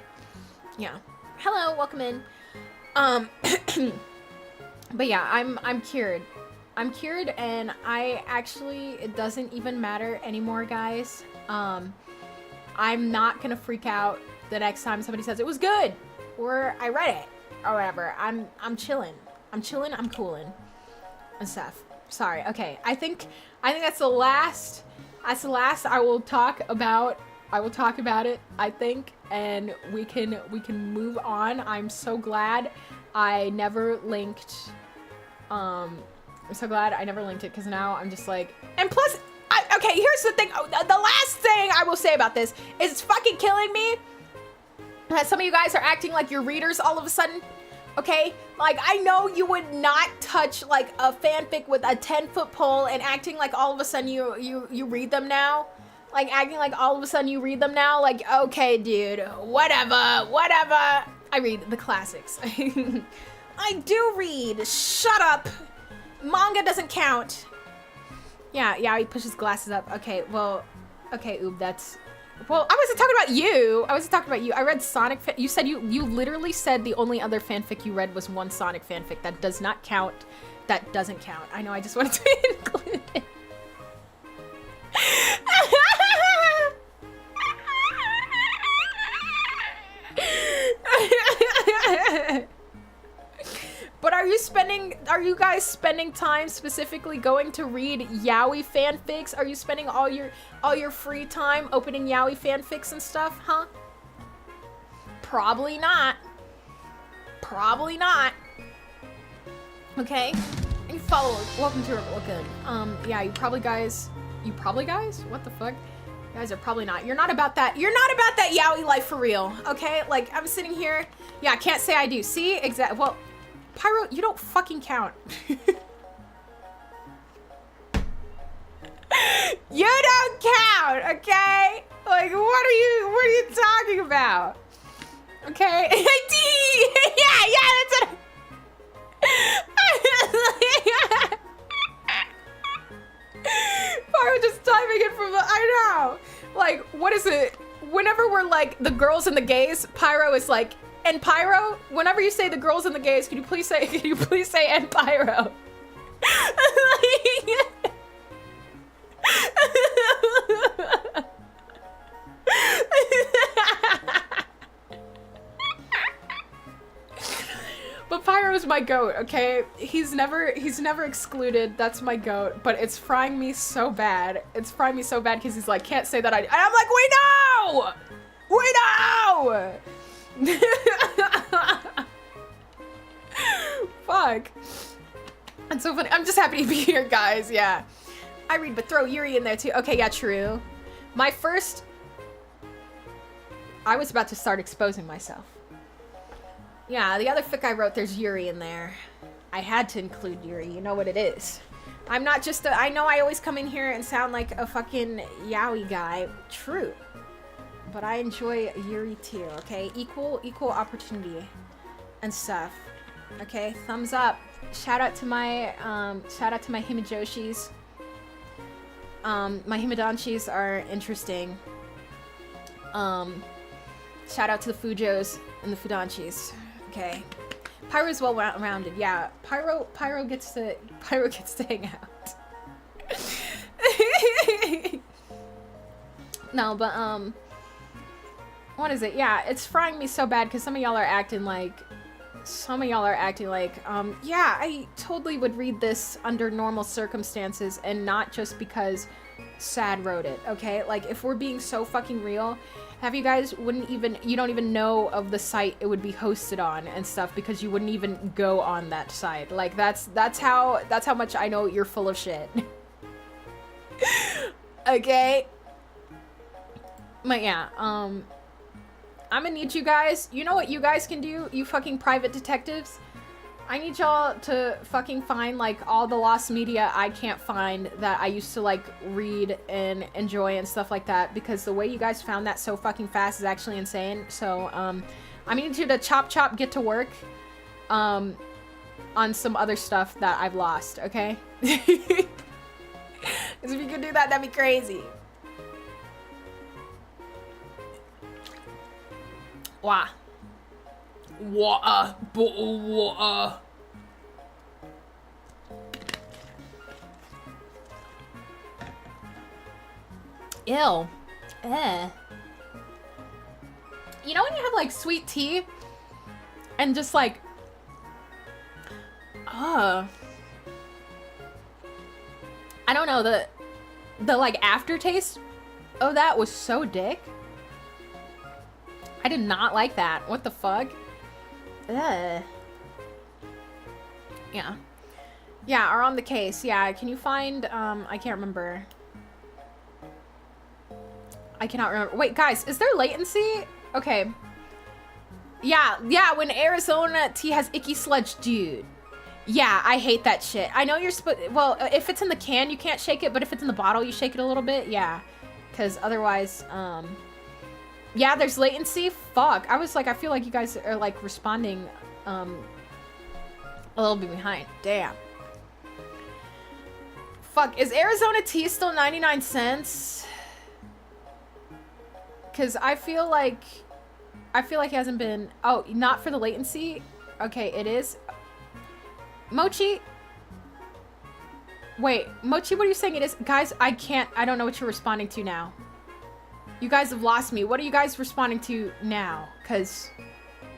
Yeah. Hello, welcome in. But yeah, I'm cured. I'm cured, and it doesn't even matter anymore, guys. I'm not gonna freak out the next time somebody says it was good or I read it or whatever. I'm chilling. I'm cooling and stuff. Sorry. Okay. I think that's the last I will talk about it, I think, and we can move on. I'm so glad I never linked I'm so glad I never linked it, because now I'm just like, and plus okay, here's the thing. The last thing I will say about this is it's fucking killing me that some of you guys are acting like you're readers all of a sudden. Okay, like, I know you would not touch like a fanfic with a 10-foot pole and acting like all of a sudden you read them now. Like, acting like all of a sudden you read them now. Like, okay, dude, whatever. I read the classics. I do read. Shut up. Manga doesn't count. Yeah, he pushes glasses up. Okay, well, okay, Oob, that's... Well, I wasn't talking about you. I read Sonic you said you literally said the only other fanfic you read was one Sonic fanfic. That does not count. That doesn't count. I know, I just wanted to include it. But are you guys spending time specifically going to read yaoi fanfics? Are you spending all your free time opening yaoi fanfics and stuff, huh? Probably not. Okay. And follow. Welcome to Good. Yeah, you probably guys? What the fuck? You guys are probably not. You're not about that yaoi life for real, okay? Like, I'm sitting here. Yeah, I can't say I do. See? Exactly. Well, Pyro, you don't fucking count. You don't count, okay? Like, what are you talking about? Okay? Yeah, that's it. Pyro just typing it from the, I know. Like, what is it? Whenever we're like the girls and the gays, Pyro is like, and Pyro, whenever you say the girls and the gays, can you please say and Pyro? But Pyro is my goat, okay? He's never excluded. That's my goat. But it's frying me so bad. It's frying me so bad because he's like, can't say that and I'm like, we know! Fuck. That's so funny. I'm just happy to be here, guys. Yeah. I read, but throw Yuri in there too. Okay, yeah, true. I was about to start exposing myself. Yeah, the other fic I wrote, there's Yuri in there. I had to include Yuri. You know what it is. I'm not just I know I always come in here and sound like a fucking yaoi guy. True. But I enjoy Yuri too, okay? Equal opportunity and stuff. Okay, thumbs up. Shout out to my Himijoshis. My Himidanshis are interesting. Shout out to the Fujos and the Fudanshis. Okay. Pyro's well rounded. Yeah, Pyro gets to hang out. No, but, what is it? Yeah, it's frying me so bad because some of y'all are acting like, yeah, I totally would read this under normal circumstances and not just because Sad wrote it, okay? Like, if we're being so fucking real, have you guys you don't even know of the site it would be hosted on and stuff because you wouldn't even go on that site. Like, that's how much I know you're full of shit. Okay? But yeah, I'm gonna need you guys, you know what you guys can do, you fucking private detectives? I need y'all to fucking find, like, all the lost media I can't find that I used to, like, read and enjoy and stuff like that, because the way you guys found that so fucking fast is actually insane. So, I need you to chop get to work, on some other stuff that I've lost, okay? Because if you could do that, that'd be crazy. Wow. Water, bottle water. Ew. Eh. You know when you have like sweet tea and just like, I don't know, the like aftertaste of that was so dick. I did not like that. What the fuck? Ugh. Yeah. Yeah, are on the case. Yeah, can you find, I can't remember. I cannot remember. Wait, guys, is there latency? Okay. Yeah, when Arizona tea has icky sludge, dude. Yeah, I hate that shit. I know you're well, if it's in the can, you can't shake it, but if it's in the bottle, you shake it a little bit. Yeah. Because otherwise, yeah, there's latency. Fuck. I was like, I feel like you guys are like responding a little bit behind. Damn. Fuck. Is Arizona tea still 99 cents? Because I feel like it hasn't been. Oh, not for the latency? Okay, it is. Mochi? Wait, Mochi, what are you saying it is? Guys, I don't know what you're responding to now. You guys have lost me. What are you guys responding to now? Because,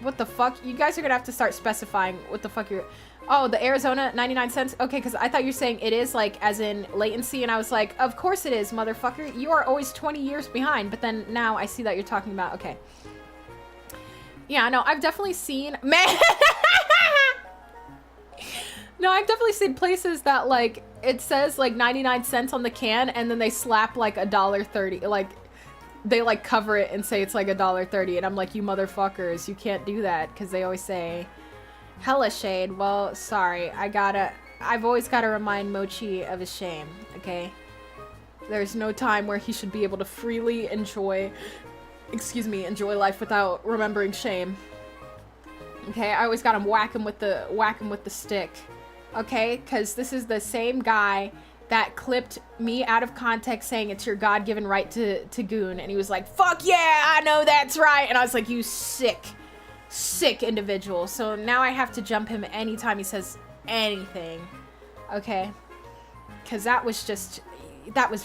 what the fuck? You guys are gonna have to start specifying what the fuck you're... Oh, the Arizona, 99 cents? Okay, because I thought you were saying it is, like, as in latency, and I was like, of course it is, motherfucker. You are always 20 years behind, but then now I see that you're talking about... Okay. Yeah, no, I've definitely seen... Man! No, I've definitely seen places that, like, it says, like, 99 cents on the can, and then they slap, like, $1.30, like... They like cover it and say it's like $1.30, and I'm like, you motherfuckers, you can't do that, because they always say hella shade. Well, sorry, I've always gotta remind Mochi of his shame, okay? There's no time where he should be able to freely enjoy life without remembering shame. Okay, I always gotta whack him with the stick, okay? Because this is the same guy that clipped me out of context saying it's your God-given right to goon. And he was like, fuck yeah, I know that's right. And I was like, you sick individual. So now I have to jump him anytime he says anything. Okay? Because that was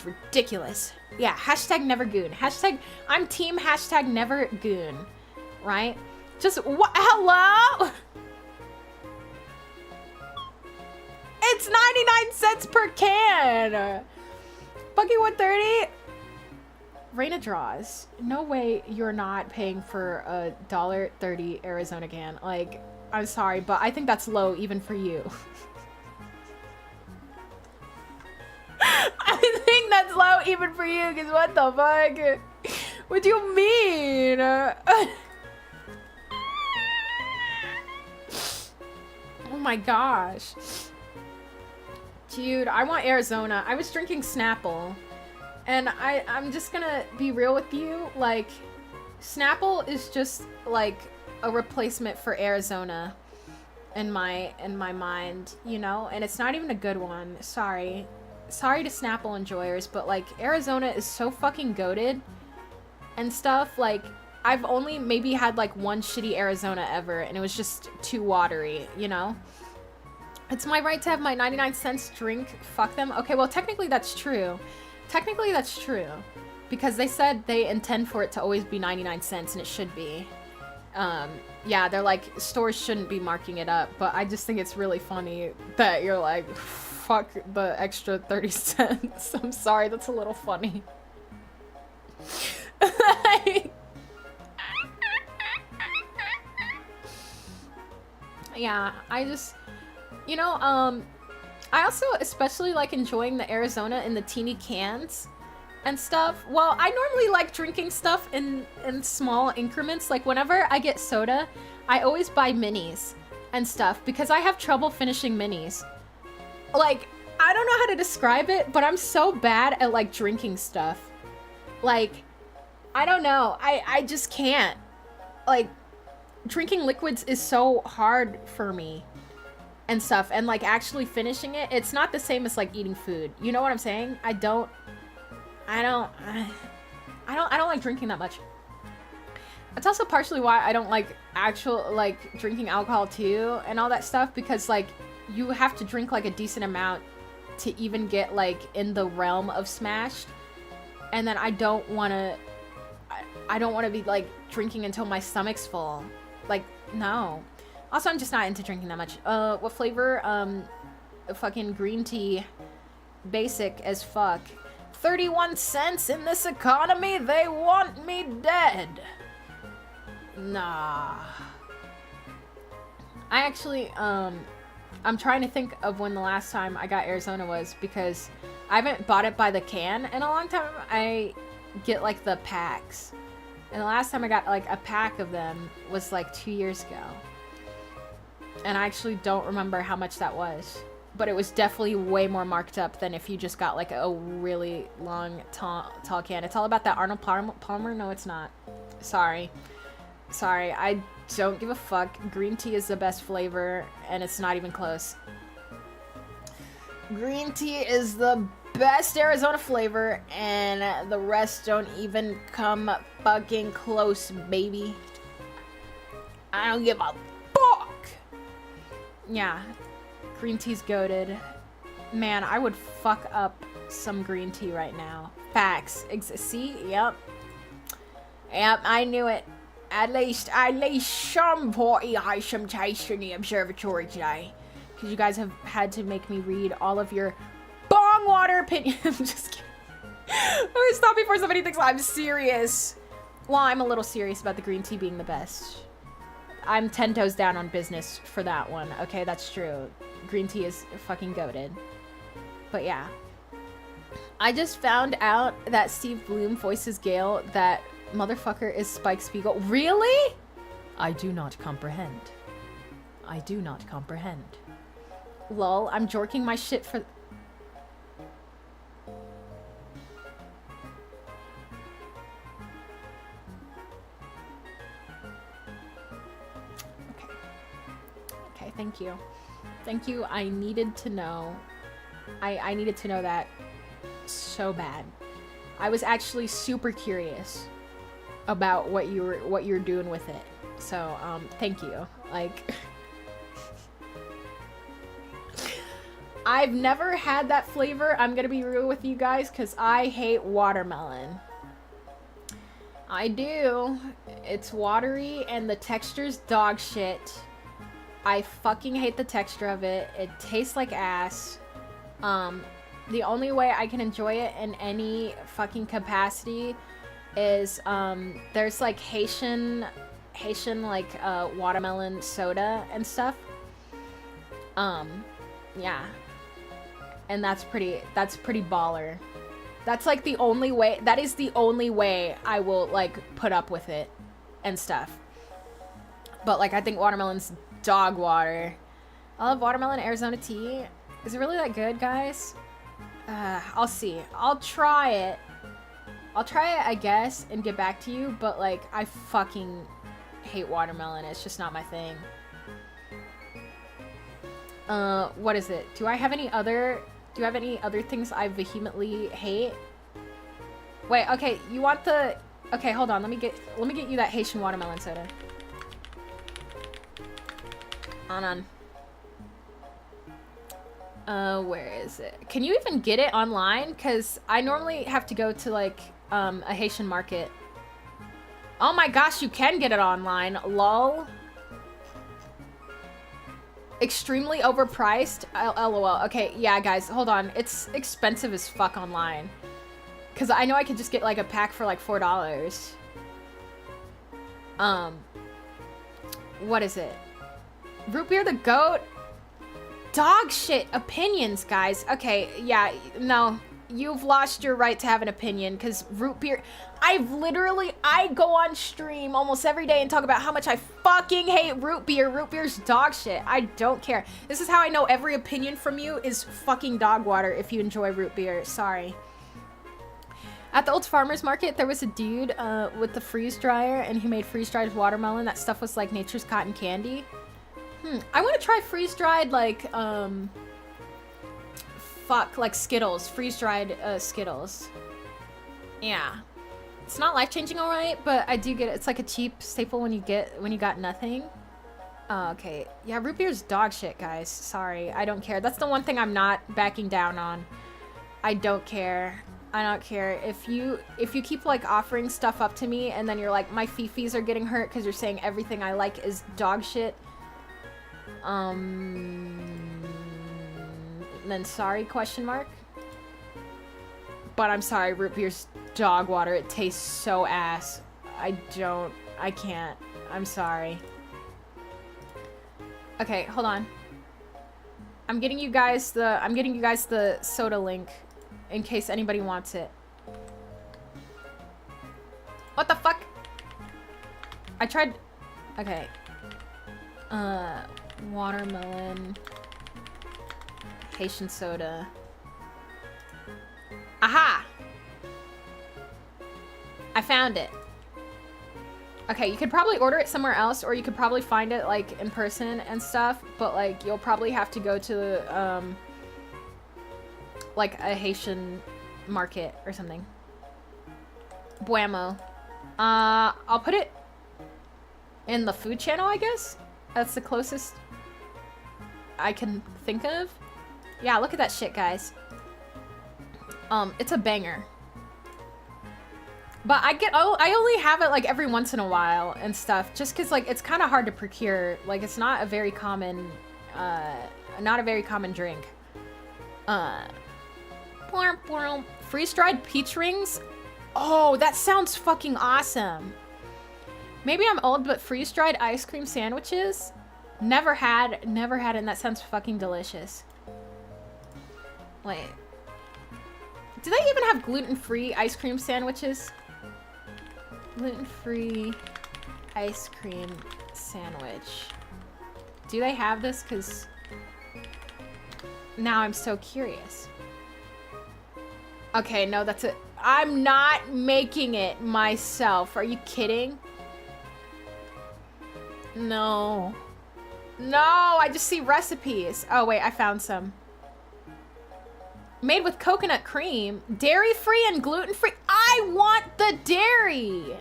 ridiculous. Yeah, hashtag never goon. Hashtag, I'm team hashtag never goon. Right? Just, what, hello? It's 99 cents per can! Bucky 130? Raina draws. No way you're not paying for a $1.30 Arizona can. Like, I'm sorry, but I think that's low even for you. I think that's low even for you, because what the fuck? What do you mean? Oh my gosh. Dude, I want Arizona. I was drinking Snapple, and I'm just gonna be real with you. Like, Snapple is just like a replacement for Arizona in my mind, you know? And it's not even a good one. Sorry to Snapple enjoyers, but like Arizona is so fucking goated and stuff. Like, I've only maybe had like one shitty Arizona ever, and it was just too watery, you know? It's my right to have my 99 cents drink. Fuck them. Okay, well, technically that's true. because they said they intend for it to always be 99 cents, and it should be. Yeah, they're like, stores shouldn't be marking it up, but I just think it's really funny that you're like, fuck the extra 30 cents. I'm sorry, that's a little funny. Yeah, I just, you know, I also especially like enjoying the Arizona in the teeny cans and stuff. Well, I normally like drinking stuff in small increments. Like whenever I get soda, I always buy minis and stuff because I have trouble finishing minis. Like, I don't know how to describe it, but I'm so bad at like drinking stuff. Like, I don't know. I just can't. Like, drinking liquids is so hard for me and stuff. And like actually finishing it, it's not the same as like eating food. You know what I'm saying? I don't like drinking that much. That's also partially why I don't like drinking alcohol too and all that stuff, because like you have to drink like a decent amount to even get like in the realm of smashed. And then I don't want to be like drinking until my stomach's full. Like, no. Also, I'm just not into drinking that much. What flavor? Fucking green tea. Basic as fuck. 31 cents in this economy? They want me dead. Nah. I actually, I'm trying to think of when the last time I got Arizona was, because I haven't bought it by the can in a long time. I get like the packs. And the last time I got like a pack of them was like 2 years ago. And I actually don't remember how much that was. But it was definitely way more marked up than if you just got like a really long, tall can. It's all about that Arnold Palmer? No, it's not. Sorry. I don't give a fuck. Green tea is the best flavor, and it's not even close. Green tea is the best Arizona flavor, and the rest don't even come fucking close, baby. I don't give a fuck. Yeah, green tea's goated. Man, I would fuck up some green tea right now. Facts. See? Yep, I knew it. At least some party had some taste in the observatory today. Because you guys have had to make me read all of your bong water opinion. I'm just kidding. I'm gonna stop before somebody thinks I'm serious. Well, I'm a little serious about the green tea being the best. I'm 10 toes down on business for that one. Okay, that's true. Green tea is fucking goated. But yeah. I just found out that Steve Bloom voices Gale. That motherfucker is Spike Spiegel. Really? I do not comprehend. Lol, I'm jorking my shit for... Okay, thank you. Thank you, I needed to know. I needed to know that so bad. I was actually super curious about what you're doing with it. So, thank you. Like... I've never had that flavor. I'm gonna be real with you guys, because I hate watermelon. I do. It's watery and the texture's dog shit. I fucking hate the texture of it. It tastes like ass. The only way I can enjoy it in any fucking capacity is there's like Haitian like watermelon soda and stuff. Yeah. And that's pretty baller. That's like the only way, that is the only way I will like put up with it and stuff. But like I think watermelon's dog water. I love watermelon Arizona tea. Is it really that good, guys? I'll see. I'll try it, I guess, and get back to you, but like I fucking hate watermelon. It's just not my thing. What is it? Do you have any other things I vehemently hate? Wait, okay, you want the... Okay, hold on, let me get you that Haitian watermelon soda. Hold on. Where is it? Can you even get it online? Because I normally have to go to, like, a Haitian market. Oh my gosh, you can get it online. Lol. Extremely overpriced. LOL. Okay, yeah, guys, hold on. It's expensive as fuck online. Because I know I could just get, like, a pack for, like, $4. What is it? Root beer the goat? Dog shit opinions, guys. Okay, yeah, no. You've lost your right to have an opinion, because root beer... I go on stream almost every day and talk about how much I fucking hate root beer. Root beer's dog shit. I don't care. This is how I know every opinion from you is fucking dog water if you enjoy root beer. Sorry. At the old farmer's market, there was a dude with the freeze dryer, and he made freeze-dried watermelon. That stuff was like nature's cotton candy. I want to try freeze-dried, like, like Skittles. Freeze-dried Skittles. Yeah. It's not life-changing, alright, but I do get it. It's like a cheap staple when you got nothing. Oh, okay. Yeah, root beer's dog shit, guys. Sorry. I don't care. That's the one thing I'm not backing down on. I don't care. I don't care. If you keep, like, offering stuff up to me and then you're like, my fifis are getting hurt because you're saying everything I like is dog shit. Then sorry, question mark. But I'm sorry, root beer's dog water. It tastes so ass. I can't. I'm sorry. Okay, hold on. I'm getting you guys the soda link in case anybody wants it. What the fuck? I tried. Okay. Watermelon. Haitian soda. Aha! I found it. Okay, you could probably order it somewhere else, or you could probably find it, like, in person and stuff, but, like, you'll probably have to go to, like, a Haitian market or something. Buemo. I'll put it in the food channel, I guess? That's the closest I can think of. Yeah, look at that shit, guys. It's a banger. But I only have it, like, every once in a while and stuff, just because, like, it's kind of hard to procure. Like, it's not a very common drink. Freeze-dried peach rings? Oh, that sounds fucking awesome. Maybe I'm old, but freeze-dried ice cream sandwiches? Never had, and that sounds fucking delicious. Wait. Do they even have gluten-free ice cream sandwiches? Gluten-free ice cream sandwich. Do they have this? Because now I'm so curious. Okay, no, that's it. I'm not making it myself. Are you kidding? No. No, I just see recipes. Oh, wait, I found some. Made with coconut cream, dairy-free and gluten-free. I want the dairy.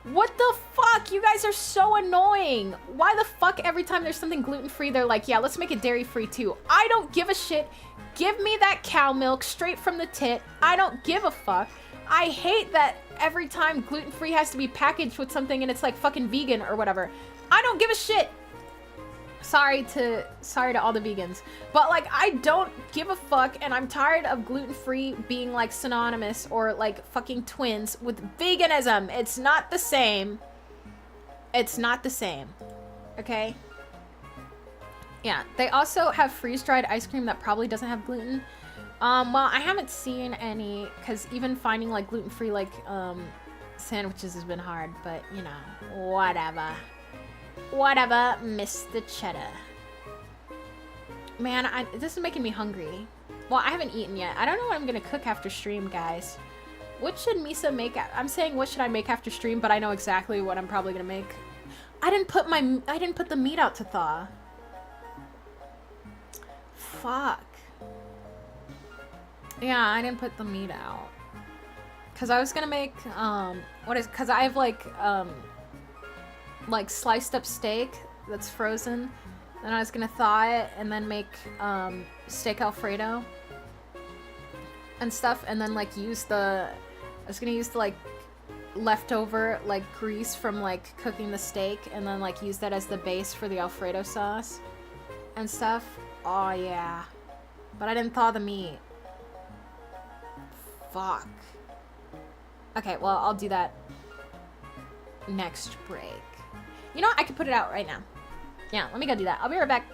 What the fuck? You guys are so annoying. Why the fuck every time there's something gluten-free, they're like, yeah, let's make it dairy-free too. I don't give a shit. Give me that cow milk straight from the tit. I don't give a fuck. I hate that every time gluten-free has to be packaged with something and it's like fucking vegan or whatever. I don't give a shit. Sorry to all the vegans, but like I don't give a fuck, and I'm tired of gluten-free being like synonymous or like fucking twins with veganism. It's not the same. It's not the same. Okay? Yeah, they also have freeze-dried ice cream that probably doesn't have gluten. Well, I haven't seen any, because even finding like gluten-free like sandwiches has been hard, but you know, whatever. Whatever, Mr. Cheddar. Man, this is making me hungry. Well, I haven't eaten yet. I don't know what I'm gonna cook after stream, guys. What should Misa make? I'm saying what should I make after stream, but I know exactly what I'm probably gonna make. I didn't put the meat out to thaw. Fuck. Yeah, I didn't put the meat out. Cause I was gonna make cause I have like sliced up steak that's frozen, and I was gonna thaw it and then make steak alfredo and stuff, and then like use the was gonna use the like leftover like grease from like cooking the steak and then like use that as the base for the Alfredo sauce and stuff. Oh yeah. But I didn't thaw the meat. Fuck. Okay, well, I'll do that next break. You know what? I could put it out right now. Yeah, let me go do that. I'll be right back.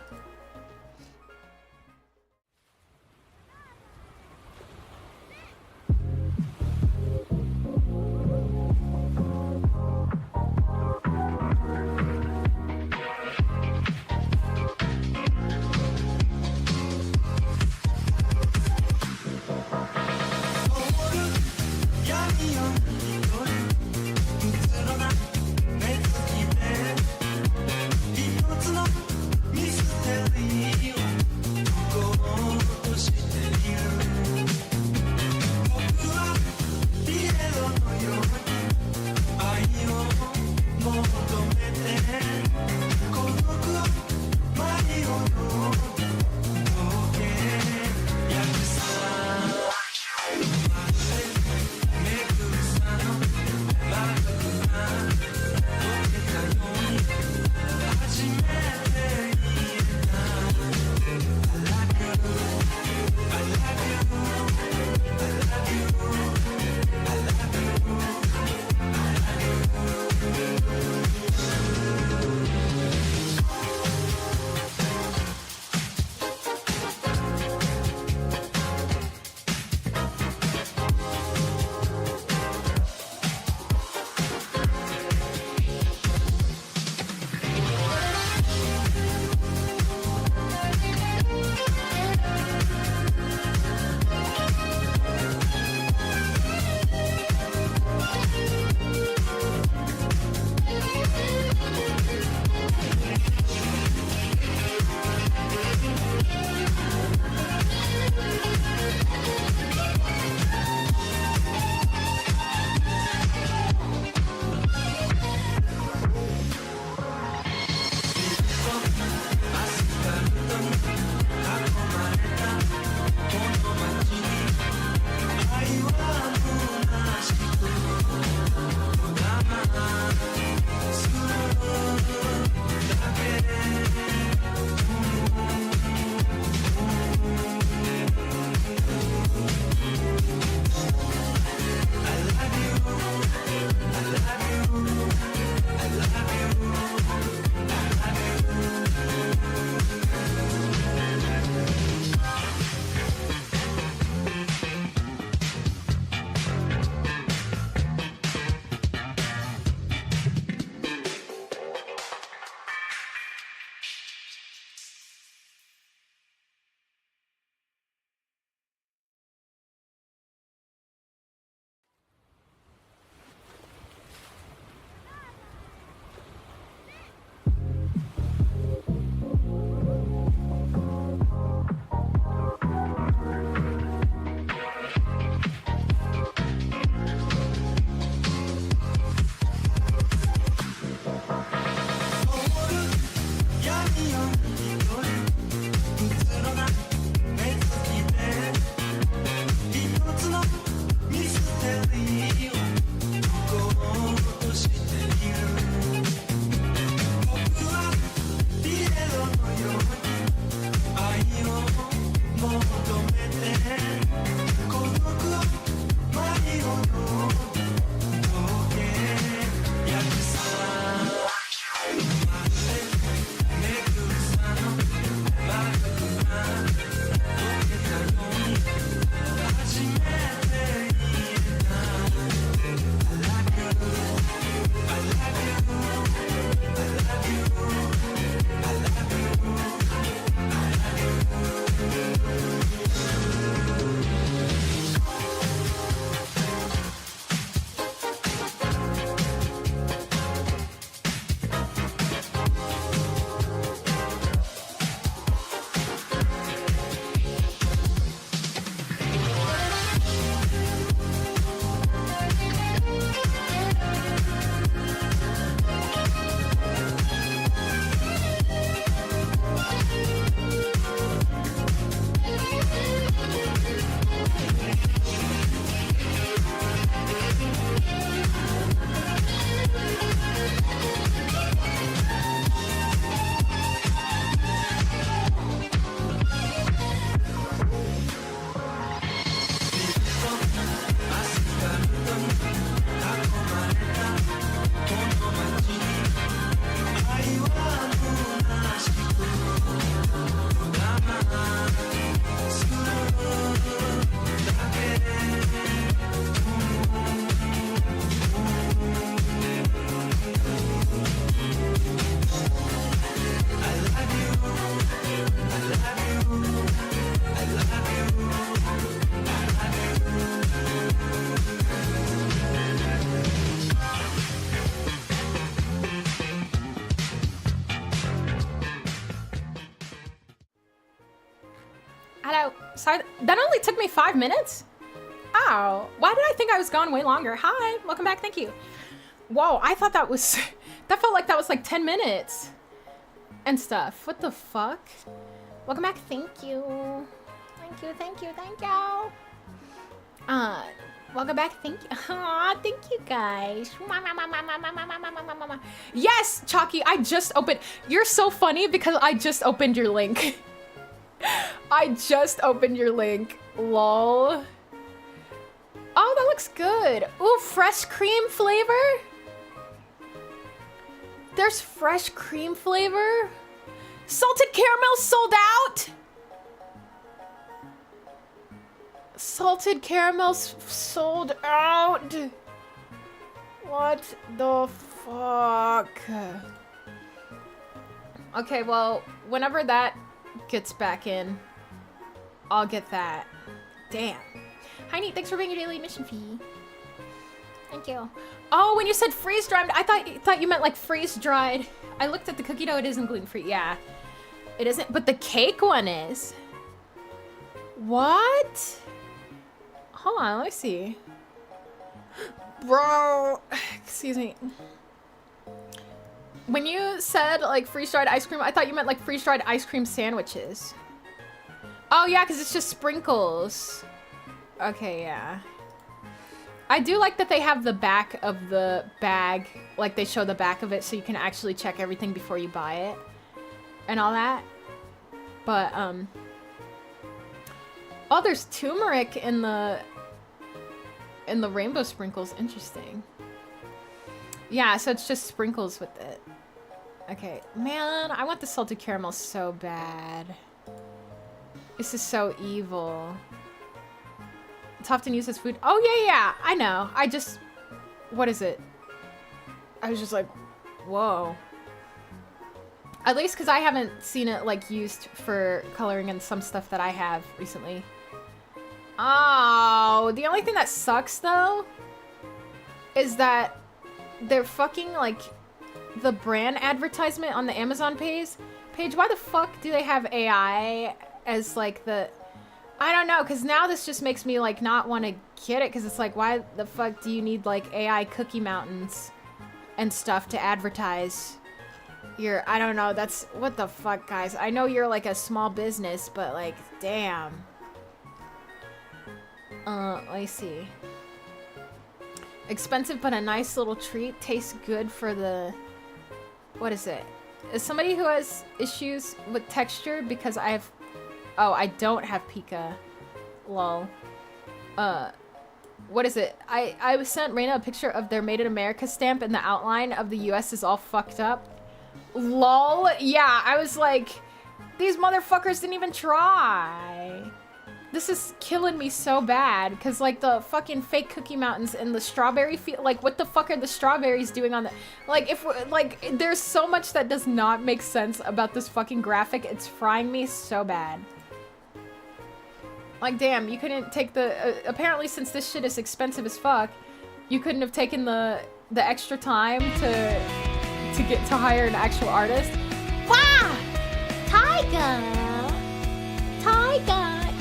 Hello. Sorry, that only took me 5 minutes? Oh, why did I think I was gone way longer? Hi, welcome back, thank you. Whoa, I thought that was, that felt like that was like 10 minutes and stuff. What the fuck? Welcome back, thank you. Thank you, thank you, thank you. Welcome back, thank you. Aw, thank you guys. Yes, Chalky, I just opened, you're so funny because I just opened your link. I just opened your link, lol. Oh, that looks good. Ooh, fresh cream flavor? There's fresh cream flavor? Salted caramel sold out? Salted caramels sold out? What the fuck? Okay, well, whenever that gets back in, I'll get that. Damn. Hi, Neat. Thanks for paying your daily admission fee. Thank you. Oh, when you said freeze-dried, I thought you meant like freeze-dried. I looked at the cookie dough. It isn't gluten-free. Yeah, it isn't. But the cake one is. What? Hold on. Let me see. Bro, excuse me. When you said like freeze-dried ice cream, I thought you meant like freeze-dried ice cream sandwiches. Oh yeah, because it's just sprinkles. Okay, yeah. I do like that they have the back of the bag, like they show the back of it so you can actually check everything before you buy it and all that. But, oh, there's turmeric in the rainbow sprinkles. Interesting. Yeah, so it's just sprinkles with it. Okay, man, I want the salted caramel so bad. This is so evil. It's often used as food. Oh, yeah, I know. I just... What is it? I was just like, whoa. At least because I haven't seen it, like, used for coloring in some stuff that I have recently. Oh, the only thing that sucks, though, is that they're fucking, like, the brand advertisement on the Amazon page. Why the fuck do they have AI as, like, the... I don't know, because now this just makes me, like, not want to get it, because it's like, why the fuck do you need, like, AI cookie mountains and stuff to advertise your... I don't know, that's... What the fuck, guys? I know you're, like, a small business, but, like, damn. Let me see. Expensive, but a nice little treat. Tastes good for the... What is it? As somebody who has issues with texture, because I have... Oh, I don't have Pika. Lol. What is it? I sent Raina a picture of their Made in America stamp and the outline of the US is all fucked up. Lol. Yeah, I was like, these motherfuckers didn't even try. This is killing me so bad, because, like, the fucking fake cookie mountains and the strawberry like, what the fuck are the strawberries doing on the... Like, if, like, there's so much that does not make sense about this fucking graphic. It's frying me so bad. Like, damn, you couldn't take the... apparently, since this shit is expensive as fuck, you couldn't have taken the extra time to get to hire an actual artist. Wow! Tyga!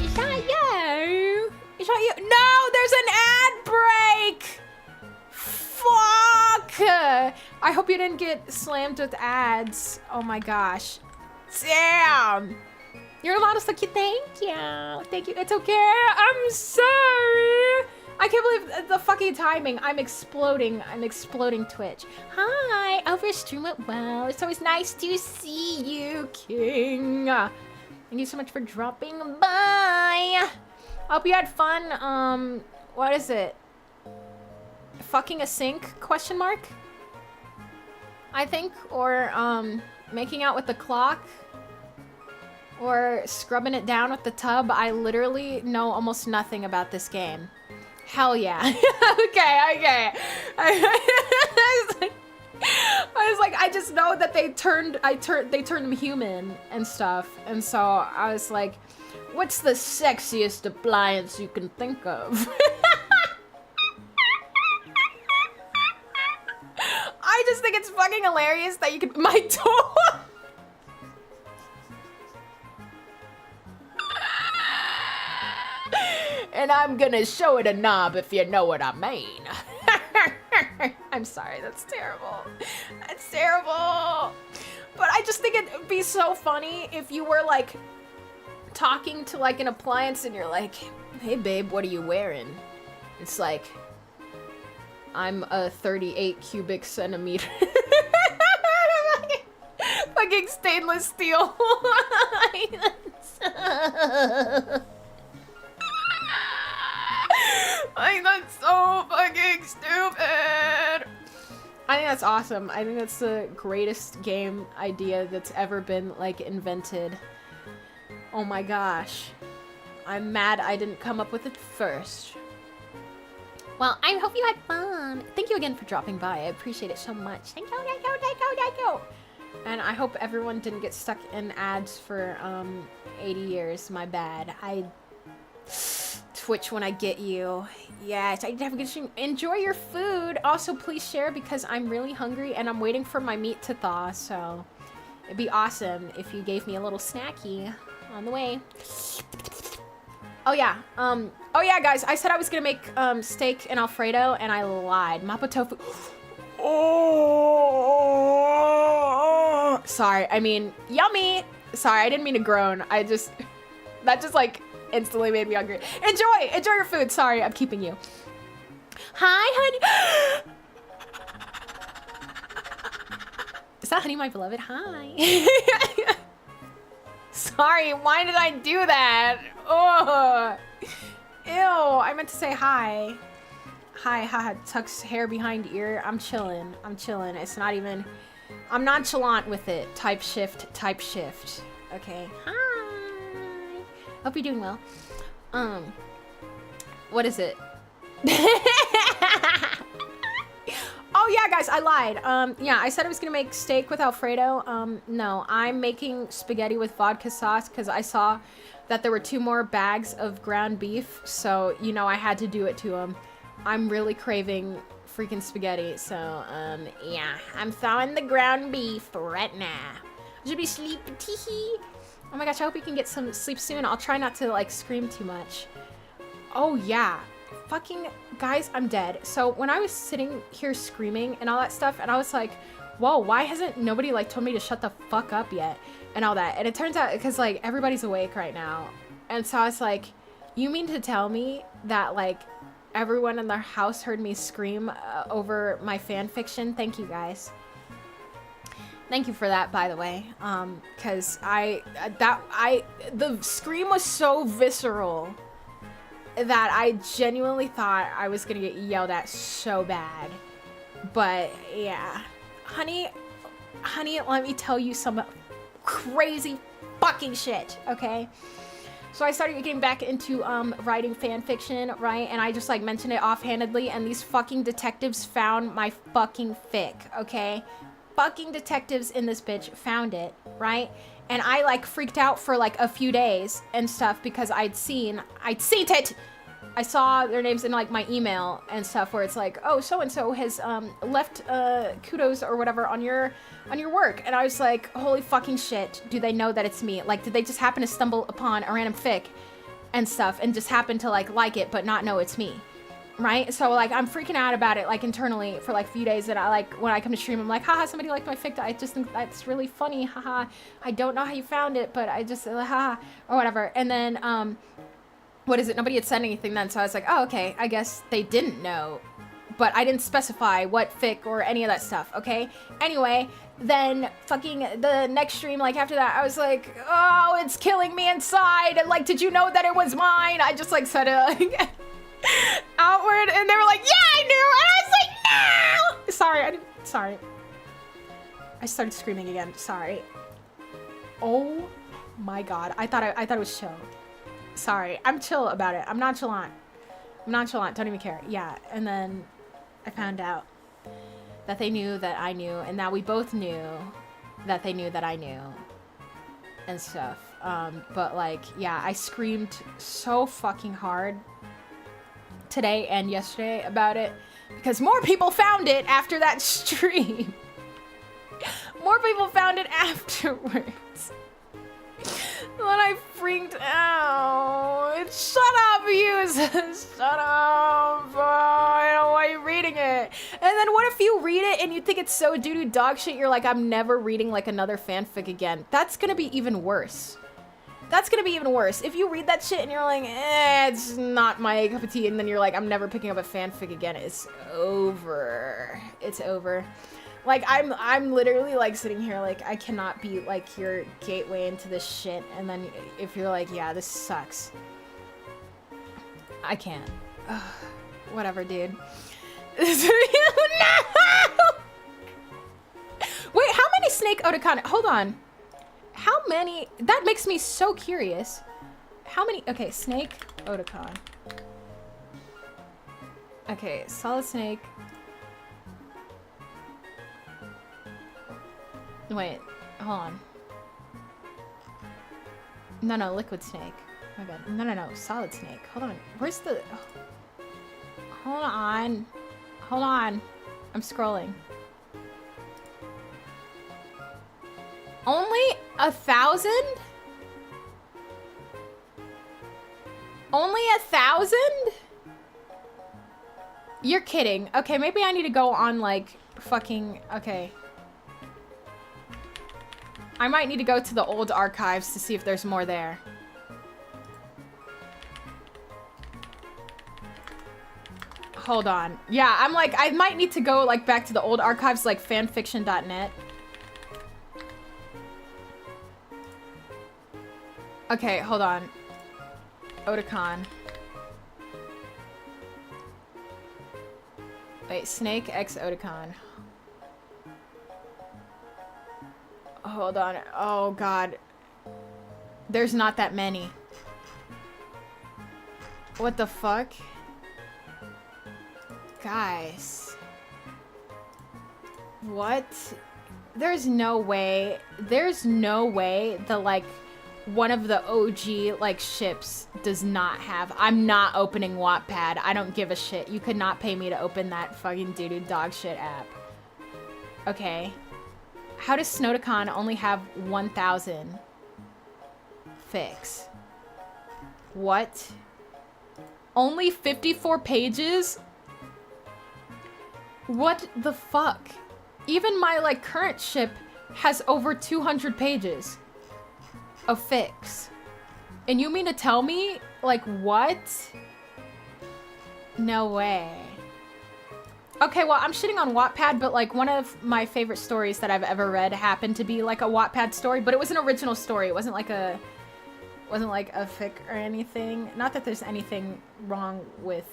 Is that you? Is that you? No, there's an ad break! Fuck! I hope you didn't get slammed with ads. Oh my gosh. Damn! You're allowed to suck you. Thank you. Thank you. It's okay. I'm sorry. I can't believe the fucking timing. I'm exploding. Twitch. Hi. I hope your stream went well. It's always nice to see you, King. Thank you so much for dropping by. I hope you had fun. What is it? Fucking a sink? Question mark? I think. Or, making out with the clock. Or scrubbing it down with the tub. I literally know almost nothing about this game. Hell yeah. Okay. I was like, I just know that they turned them human and stuff. And so I was like, what's the sexiest appliance you can think of? I just think it's fucking hilarious that you can... My door! And I'm gonna show it a knob if you know what I mean. I'm sorry, that's terrible. That's terrible. But I just think it'd be so funny if you were like talking to like an appliance and you're like, hey babe, what are you wearing? It's like, I'm a 38 cubic centimeter. Fucking stainless steel. Like, that's so fucking stupid. I think that's awesome. I think that's the greatest game idea that's ever been, like, invented. Oh my gosh. I'm mad I didn't come up with it first. Well, I hope you had fun. Thank you again for dropping by. I appreciate it so much. Thank you, thank you, thank you, thank you. And I hope everyone didn't get stuck in ads for 80 years. My bad. Twitch when I get you. Yes, I did have a good stream. Enjoy your food. Also, please share because I'm really hungry and I'm waiting for my meat to thaw. So it'd be awesome if you gave me a little snacky on the way. Oh yeah. Oh yeah, guys. I said I was gonna make steak and Alfredo, and I lied. Mapo tofu. Oh, sorry. I mean, yummy. Sorry, I didn't mean to groan. That just like instantly made me hungry. Enjoy your food. Sorry, I'm keeping you. Hi, honey. Is that Honey My Beloved? Hi. Sorry, why did I do that? Oh, ew, I meant to say hi. Hi, haha, tucks hair behind ear. I'm chilling. It's not even, I'm nonchalant with it. Type shift. Okay, hi. Hope you're doing well. What is it? Oh yeah, guys, I lied. Yeah, I said I was gonna make steak with Alfredo. No, I'm making spaghetti with vodka sauce because I saw that there were 2 more bags of ground beef, so you know I had to do it to them. I'm really craving freaking spaghetti, so yeah, I'm thawing the ground beef right now. I should be sleepy. Teehee. Oh my gosh, I hope you can get some sleep soon. I'll try not to like scream too much. Oh yeah. Fucking guys, I'm dead. So when I was sitting here screaming and all that stuff, and I was like, whoa, why hasn't nobody like told me to shut the fuck up yet and all that? And it turns out because like everybody's awake right now, and so I was like, you mean to tell me that like everyone in their house heard me scream over my fan fiction? Thank you guys. Thank you for that, by the way. Because the scream was so visceral that I genuinely thought I was gonna get yelled at so bad. But yeah, honey, let me tell you some crazy fucking shit, okay? So I started getting back into writing fan fiction, right? And I just like mentioned it offhandedly, and these fucking detectives found my fucking fic, okay? Fucking detectives in this bitch found it, right? And I like freaked out for like a few days and stuff because I'd seen it. I saw their names in like my email and stuff where it's like, oh, so-and-so has left kudos or whatever on your work. And I was like, holy fucking shit, do they know that it's me? Like, did they just happen to stumble upon a random fic and stuff and just happen to like it but not know it's me? Right? So like I'm freaking out about it like internally for like a few days, and I like when I come to stream I'm like, haha, somebody liked my fic. I just think that's really funny. Haha. I don't know how you found it, but I just haha or whatever. And then what is it? Nobody had said anything then, so I was like, oh, okay, I guess they didn't know. But I didn't specify what fic or any of that stuff, okay? Anyway, then fucking the next stream, like after that, I was like, oh, it's killing me inside. And like, did you know that it was mine? I just like said it like outward, and they were like, yeah, I knew. And I was like, no. Sorry. I started screaming again. Sorry. Oh my god. I thought it was chill. Sorry. I'm chill about it. I'm nonchalant. Don't even care. Yeah. And then I found out that they knew that I knew, and that we both knew that they knew that I knew and stuff. But like, yeah, I screamed so fucking hard today and yesterday about it because more people found it after that stream. More people found it afterwards. Then I freaked out. Shut up, you. Shut up. I don't want you reading it. And then what if you read it and you think it's so doo-doo dog shit, you're like, I'm never reading like another fanfic again. That's gonna be even worse. That's gonna be even worse. If you read that shit and you're like, it's not my cup of tea, and then you're like, I'm never picking up a fanfic again, it's over. It's over. Like, I'm literally, like, sitting here, like, I cannot be, like, your gateway into this shit, and then if you're like, yeah, this sucks. I can't. Ugh, whatever, dude. No! Wait, how many snake otakon? Hold on. How many? That makes me so curious. How many? Okay, snake otakon. Okay, solid snake. Wait, hold on. No, liquid snake. My bad. No, solid snake. Hold on. Where's the... Oh. Hold on. Hold on. I'm scrolling. Only 1,000? Only 1,000? You're kidding. Okay, maybe I need to go on, like, fucking... Okay. I might need to go to the old archives to see if there's more there. Hold on. Yeah, I'm like, I might need to go like back to the old archives like fanfiction.net. Okay, hold on. Otakon. Wait, Snake X Otakon. Hold on. Oh, God. There's not that many. What the fuck? Guys. What? There's no way. There's no way that, like, one of the OG, like, ships does not have... I'm not opening Wattpad. I don't give a shit. You could not pay me to open that fucking doo-doo dog shit app. Okay. How does Snowdicon only have 1,000 fics? What? Only 54 pages? What the fuck? Even my, like, current ship has over 200 pages of fics. And you mean to tell me, like, what? No way. Okay, well, I'm shitting on Wattpad, but, like, one of my favorite stories that I've ever read happened to be, like, a Wattpad story, but it was an original story. It wasn't like a fic or anything. Not that there's anything wrong with,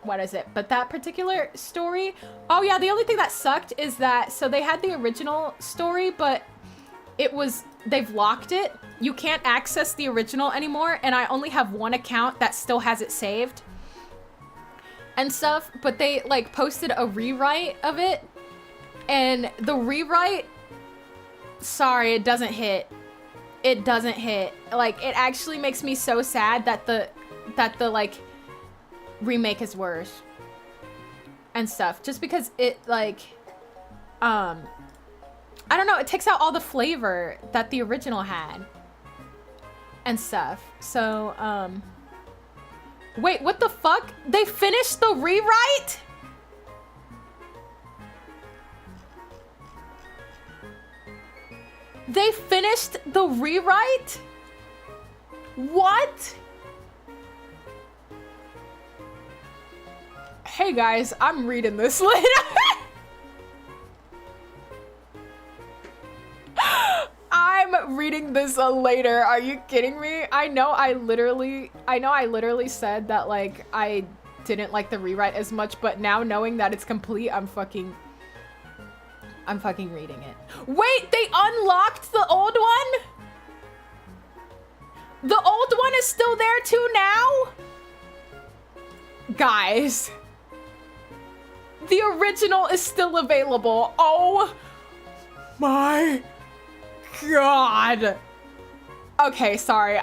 what is it? But that particular story, oh yeah, the only thing that sucked is that, so they had the original story, but it was, they've locked it. You can't access the original anymore, and I only have one account that still has it saved and stuff, but they, like, posted a rewrite of it, and the rewrite, sorry, it doesn't hit. It doesn't hit. Like, it actually makes me so sad that the, like, remake is worse and stuff, just because it, like, I don't know, it takes out all the flavor that the original had and stuff. So, wait, what the fuck? They finished the rewrite? They finished the rewrite? What? Hey guys, I'm reading this later. I'm reading this later. Are you kidding me? I know I literally said that, like, I didn't like the rewrite as much, but now knowing that it's complete, I'm fucking reading it. Wait, they unlocked the old one? The old one is still there too now? Guys. The original is still available. Oh my God. Okay, sorry.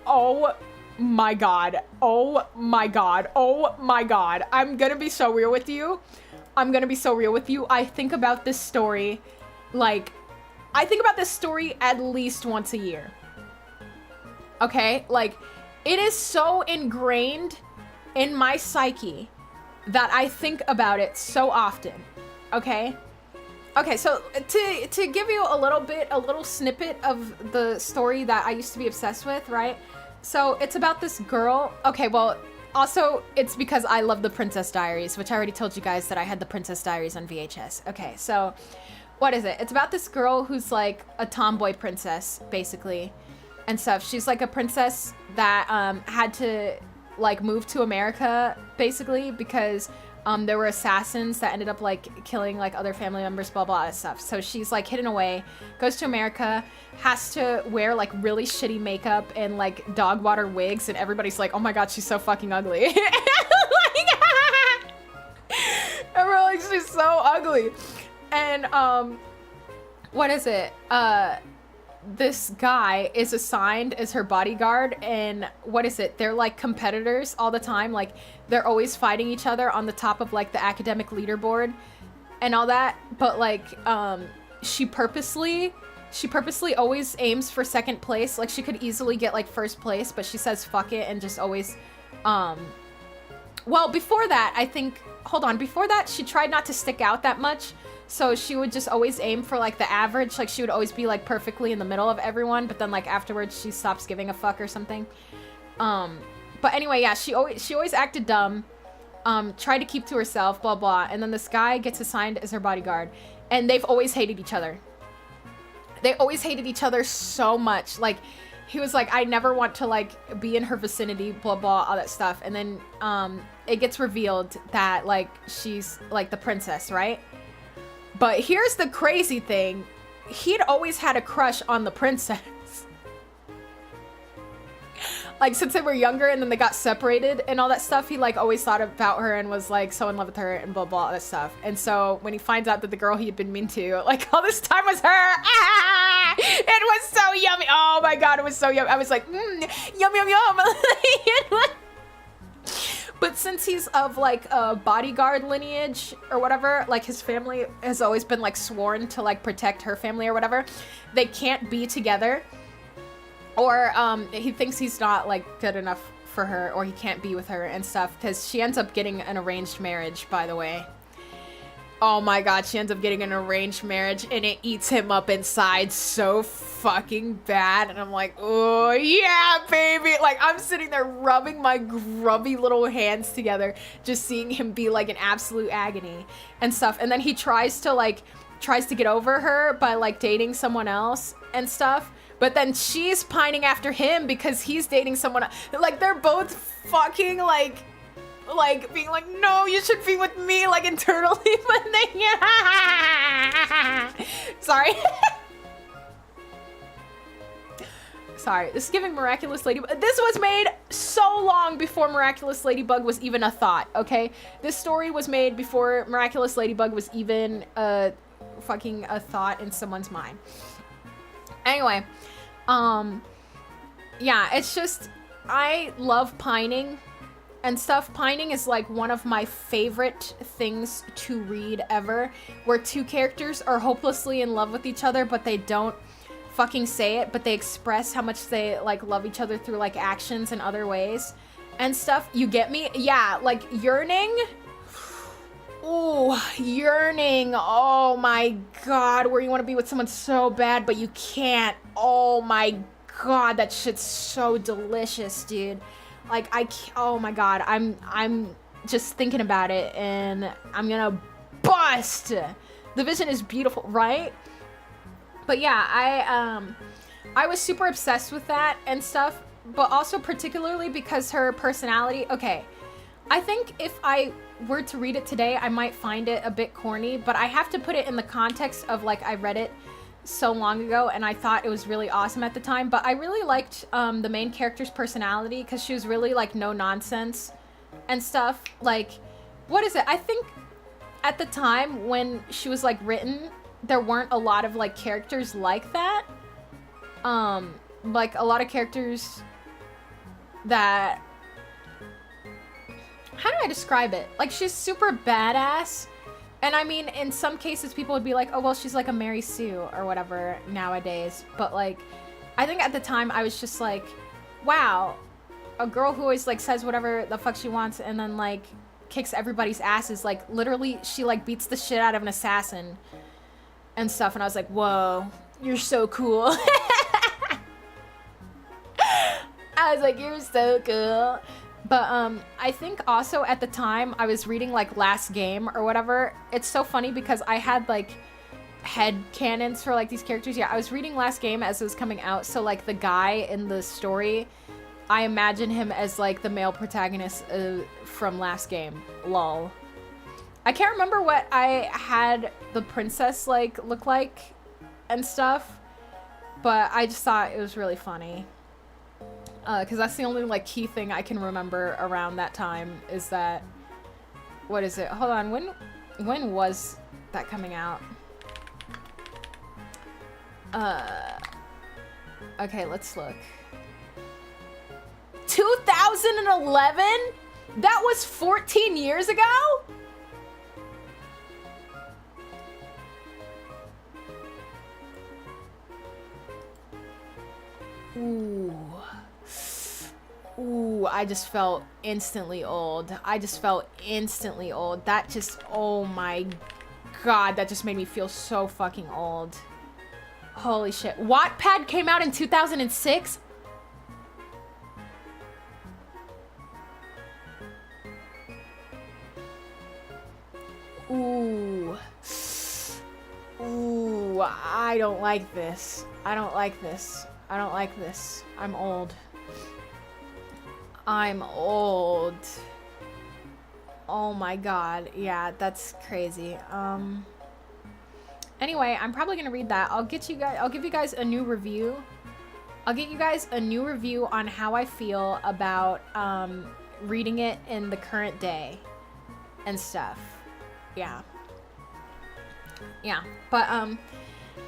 Oh my God. Oh my God. Oh my God. I'm gonna be so real with you. I think about this story, like, I think about this story at least once a year. Okay? Like, it is so ingrained in my psyche that I think about it so often. Okay? Okay, so to give you a little snippet of the story that I used to be obsessed with, right? So it's about this girl. Okay, well, also it's because I love the Princess Diaries, which I already told you guys that I had the Princess Diaries on VHS. Okay, so what is it? It's about this girl who's like a tomboy princess, basically, and stuff. She's like a princess that had to like move to America, basically, because there were assassins that ended up like killing like other family members, blah blah stuff. So she's like hidden away, goes to America, has to wear like really shitty makeup and like dog water wigs, and everybody's like, oh my god, she's so fucking ugly. Like, everyone's like, she's so ugly. And what is it? This guy is assigned as her bodyguard, and what is it? They're like competitors all the time. Like, they're always fighting each other on the top of like the academic leaderboard and all that. But like, she purposely always aims for second place. Like, she could easily get like first place, but she says fuck it and just always, well, before that, I think, hold on, before that, she tried not to stick out that much. So she would just always aim for like the average. Like, she would always be like perfectly in the middle of everyone, but then like afterwards she stops giving a fuck or something. But anyway, yeah, she always acted dumb, tried to keep to herself, blah blah. And then this guy gets assigned as her bodyguard, and they've always hated each other. They always hated each other so much. Like, he was like, I never want to like be in her vicinity, blah blah, all that stuff. And then it gets revealed that like she's like the princess, right? But here's the crazy thing. He'd always had a crush on the princess. Like, since they were younger and then they got separated and all that stuff, he like always thought about her and was like so in love with her and blah blah, all that stuff. And so when he finds out that the girl he had been mean to like all this time was her, it was so yummy. Oh my god, it was so yummy. I was like, yum yum yum. But since he's of like a bodyguard lineage or whatever, like his family has always been like sworn to like protect her family or whatever, they can't be together. Or he thinks he's not like good enough for her, or he can't be with her and stuff, because she ends up getting an arranged marriage, by the way. Oh my god, she ends up getting an arranged marriage, and it eats him up inside so fucking bad. And I'm like, oh yeah, baby. Like, I'm sitting there rubbing my grubby little hands together, just seeing him be like in absolute agony and stuff. And then he tries to get over her by like dating someone else and stuff. But then she's pining after him because he's dating someone else. Like, they're both fucking like being like, no, you should be with me, like internally, but then sorry. Sorry, this is giving Miraculous Ladybug. This was made so long before Miraculous Ladybug was even a thought, okay? This story was made before Miraculous Ladybug was even a thought in someone's mind. Anyway, yeah, it's just, I love pining and stuff. Pining is like one of my favorite things to read ever, where two characters are hopelessly in love with each other, but they don't fucking say it, but they express how much they like love each other through like actions and other ways and stuff. You get me? Yeah, like yearning. Ooh, yearning. Oh my god, where you want to be with someone so bad, but you can't. Oh my god, that shit's so delicious, dude. Like, oh my god, I'm just thinking about it and I'm gonna bust. The vision is beautiful, right? But yeah, I was super obsessed with that and stuff, but also particularly because her personality. Okay, I think if I were to read it today, I might find it a bit corny, but I have to put it in the context of like, I read it so long ago and I thought it was really awesome at the time. But I really liked the main character's personality, because she was really like no nonsense and stuff. Like, what is it? I think at the time when she was like written, there weren't a lot of like characters like that. Like a lot of characters that, how do I describe it? Like, she's super badass And I mean, in some cases, people would be like, oh, well, she's like a Mary Sue or whatever nowadays. But like, I think at the time I was just like, wow, a girl who always like says whatever the fuck she wants and then like kicks everybody's asses. Like literally she like beats the shit out of an assassin and stuff. And I was like, whoa, you're so cool. I was like, you're so cool. But I think also at the time I was reading like Last Game or whatever. It's so funny because I had like head canons for like these characters. Yeah, I was reading Last Game as it was coming out. So like the guy in the story, I imagine him as like the male protagonist from Last Game. Lol. I can't remember what I had the princess like look like and stuff, but I just thought it was really funny. Because that's the only like key thing I can remember around that time is that, what is it? Hold on, when was that coming out? Okay, let's look. 2011? That was 14 years ago? Ooh. Ooh, I just felt instantly old. That just, oh my god, that just made me feel so fucking old. Holy shit. Wattpad came out in 2006? Ooh. Ooh, I don't like this. I'm old. Oh my god. Yeah, that's crazy. Anyway, I'm probably gonna read that. I'll give you guys a new review. I'll get you guys a new review on how I feel about reading it in the current day and stuff. Yeah. But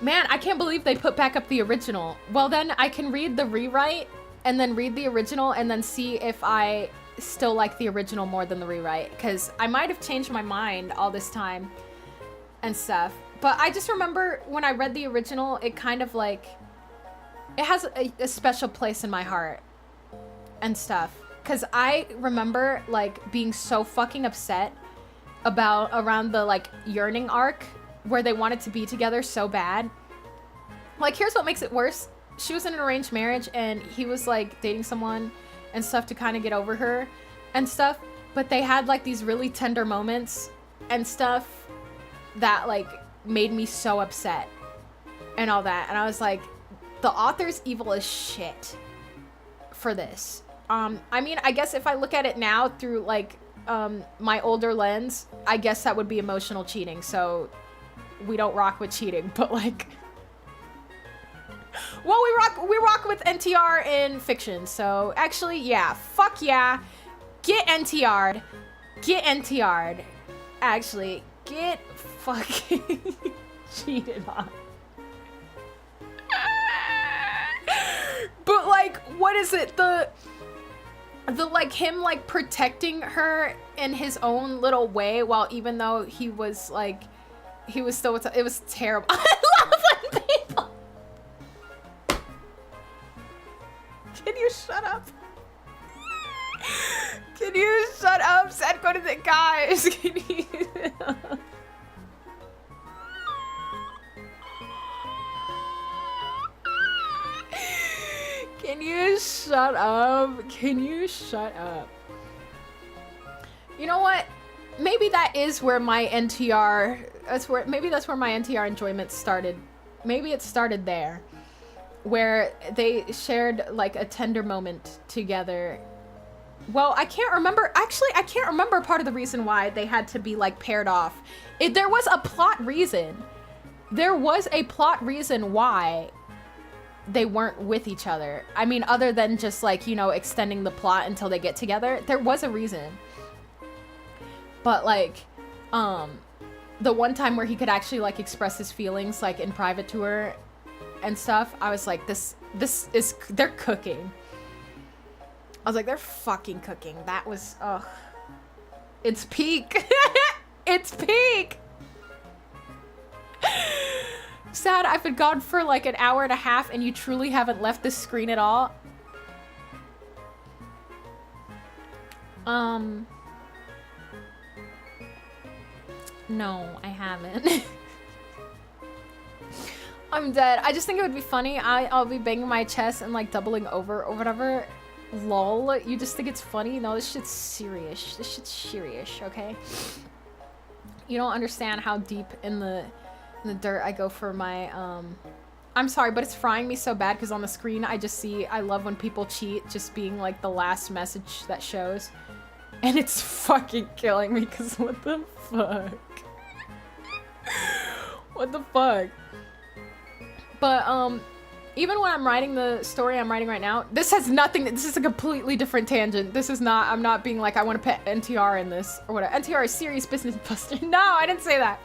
man, I can't believe they put back up the original. Well, then I can read the rewrite and then read the original and then see if I still like the original more than the rewrite, because I might have changed my mind all this time and stuff. But I just remember when I read the original, it kind of like, it has a special place in my heart and stuff, because I remember like being so fucking upset about around the like yearning arc where they wanted to be together so bad. Like, here's what makes it worse. She was in an arranged marriage and he was like dating someone and stuff to kind of get over her and stuff, but they had like these really tender moments and stuff that like made me so upset and all that. And I was like, the author's evil as shit for this. I mean, I guess if I look at it now through like my older lens, I guess that would be emotional cheating. So we don't rock with cheating, but like, well, we rock with NTR in fiction. So actually, yeah, fuck yeah, get NTR'd. Actually, get fucking cheated on. But like, what is it? The like him like protecting her in his own little way, while even though he was like, he was still, it was terrible. I love when people. Can you shut up? Can you shut up? Said go to the guys. Can you? Can you shut up? Can you shut up? You know what? Maybe that is where my NTR, maybe that's where my NTR enjoyment started. Maybe it started there, where they shared like a tender moment together. Well, I can't remember. Actually, I can't remember part of the reason why they had to be like paired off. There was a plot reason. There was a plot reason why they weren't with each other. I mean, other than just like, you know, extending the plot until they get together. There was a reason. But like, the one time where he could actually like express his feelings like in private to her and stuff, I was like, this is, they're cooking. I was like, they're fucking cooking. That was, ugh. It's peak. It's peak. Sad, I've been gone for like an hour and a half and you truly haven't left the screen at all. No, I haven't. I'm dead. I just think it would be funny. I'll be banging my chest and like doubling over or whatever. Lol. You just think it's funny? No, this shit's serious. This shit's serious, okay? You don't understand how deep in the dirt I go for my I'm sorry, but it's frying me so bad because on the screen I just see I love when people cheat just being like the last message that shows. And it's fucking killing me because what the fuck? What the fuck? But even when I'm writing the story I'm writing right now, this has nothing, this is a completely different tangent. This is not, I'm not being like, I want to put NTR in this or whatever. NTR is serious business buster. No, I didn't say that.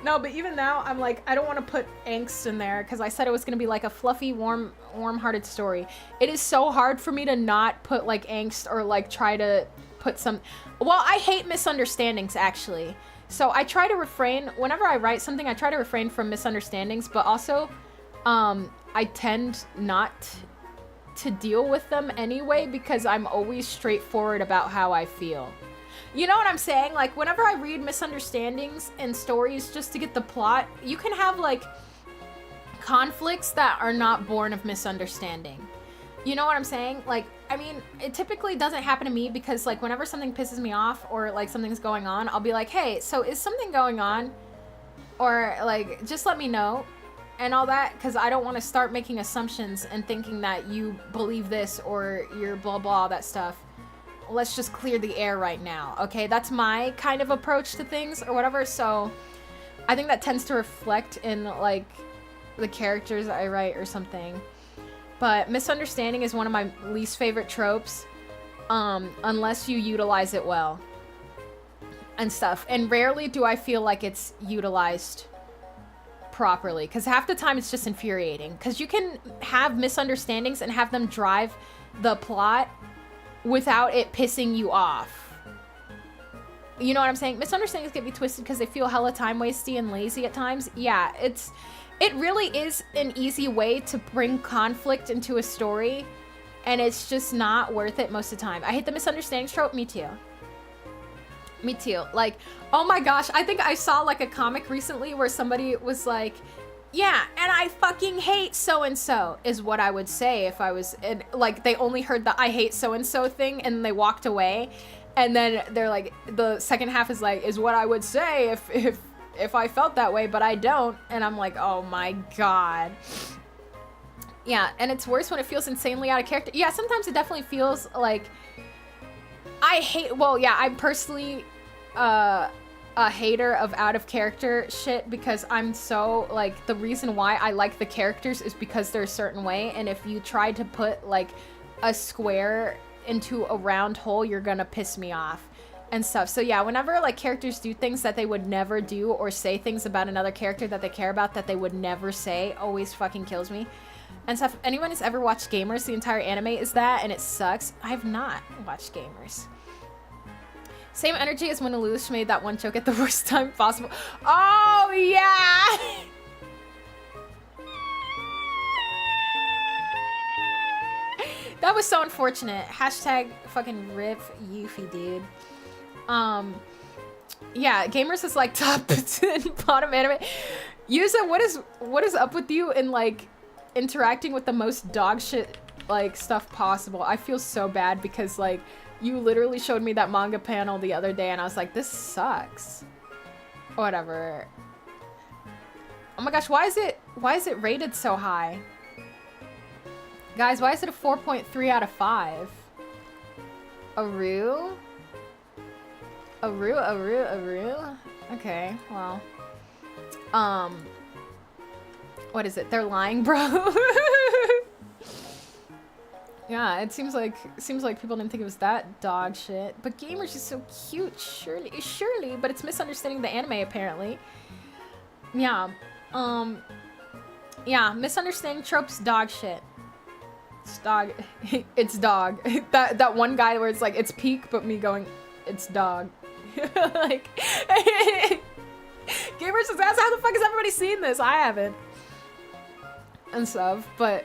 No, but even now I'm like, I don't want to put angst in there because I said it was going to be like a fluffy, warm-hearted story. It is so hard for me to not put like angst or like try to put some, well, I hate misunderstandings actually. So I try to refrain, whenever I write something, I try to refrain from misunderstandings, but also I tend not to deal with them anyway because I'm always straightforward about how I feel. You know what I'm saying? Like, whenever I read misunderstandings in stories just to get the plot, you can have, like, conflicts that are not born of misunderstanding. You know what I'm saying? Like, I mean, it typically doesn't happen to me because, like, whenever something pisses me off or, like, something's going on, I'll be like, hey, so is something going on? Or, like, just let me know. And all that, because I don't want to start making assumptions and thinking that you believe this or you're blah blah, that stuff. Let's just clear the air right now, okay? That's my kind of approach to things or whatever, so I think that tends to reflect in, like, the characters I write or something. But misunderstanding is one of my least favorite tropes, unless you utilize it well and stuff. And rarely do I feel like it's utilized properly, because half the time it's just infuriating, because you can have misunderstandings and have them drive the plot without it pissing you off. You know what I'm saying? Misunderstandings get me twisted because they feel hella time wasty and lazy at times. Yeah, it really is an easy way to bring conflict into a story, and it's just not worth it most of the time. I hate the misunderstandings trope. Me too. Me too. Like, oh my gosh, I think I saw like a comic recently where somebody was like, yeah, and I fucking hate so-and-so is what I would say if I was in, like, they only heard the I hate so-and-so thing and they walked away. And then they're like, the second half is like, is what I would say if I felt that way, but I don't. And I'm like, oh my God. Yeah, and it's worse when it feels insanely out of character. Yeah, sometimes it definitely feels like, I'm personally a hater of out of character shit because I'm so, like, the reason why I like the characters is because they're a certain way, and if you try to put, like, a square into a round hole, you're gonna piss me off and stuff. So yeah, whenever, like, characters do things that they would never do or say things about another character that they care about that they would never say, always fucking kills me. And stuff. If anyone has ever watched Gamers, the entire anime is that, and it sucks. I have not watched Gamers. Same energy as when Lelouch made that one joke at the worst time possible. Oh, yeah! That was so unfortunate. Hashtag fucking rip Yuffie, dude. Yeah, Gamers is like top and bottom anime. Yuza, what is up with you in, like, interacting with the most dog shit, like, stuff possible? I feel so bad because, like, you literally showed me that manga panel the other day and I was like, this sucks. Whatever. Oh my gosh, why is it rated so high? Guys, why is it a 4.3 out of 5? Aru? Aru? Okay, well. What is it? They're lying, bro. Yeah, it seems like people didn't think it was that dog shit. But Gamers is so cute, surely, but it's misunderstanding the anime apparently. Yeah. Yeah, misunderstanding tropes, dog shit. It's dog. It's dog. That one guy where it's like it's peak, but me going, it's dog. Like Gamers just ask, how the fuck has everybody seen this? I haven't. And stuff, but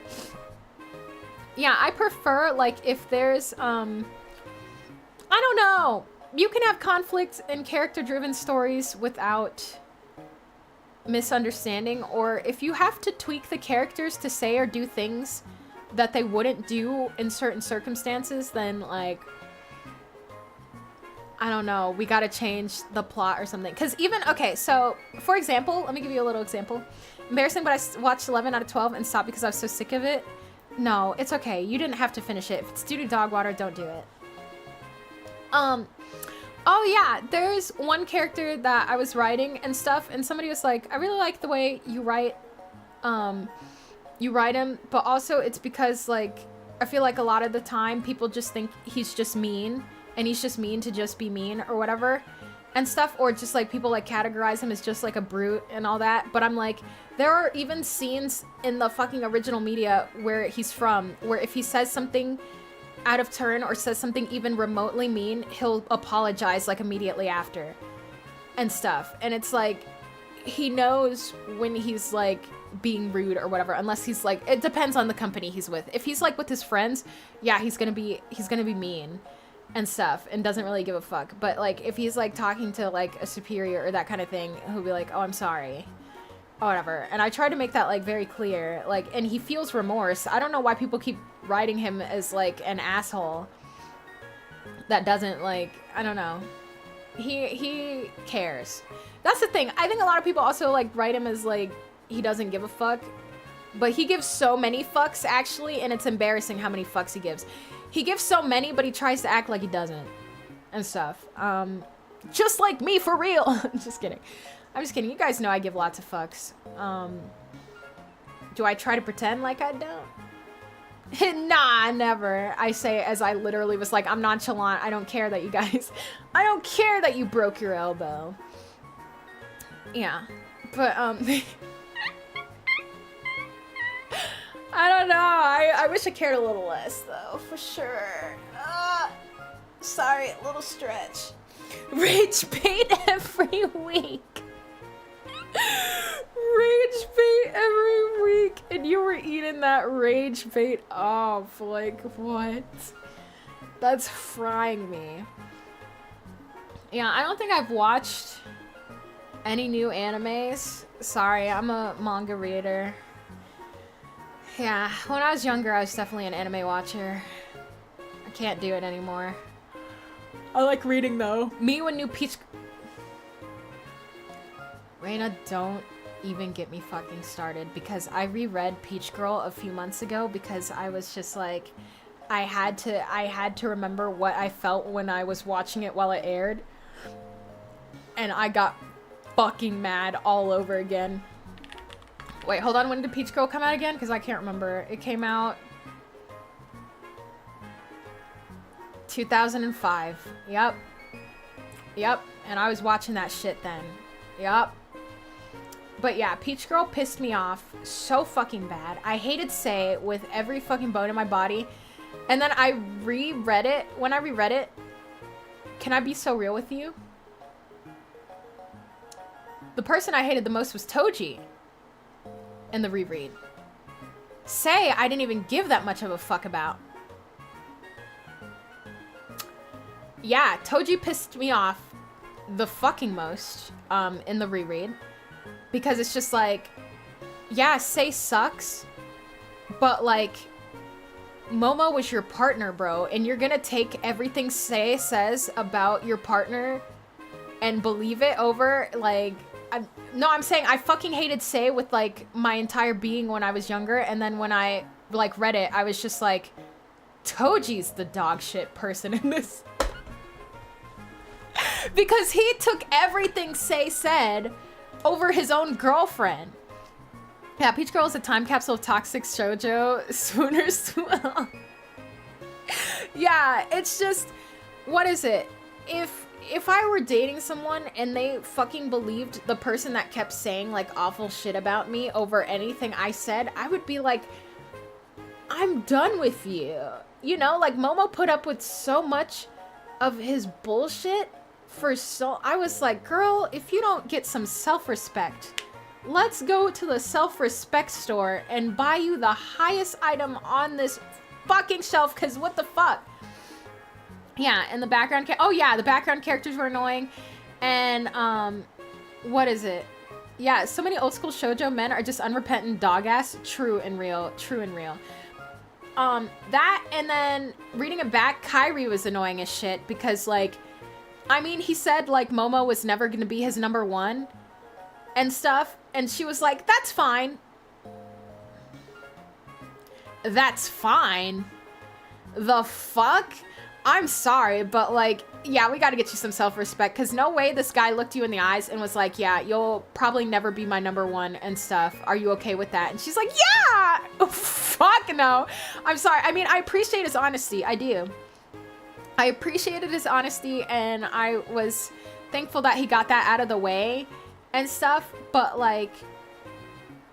yeah, I prefer, like, if there's, I don't know. You can have conflict in character-driven stories without misunderstanding, or if you have to tweak the characters to say or do things that they wouldn't do in certain circumstances, then, like, I don't know, we gotta change the plot or something. Because even, okay, so, for example, let me give you a little example. Embarrassing, but I watched 11 out of 12 and stopped because I was so sick of it. No, it's okay. You didn't have to finish it. If it's due to dog water, don't do it. Oh yeah, there's one character that I was writing and stuff, and somebody was like, I really like the way you write him, but also it's because, like, I feel like a lot of the time people just think he's just mean, and he's just mean to just be mean or whatever and stuff, or just like people like categorize him as just like a brute and all that. But I'm like, there are even scenes in the fucking original media where he's from, where if he says something out of turn or says something even remotely mean, he'll apologize like immediately after and stuff. And it's like, he knows when he's like being rude or whatever, unless he's like, it depends on the company he's with. If he's like with his friends, yeah, he's gonna be mean and stuff and doesn't really give a fuck. But like if he's like talking to like a superior or that kind of thing, he'll be like, oh, I'm sorry or whatever. And I try to make that like very clear, like, and he feels remorse. I don't know why people keep writing him as like an asshole that doesn't, like, I don't know, he cares. That's the thing. I think a lot of people also like write him as like he doesn't give a fuck, but he gives so many fucks actually, and it's embarrassing how many fucks he gives. He gives so many, but he tries to act like he doesn't and stuff. Just like me, for real. Just kidding. I'm just kidding. You guys know I give lots of fucks. Do I try to pretend like I don't? Nah, never. I say as I literally was like, I'm nonchalant. I don't care that you guys, I don't care that you broke your elbow. Yeah, but I don't know. I wish I cared a little less though, for sure. Sorry, a little stretch. Rage bait every week. Rage bait every week, and you were eating that rage bait off. Like, what? That's frying me. Yeah, I don't think I've watched any new animes. Sorry, I'm a manga reader. Yeah, when I was younger, I was definitely an anime watcher. I can't do it anymore. I like reading, though. Me when new Peach... Reina, don't even get me fucking started, because I reread Peach Girl a few months ago because I was just like, I had to remember what I felt when I was watching it while it aired, and I got fucking mad all over again. Wait, hold on, when did Peach Girl come out again? Because I can't remember. It came out 2005. Yep, and I was watching that shit then. Yep. But yeah, Peach Girl pissed me off so fucking bad. I hated Sei with every fucking bone in my body. And then I reread it. When I reread it, can I be so real with you? The person I hated the most was Toji in the reread. Sei, I didn't even give that much of a fuck about. Yeah, Toji pissed me off the fucking most in the reread. Because it's just like, yeah, Sei sucks, but like, Momo was your partner, bro, and you're gonna take everything Sei says about your partner and believe it over, like, I'm saying I fucking hated Sei with like my entire being when I was younger, and then when I like read it, I was just like, Toji's the dog shit person in this. Because he took everything Sei said over his own girlfriend. Yeah, Peach Girl is a time capsule of toxic shoujo swooners. Yeah, it's just, what is it? If I were dating someone and they fucking believed the person that kept saying like awful shit about me over anything I said, I would be like, I'm done with you. You know, like Momo put up with so much of his bullshit I was like, girl, if you don't get some self-respect, let's go to the self-respect store and buy you the highest item on this fucking shelf, because what the fuck? Yeah, and the background the background characters were annoying. And what is it? Yeah, so many old school shoujo men are just unrepentant dog ass. True and real. That, and then reading it back, Kairi was annoying as shit because, like, I mean, he said, like, Momo was never gonna be his number one and stuff, and she was like, that's fine. That's fine? The fuck? I'm sorry, but, like, yeah, we gotta get you some self-respect, because no way this guy looked you in the eyes and was like, yeah, you'll probably never be my number one and stuff. Are you okay with that? And she's like, yeah! Oh, fuck no. I'm sorry. I mean, I appreciate his honesty. I do. I appreciated his honesty, and I was thankful that he got that out of the way and stuff, but, like,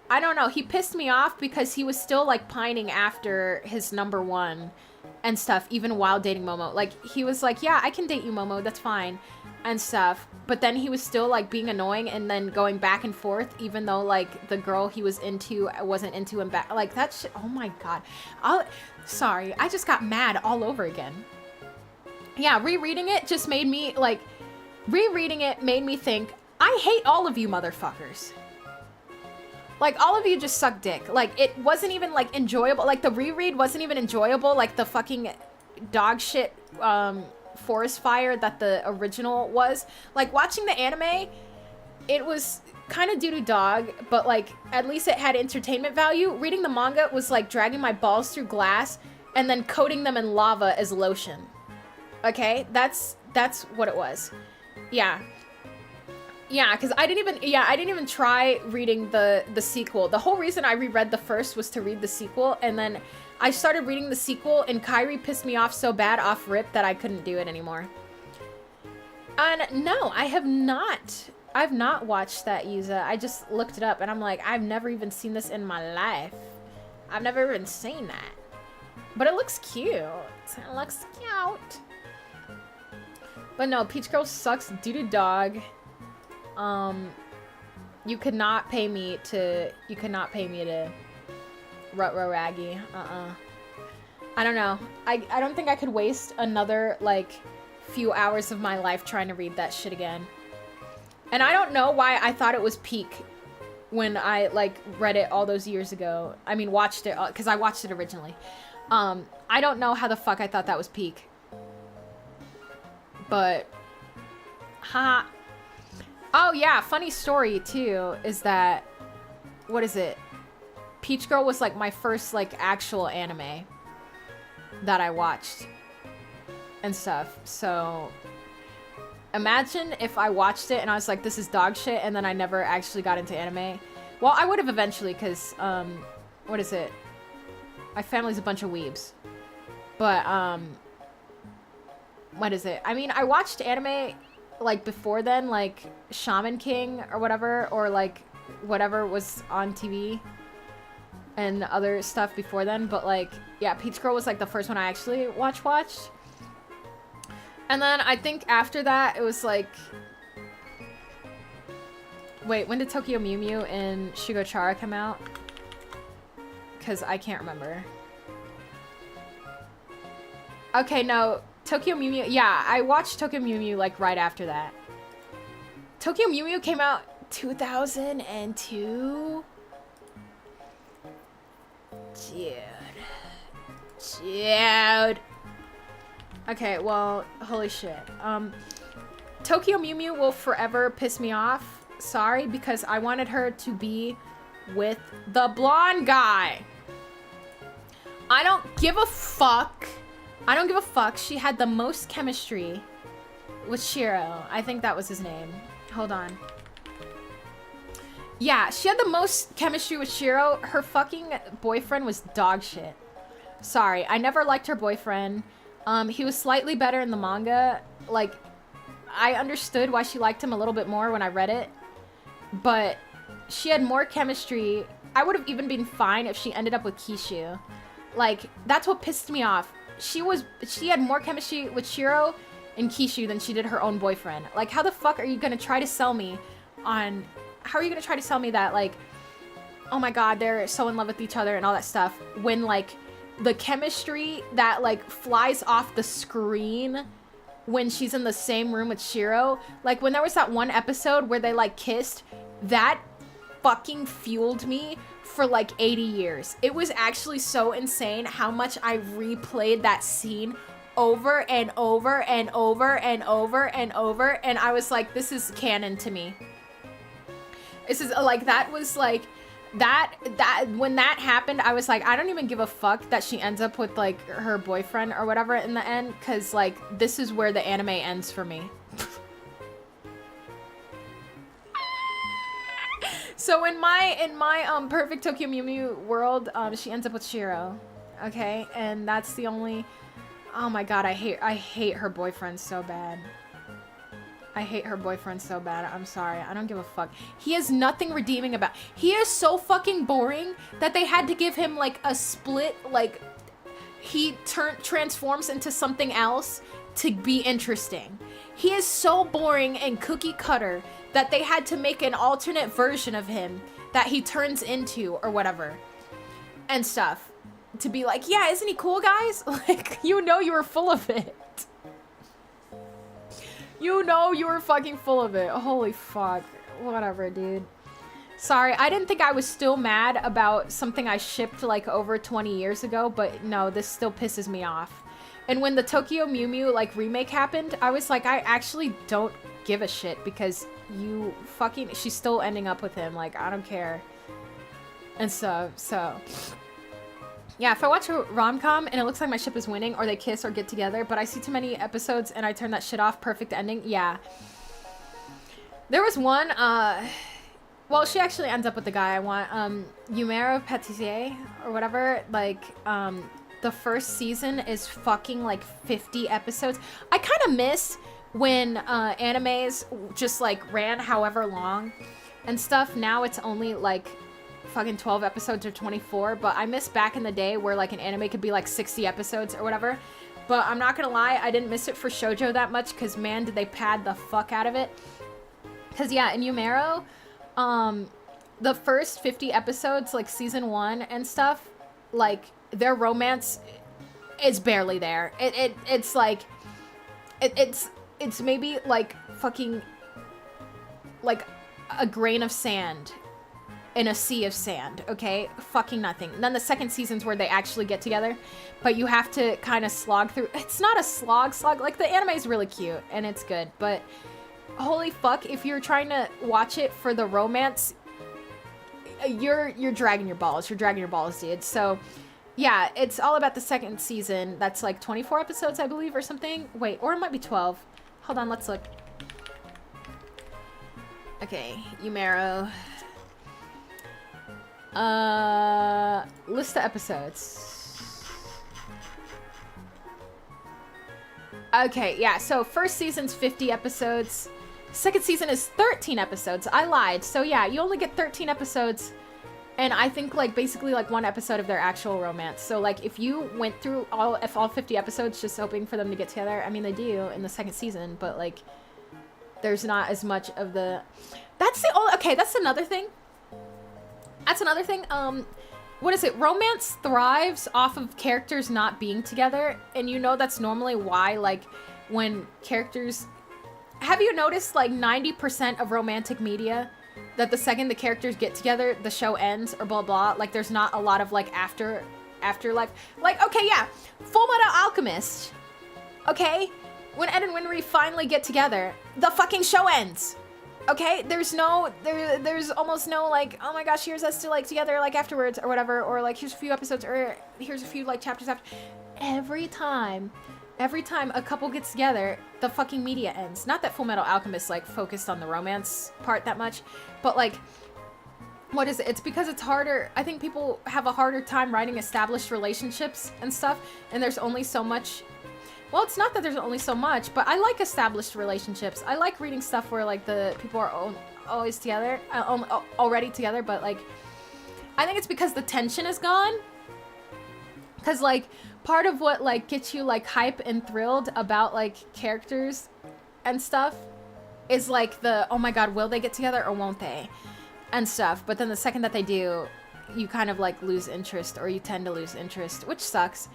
I don't know. He pissed me off because he was still, like, pining after his number one and stuff, even while dating Momo. Like, he was like, yeah, I can date you, Momo, that's fine, and stuff, but then he was still, like, being annoying and then going back and forth, even though, like, the girl he was into wasn't into him back. Like, that shit, oh my god. Sorry, I just got mad all over again. Yeah, rereading it just made me, like, rereading it made me think, I hate all of you motherfuckers. Like, all of you just suck dick. Like, it wasn't even, like, enjoyable. Like, the reread wasn't even enjoyable. Like, the fucking dog shit forest fire that the original was. Like, watching the anime, it was kind of doo-doo dog, but, like, at least it had entertainment value. Reading the manga was, like, dragging my balls through glass and then coating them in lava as lotion. Okay? That's what it was. Yeah. Yeah, because I didn't even try reading the sequel. The whole reason I reread the first was to read the sequel, and then I started reading the sequel, and Kairi pissed me off so bad off rip that I couldn't do it anymore. And no, I've not watched that Yuza. I just looked it up, and I'm like, I've never even seen this in my life. I've never even seen that. But it looks cute. It looks cute. But no, Peach Girl sucks doo-doo dog. You could not pay me to rut-row raggy. I don't know. I don't think I could waste another, like, few hours of my life trying to read that shit again. And I don't know why I thought it was peak when I, like, read it all those years ago. I mean, watched it, because I watched it originally. I don't know how the fuck I thought that was peak. But, ha. Oh, yeah, funny story, too, is that, what is it? Peach Girl was, like, my first, like, actual anime that I watched and stuff. So, imagine if I watched it and I was like, this is dog shit, and then I never actually got into anime. Well, I would have eventually, because, what is it? My family's a bunch of weebs. But, what is it? I mean, I watched anime, like, before then, like, Shaman King or whatever, or, like, whatever was on TV and other stuff before then, but, like, yeah, Peach Girl was, like, the first one I actually watched. And then I think after that, it was, like, wait, when did Tokyo Mew Mew and Shugochara come out? Because I can't remember. Okay, no, Tokyo Mew Mew, yeah, I watched Tokyo Mew Mew, like, right after that. Tokyo Mew Mew came out 2002? Dude. Okay, well, holy shit. Tokyo Mew Mew will forever piss me off. Sorry, because I wanted her to be with the blonde guy. I don't give a fuck. I don't give a fuck. She had the most chemistry with Shiro. I think that was his name. Hold on. Yeah, she had the most chemistry with Shiro. Her fucking boyfriend was dog shit. Sorry, I never liked her boyfriend. He was slightly better in the manga. Like, I understood why she liked him a little bit more when I read it. But she had more chemistry. I would have even been fine if she ended up with Kishu. Like, that's what pissed me off. She had more chemistry with Shiro in Kishu than she did her own boyfriend. Like, how the fuck are you gonna try to sell me on... How are you gonna try to sell me that, like, oh my god, they're so in love with each other and all that stuff, when, like, the chemistry that, like, flies off the screen when she's in the same room with Shiro, like, when there was that one episode where they, like, kissed, that fucking fueled me for, like, 80 years. It was actually so insane how much I replayed that scene over and over and over and over and over, and I was like, this is canon to me. This is, like, that was, like, that when that happened, I was like, I don't even give a fuck that she ends up with, like, her boyfriend or whatever in the end, because, like, this is where the anime ends for me. So in my perfect Tokyo Mew Mew world, she ends up with Shiro, okay, and that's the only... Oh my god, I hate her boyfriend so bad. I hate her boyfriend so bad. I'm sorry. I don't give a fuck. He has nothing redeeming about... He is so fucking boring that they had to give him, like, a split, like... He transforms into something else to be interesting. He is so boring and cookie cutter that they had to make an alternate version of him that he turns into or whatever. And stuff. To be like, yeah, isn't he cool, guys? Like, you know you were full of it. You know you were fucking full of it. Holy fuck. Whatever, dude. Sorry, I didn't think I was still mad about something I shipped, like, over 20 years ago, but no, this still pisses me off. And when the Tokyo Mew Mew, like, remake happened, I was like, I actually don't give a shit because you fucking... She's still ending up with him. Like, I don't care. And so... Yeah, if I watch a rom-com and it looks like my ship is winning or they kiss or get together, but I see too many episodes and I turn that shit off, perfect ending, yeah. There was one, well, she actually ends up with the guy I want, Yumero Patissier or whatever, like, the first season is fucking, like, 50 episodes. I kind of miss when, animes just, like, ran however long and stuff. Now it's only, like... fucking 12 episodes or 24, but I miss back in the day where, like, an anime could be like 60 episodes or whatever. But I'm not gonna lie, I didn't miss it for shoujo that much because, man, did they pad the fuck out of it. Because, yeah, in Yumero, the first 50 episodes, like season 1 and stuff, like, their romance is barely there. It's like, it's maybe like fucking like a grain of sand in a sea of sand, okay? Fucking nothing. And then the second season's where they actually get together, but you have to kind of slog through. It's not a slog, like, the anime is really cute and it's good, but holy fuck, if you're trying to watch it for the romance, you're dragging your balls. You're dragging your balls, dude. So, yeah, it's all about the second season. That's like 24 episodes, I believe, or something. Wait, or it might be 12. Hold on, let's look. Okay, Yumero. List of episodes. Okay, yeah, so first season's 50 episodes. Second season is 13 episodes. I lied. So yeah, you only get 13 episodes. And I think, like, basically, like, one episode of their actual romance. So, like, if you went through all 50 episodes just hoping for them to get together, I mean, they do in the second season, but, like, there's not as much of the... Okay, that's another thing. That's another thing. What is it? Romance thrives off of characters not being together. And you know that's normally why, like, when characters... Have you noticed, like, 90% of romantic media, that the second the characters get together, the show ends, or blah, blah. Like, there's not a lot of, like, afterlife. Like, okay, yeah. Full Metal Alchemist. Okay? When Ed and Winry finally get together, the fucking show ends. Okay, there's almost no, like, oh my gosh, here's us to, like, together, like, afterwards, or whatever, or, like, here's a few episodes, or here's a few, like, chapters after. Every time a couple gets together, the fucking media ends. Not that Full Metal Alchemist, like, focused on the romance part that much, but, like, what is it? It's because it's harder. I think people have a harder time writing established relationships and stuff, and there's only so much. Well, it's not that there's only so much, but I like established relationships. I like reading stuff where, like, the people are always together, already together, but, like, I think it's because the tension is gone. Because, like, part of what, like, gets you, like, hype and thrilled about, like, characters and stuff is, like, the, oh my god, will they get together or won't they? And stuff. But then the second that they do, you kind of, like, lose interest, or you tend to lose interest, which sucks.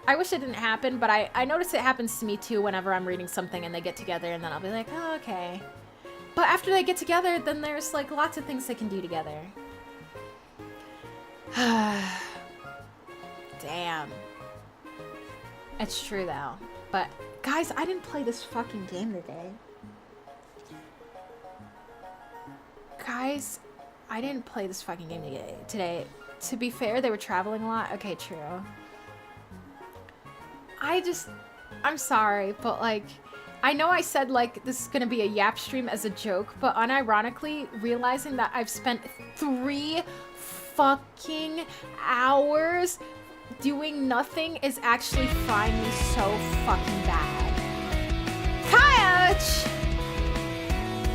I wish it didn't happen, but I notice it happens to me, too, whenever I'm reading something and they get together, and then I'll be like, oh, okay. But after they get together, then there's, like, lots of things they can do together. Damn. It's true, though. But, guys, I didn't play this fucking game today. Guys, I didn't play this fucking game today. To be fair, they were traveling a lot. Okay, true. I'm sorry, but, like, I know I said, like, this is gonna be a yap stream as a joke, but unironically, realizing that I've spent 3 fucking hours doing nothing is actually frying me so fucking bad. Coyote!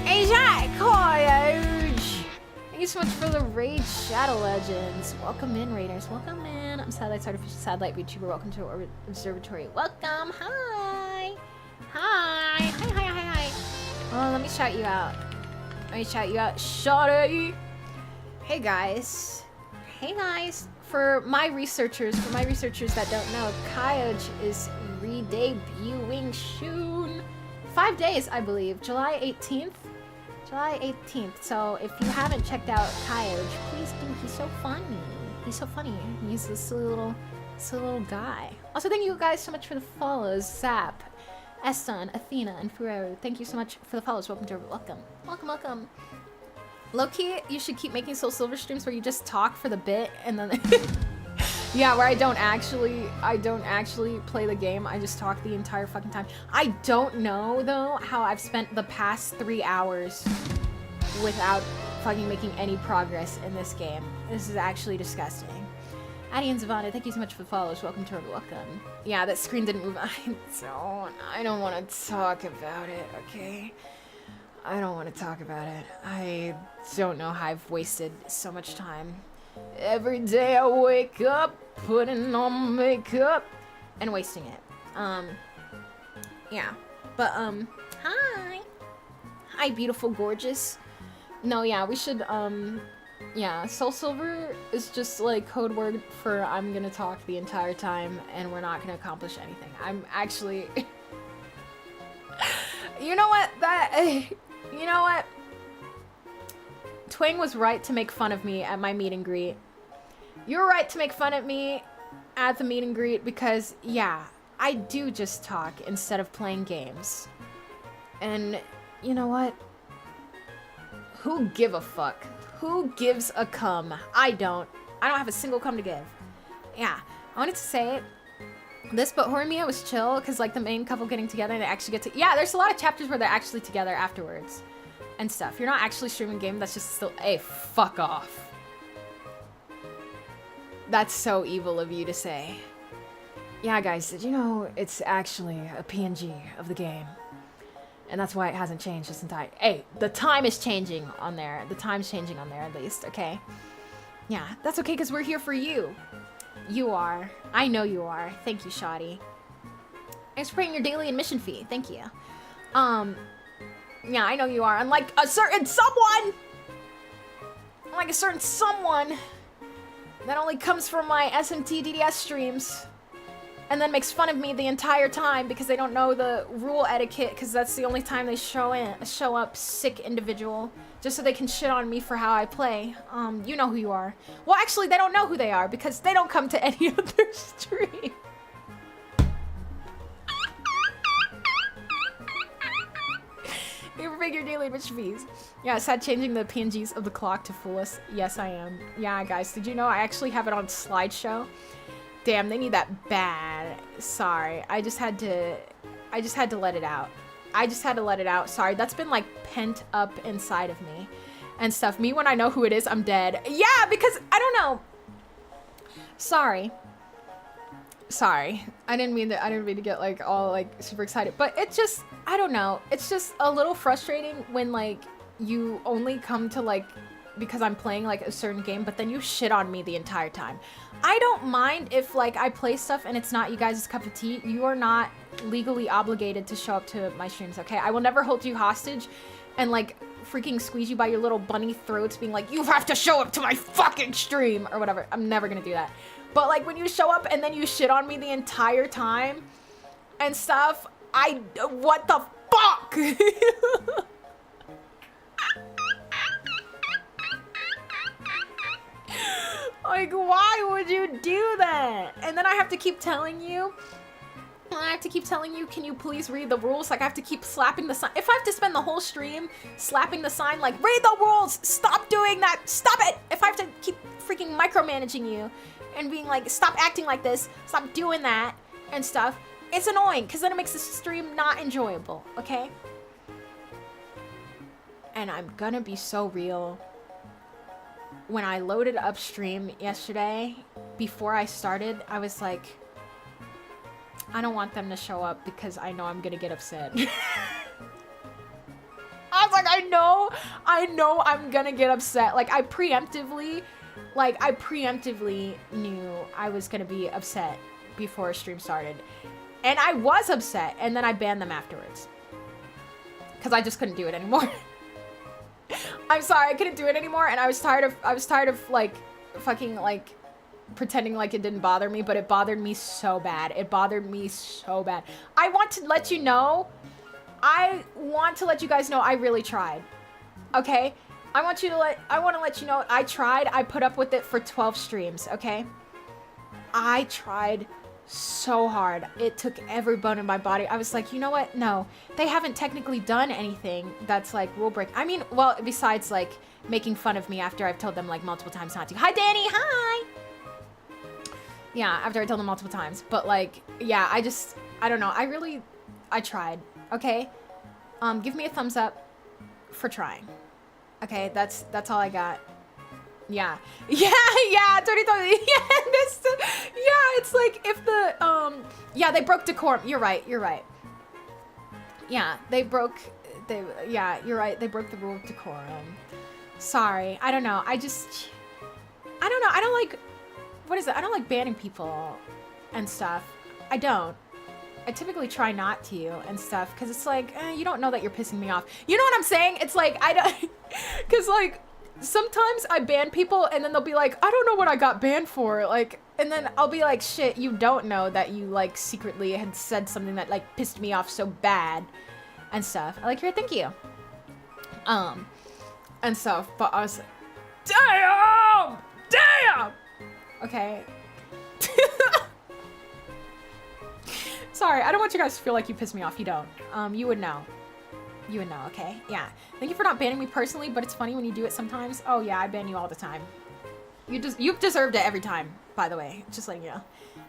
Is that Coyote? Thank you so much for the raid, Shadow Legends. Welcome in, Raiders. Welcome in. I'm Sadlights, artificial satellite VTuber. Welcome to Observatory. Welcome. Hi. Hi. Hi. Oh, let me shout you out. Shawty. Hey, guys. For my researchers that don't know, Coyote is re-debuting soon. 5 days, I believe. July 18th. So if you haven't checked out Coyote, please do. He's so funny. He's this silly little guy. Also, thank you guys so much for the follows. Zap, Eston, Athena, and Ferrero. Thank you so much for the follows. Welcome. Low-key, you should keep making Soul Silver streams where you just talk for the bit and then yeah, where I don't actually play the game. I just talk the entire fucking time. I don't know though how I've spent the past 3 hours without fucking making any progress in this game. This is actually disgusting. Addie and Zavana, thank you so much for the follows. Welcome. Yeah, that screen didn't move. I don't want to talk about it, okay? I don't want to talk about it. I don't know how I've wasted so much time. Every day I wake up, putting on makeup, and wasting it. Yeah. But, hi. Hi, beautiful, gorgeous. No, yeah, we should, yeah, Soul Silver is just, like, code word for I'm gonna talk the entire time, and we're not gonna accomplish anything. I'm actually... You know what? Twing was right to make fun of me at my meet and greet. You were right to make fun of me at the meet and greet because, yeah, I do just talk instead of playing games. And you know what? Who give a fuck? Who gives a cum? I don't have a single cum to give. Yeah, I wanted to say this, but Horimiya was chill because, like, the main couple getting together and they actually get to... Yeah, there's a lot of chapters where they're actually together afterwards and stuff. You're not actually streaming game, that's just still... Hey, fuck off. That's so evil of you to say. Yeah, guys, did you know it's actually a PNG of the game? And that's why it hasn't changed this entire... Hey, the time is changing on there. The time's changing on there, at least, okay? Yeah, that's okay, because we're here for you. You are. I know you are. Thank you, Shoddy. Thanks for paying your daily admission fee. Thank you. Yeah, I know you are. Unlike a certain someone! Unlike a certain someone that only comes from my SMT DDS streams and then makes fun of me the entire time because they don't know the rule etiquette because that's the only time they show up, sick individual, just so they can shit on me for how I play. You know who you are. Well, actually, they don't know who they are because they don't come to any other stream. You ever make your daily admission fees? Yeah, sad changing the PNGs of the clock to fool us. Yes, I am. Yeah, guys, did you know I actually have it on slideshow? Damn, they need that bad. Sorry, I just had to let it out. Sorry, that's been like pent up inside of me and stuff. Me, when I know who it is, I'm dead. Yeah, because I don't know. Sorry. I didn't mean to get like all like super excited, but it just, I don't know. It's just a little frustrating when like you only come to like because I'm playing like a certain game, but then you shit on me the entire time. I don't mind if like I play stuff and it's not you guys' cup of tea. You are not legally obligated to show up to my streams, okay? I will never hold you hostage and like freaking squeeze you by your little bunny throats being like, you have to show up to my fucking stream or whatever. I'm never gonna do that. But like when you show up and then you shit on me the entire time and stuff, what the fuck? Like, why would you do that? And then I have to keep telling you, can you please read the rules? Like, I have to keep slapping the sign. If I have to spend the whole stream slapping the sign, like, read the rules, stop doing that, stop it. If I have to keep freaking micromanaging you and being like, stop acting like this, stop doing that and stuff, it's annoying because then it makes the stream not enjoyable, okay? And I'm gonna be so real. When I loaded up stream yesterday, before I started, I was like, I don't want them to show up because I know I'm gonna get upset. I was like, I know I'm gonna get upset. Like, I preemptively knew I was gonna be upset before stream started. And I was upset, and then I banned them afterwards. Because I just couldn't do it anymore. I'm sorry, I couldn't do it anymore, and I was tired of like fucking like pretending like it didn't bother me, but it bothered me so bad. It bothered me so bad. I want to let you know, I want to let you guys know I really tried. Okay? I want to let you know I tried. I put up with it for 12 streams, okay? I tried so hard. It took every bone in my body. I was like, you know what? No, they haven't technically done anything that's like rule break. I mean, well, besides like making fun of me after I've told them like multiple times not to. Hi, Danny. Hi. Yeah, after I told them multiple times. But like, yeah, I don't know. I tried. Okay. Give me a thumbs up for trying. Okay. That's all I got. Yeah, 20,000. Yeah, it's like if the yeah, they broke Decorum. You're right. Yeah, you're right. They broke the rule of Decorum. Sorry, I don't know. I don't know. I don't like, what is it? I don't like banning people and stuff. I don't. I typically try not to and stuff because it's like, you don't know that you're pissing me off. You know what I'm saying? It's like, I don't, because like, sometimes I ban people and then they'll be like, I don't know what I got banned for. Like, and then I'll be like, shit, you don't know that you like secretly had said something that like pissed me off so bad and stuff. I like, here, thank you. And stuff, but I was like, damn! Okay. Sorry, I don't want you guys to feel like you pissed me off. You don't. You would know. You would know, okay? Yeah. Thank you for not banning me personally, but it's funny when you do it sometimes. Oh yeah, I ban you all the time. You've deserved it every time, by the way. Just letting you know.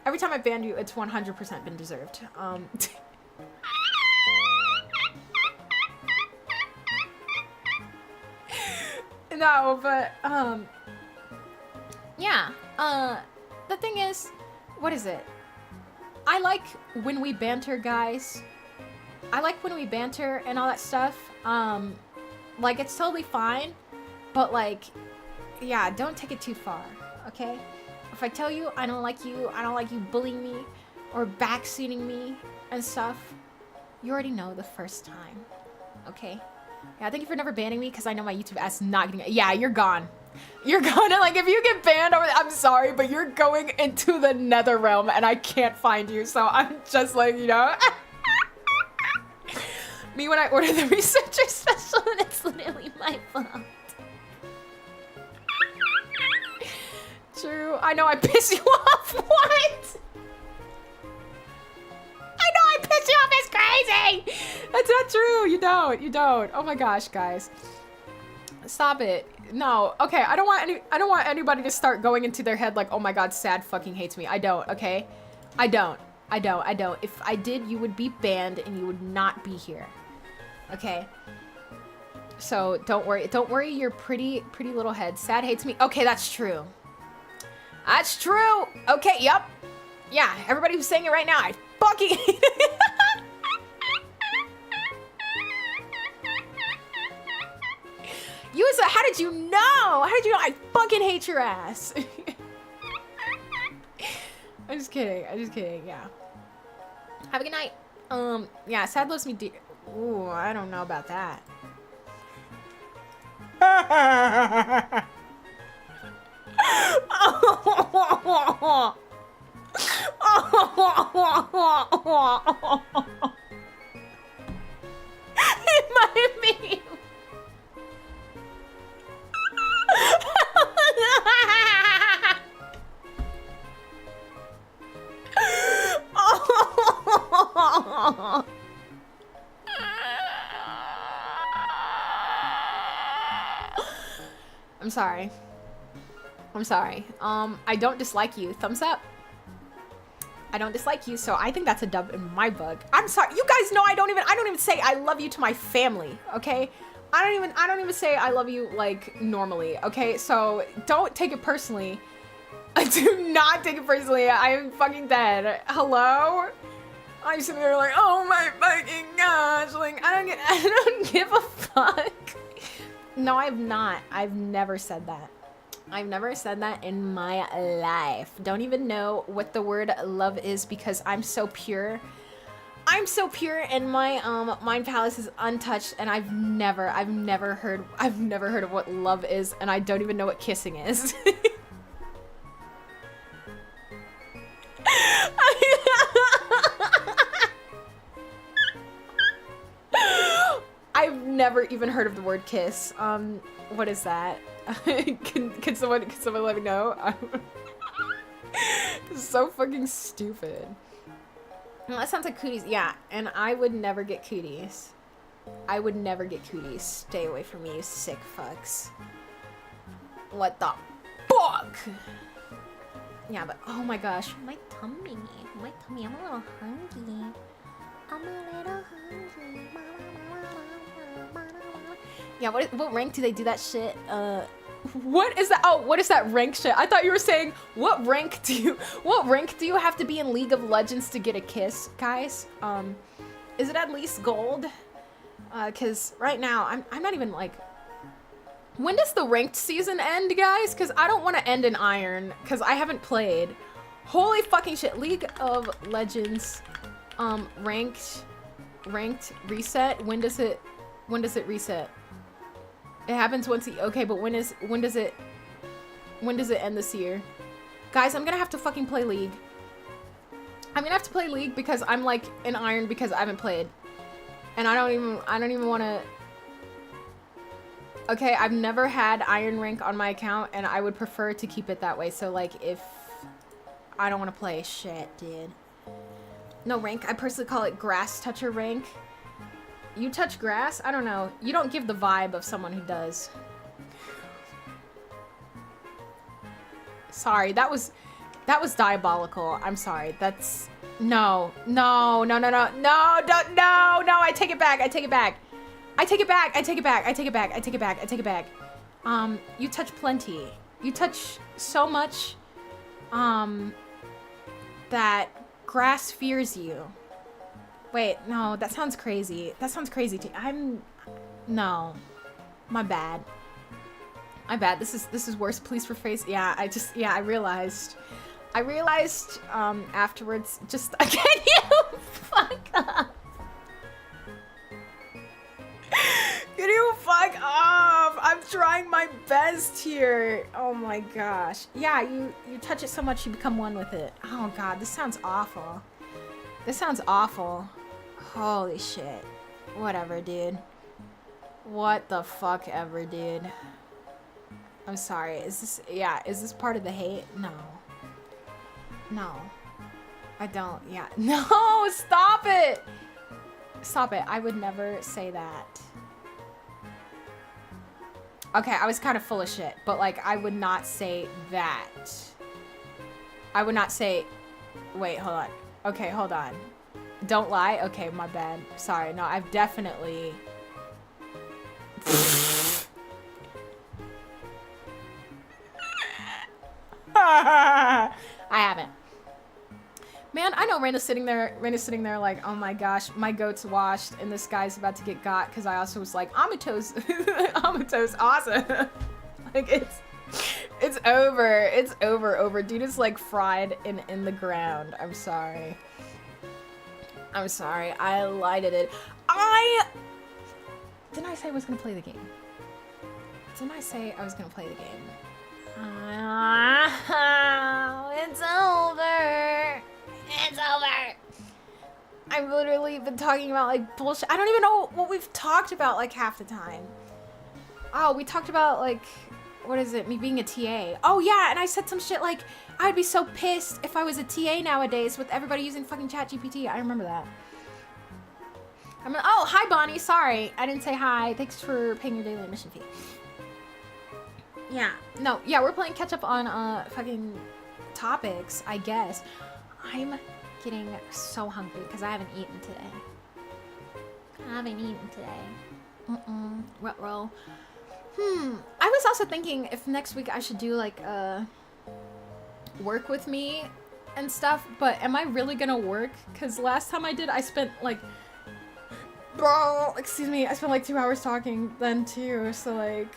Every time I banned you, it's 100% been deserved. No, but, yeah. The thing is, what is it? I like when we banter, guys. I like when we banter and all that stuff. Like, it's totally fine. But, like, yeah, don't take it too far, okay? If I tell you I don't like you bullying me or backseating me and stuff, you already know the first time, okay? Yeah, thank you for never banning me because I know my YouTube ass is not getting... Yeah, you're gone. You're gonna, like, if you get banned over, I'm sorry, but you're going into the nether realm and I can't find you, so I'm just like, you know... Me when I order the researcher special and it's literally my fault. True. I know I piss you off. What? I know I piss you off. It's crazy. That's not true. You don't. Oh my gosh, guys. Stop it. No. Okay. I don't want anybody to start going into their head like, oh my god, Sad fucking hates me. I don't. Okay. I don't. If I did, you would be banned and you would not be here. Okay. So don't worry your pretty little head. Sad hates me. Okay, that's true. That's true. Okay, yep. Yeah, everybody who's saying it right now, I fucking hate it. How did did you know? How did you know? I fucking hate your ass. I'm just kidding. Yeah. Have a good night. Yeah, Sad loves me dear. Ooh, I don't know about that. It might be. I'm sorry. I don't dislike you. Thumbs up. I don't dislike you, so I think that's a dub in my book. I'm sorry. You guys know I don't even say I love you to my family, okay? I don't even say I love you like normally, okay? So don't take it personally. Do not take it personally. I am fucking dead. Hello? I'm sitting there like, oh my fucking gosh, like I don't give a fuck. No, I've not. I've never said that. I've never said that in my life. Don't even know what the word love is because I'm so pure. I'm so pure and my mind palace is untouched and I've never heard of what love is and I don't even know what kissing is. I've never even heard of the word kiss. What is that? Can someone let me know? This is so fucking stupid. No, that sounds like cooties. Yeah, and I would never get cooties. I would never get cooties. Stay away from me, you sick fucks. What the fuck? Yeah, but oh my gosh, my tummy, I'm a little hungry. Yeah, what rank do they do that shit? What is that? Oh, what is that rank shit? I thought you were saying what rank do you have to be in League of Legends to get a kiss, guys? Is it at least gold? Cause right now I'm not even like. When does the ranked season end, guys? Cause I don't want to end in iron, cause I haven't played. Holy fucking shit! League of Legends, ranked reset. When does it reset? It happens once okay, but when does it end this year? Guys, I'm gonna have to fucking play League. I'm gonna have to play League because I'm like in iron because I haven't played. And I don't even wanna. Okay, I've never had iron rank on my account and I would prefer to keep it that way. So like if I don't wanna play shit, dude. No rank, I personally call it grass toucher rank. You touch grass? I don't know. You don't give the vibe of someone who does. Sorry, that was diabolical. I'm sorry. That's no, I take it back. You touch plenty. You touch so much that grass fears you. Wait, no, that sounds crazy. No. My bad. This is worse. Please rephrase. Yeah, I realized afterwards, just, can you fuck up? Can you fuck off? I'm trying my best here. Oh my gosh. Yeah, you touch it so much you become one with it. Oh god, this sounds awful. Holy shit. Whatever, dude. What the fuck ever, dude. I'm sorry. Is this part of the hate? No. I don't. Yeah. No, stop it. I would never say that. Okay, I was kind of full of shit, but like I would not say that. I would not say. Wait, hold on. Okay, hold on. Don't lie? Okay, my bad. Sorry. No, I've definitely... I haven't. Man, I know Raina's sitting there like, oh my gosh, my goat's washed and this guy's about to get got because I also was like, Amato's awesome. Like, it's over. It's over. Dude is like fried in the ground. I'm sorry. I lighted it. Didn't I say I was gonna play the game? Didn't I say I was gonna play the game? It's over. It's over. I've literally been talking about like bullshit. I don't even know what we've talked about like half the time. Oh, we talked about like, what is it? Me being a TA. Oh yeah, and I said some shit like, I'd be so pissed if I was a TA nowadays with everybody using fucking ChatGPT. I remember that. Oh, hi Bonnie, sorry. I didn't say hi. Thanks for paying your daily admission fee. Yeah, no, yeah, we're playing catch up on fucking topics, I guess. I'm getting so hungry because I haven't eaten today. Ruh-roh. I was also thinking if next week I should do like work with me and stuff, but am I really gonna work? Because last time I did, I spent like, bro, excuse me, I spent like 2 hours talking then too, so like,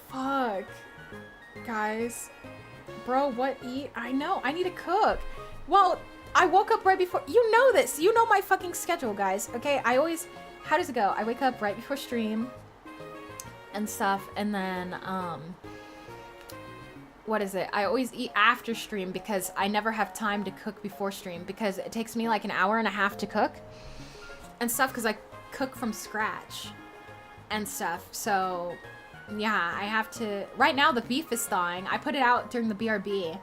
fuck, guys. Bro, what eat? I know, I need to cook. Well, I woke up right before, you know this, you know my fucking schedule, guys, okay? I always, how does it go? I wake up right before stream and stuff, and then, what is it? I always eat after stream because I never have time to cook before stream because it takes me like an hour and a half to cook and stuff because I cook from scratch and stuff. So yeah, I have to, right now the beef is thawing. I put it out during the BRB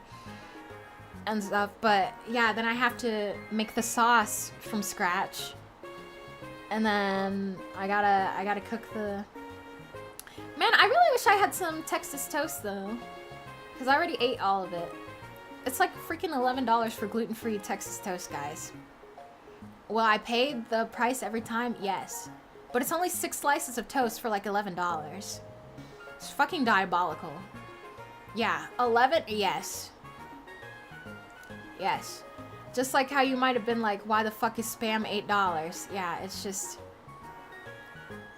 and stuff, but yeah, then I have to make the sauce from scratch. And then I gotta cook the, man, I really wish I had some Texas toast though. Because I already ate all of it. It's like freaking $11 for gluten-free Texas toast, guys. Will I pay the price every time? Yes. But it's only 6 slices of toast for like $11. It's fucking diabolical. Yeah, 11? Yes. Yes. Just like how you might have been like, why the fuck is Spam $8? Yeah, it's just,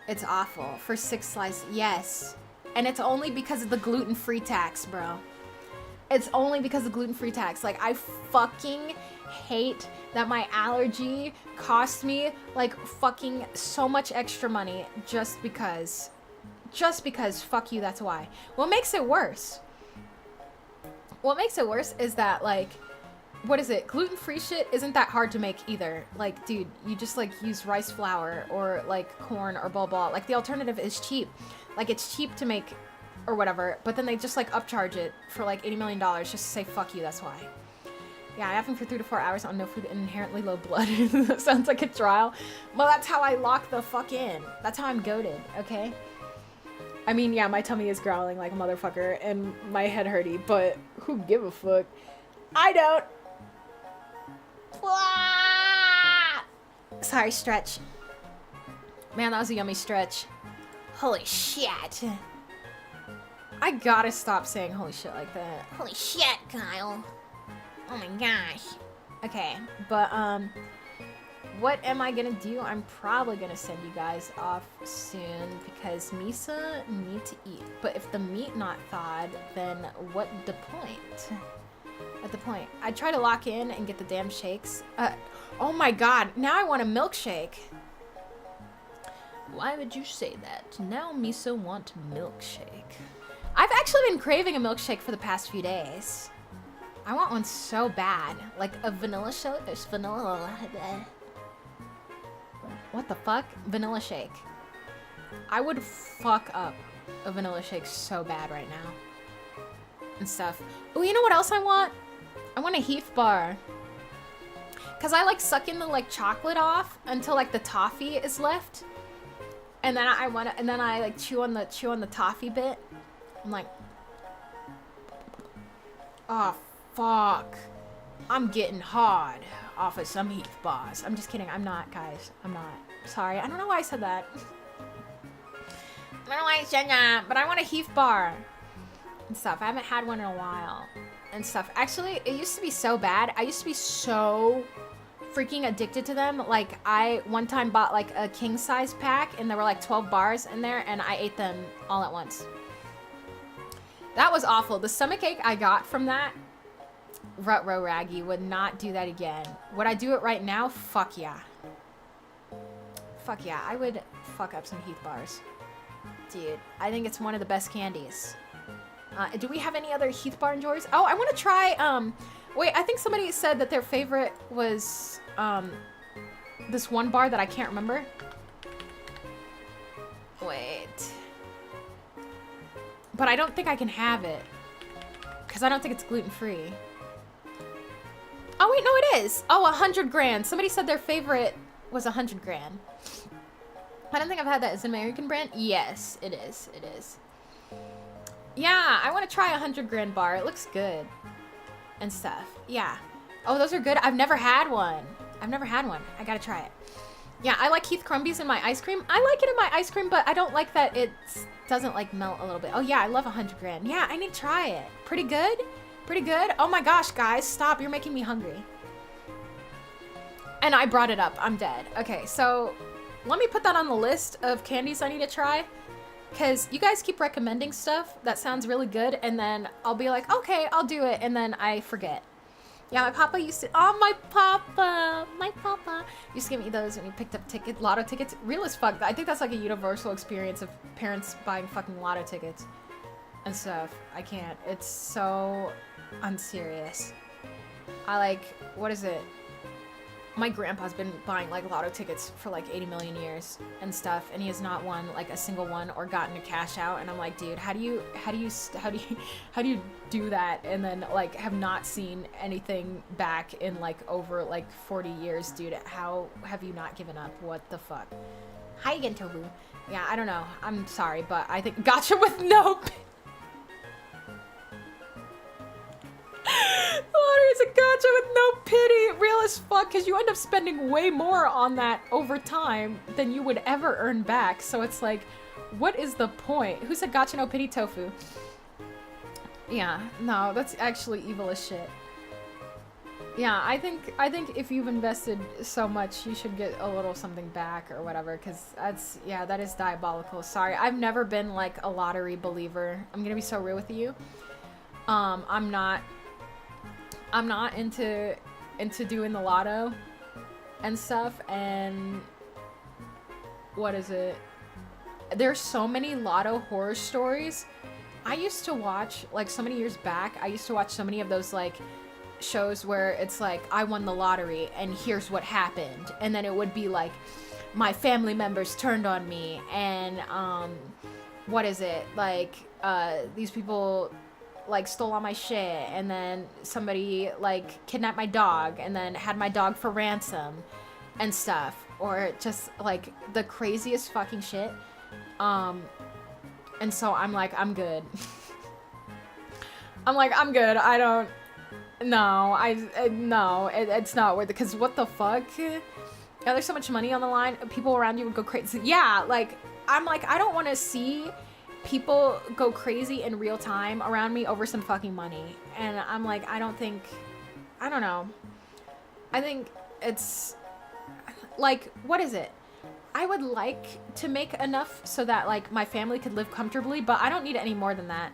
it's awful. For 6 slices, yes. And it's only because of the gluten-free tax, bro. It's only because of gluten-free tax. Like, I fucking hate that my allergy cost me, like, fucking so much extra money just because. Just because, fuck you, that's why. What makes it worse? What makes it worse is that, like, what is it? Gluten-free shit isn't that hard to make either. Like, dude, you just, like, use rice flour or, like, corn or blah, blah. Like, the alternative is cheap. Like, it's cheap to make or whatever, but then they just, like, upcharge it for, like, $80 million just to say, fuck you, that's why. Yeah, I have them for 3 to 4 hours on no food and inherently low blood. That sounds like a trial. Well, that's how I lock the fuck in. That's how I'm goated, okay? I mean, yeah, my tummy is growling like a motherfucker and my head hurty, but who give a fuck? I don't. Sorry, stretch. Man, that was a yummy stretch. Holy shit. I gotta stop saying holy shit like that. Holy shit, Kyle. Oh my gosh. Okay, but, what am I gonna do? I'm probably gonna send you guys off soon because Misa need to eat. But if the meat not thawed, then what the point? At the point. I try to lock in and get the damn shakes. Oh my god, now I want a milkshake. Why would you say that? Now Misa want milkshake. I've actually been craving a milkshake for the past few days. I want one so bad. Like a vanilla shake. There's vanilla. What the fuck? Vanilla shake. I would fuck up a vanilla shake so bad right now. And stuff. Oh, you know what else I want? I want a Heath bar. Cause I like sucking the like chocolate off until like the toffee is left. And then I like chew on the toffee bit. I'm like, oh fuck. I'm getting hard off of some Heath bars. I'm just kidding. I'm not, guys. I'm not. Sorry. I don't know why I said that. I don't know why I said that, but I want a Heath bar and stuff. I haven't had one in a while and stuff. Actually, it used to be so bad. I used to be so freaking addicted to them. Like, I one time bought like a king size pack and there were like 12 bars in there and I ate them all at once. That was awful. The stomachache I got from that, Rutro Raggy, would not do that again. Would I do it right now? Fuck yeah. Fuck yeah. I would fuck up some Heath bars. Dude, I think it's one of the best candies. Do we have any other Heath bar enjoyers? Oh, I want to try, wait, I think somebody said that their favorite was, this one bar that I can't remember. Wait. But I don't think I can have it. Because I don't think it's gluten-free. Oh, wait, no, it is. Oh, 100 grand. Somebody said their favorite was 100 grand. I don't think I've had that. Is it an American brand? Yes, it is. It is. Yeah, I want to try 100 grand bar. It looks good. And stuff. Yeah. Oh, those are good. I've never had one. I've never had one. I gotta try it. Yeah, I like Heath Crumbies in my ice cream. I like it in my ice cream, but I don't like that it doesn't like melt a little bit. Oh yeah, I love 100 grand. Yeah, I need to try it. Pretty good? Pretty good? Oh my gosh, guys, stop. You're making me hungry. And I brought it up. I'm dead. Okay, so let me put that on the list of candies I need to try. Because you guys keep recommending stuff that sounds really good, and then I'll be like, okay, I'll do it, and then I forget. Yeah, my papa used to, oh, my papa used to give me those when he picked up lotto tickets. Real as fuck. I think that's like a universal experience of parents buying fucking lotto tickets and stuff. I can't. It's so unserious. I like, what is it? My grandpa's been buying like lotto tickets for like 80 million years and stuff, and he has not won like a single one or gotten a cash out. And I'm like, dude, how do you do that and then like have not seen anything back in like over like 40 years, dude? How have you not given up? What the fuck? Hi again, Tobu. Yeah, I don't know. I'm sorry, but I think gotcha with no. Lottery is a gotcha with no pity. Real as fuck, because you end up spending way more on that over time than you would ever earn back. So it's like, what is the point? Who said gotcha no pity, Tofu? Yeah, no, that's actually evil as shit. Yeah, I think if you've invested so much, you should get a little something back or whatever, because that's, yeah, that is diabolical. Sorry, I've never been like a lottery believer. I'm gonna be so real with you. I'm not into doing the lotto and stuff, and what is it? There's so many lotto horror stories. I used to watch, like so many years back, I used to watch so many of those like shows where it's like, I won the lottery and here's what happened. And then it would be like, my family members turned on me and what is it? Like these people like stole all my shit, and then somebody like kidnapped my dog and then had my dog for ransom and stuff, or just like the craziest fucking shit. And so I'm like, I'm good. I'm like, I'm good. I don't, no, no, it's not worth it, because what the fuck? Yeah, there's so much money on the line. People around you would go crazy. Yeah, like, I'm like, I don't want to see people go crazy in real time around me over some fucking money. And I'm like, I don't know. I think it's like, what is it? I would like to make enough so that like my family could live comfortably, but I don't need any more than that.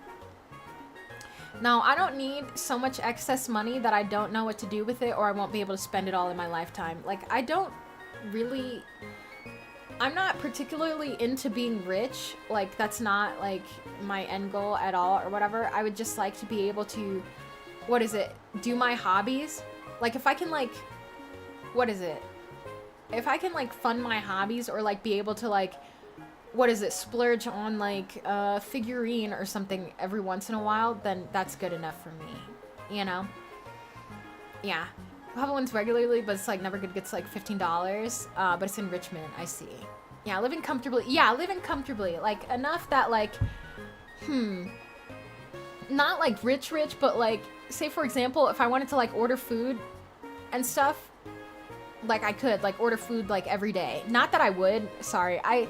No, I don't need so much excess money that I don't know what to do with it, or I won't be able to spend it all in my lifetime. Like, I'm not particularly into being rich. Like, that's not, like, my end goal at all or whatever. I would just like to be able to, what is it, do my hobbies. Like, if I can, like, what is it? If I can, like, fund my hobbies, or, like, be able to, like, what is it, splurge on, like, a figurine or something every once in a while, then that's good enough for me, you know? Yeah. I have ones regularly, but it's like never good, gets like $15, but it's in Richmond, I see. Yeah, living comfortably. Yeah, living comfortably. Like, enough that, like, not like rich, but like, say for example, if I wanted to like order food and stuff, like I could like order food like every day. Not that I would, sorry. I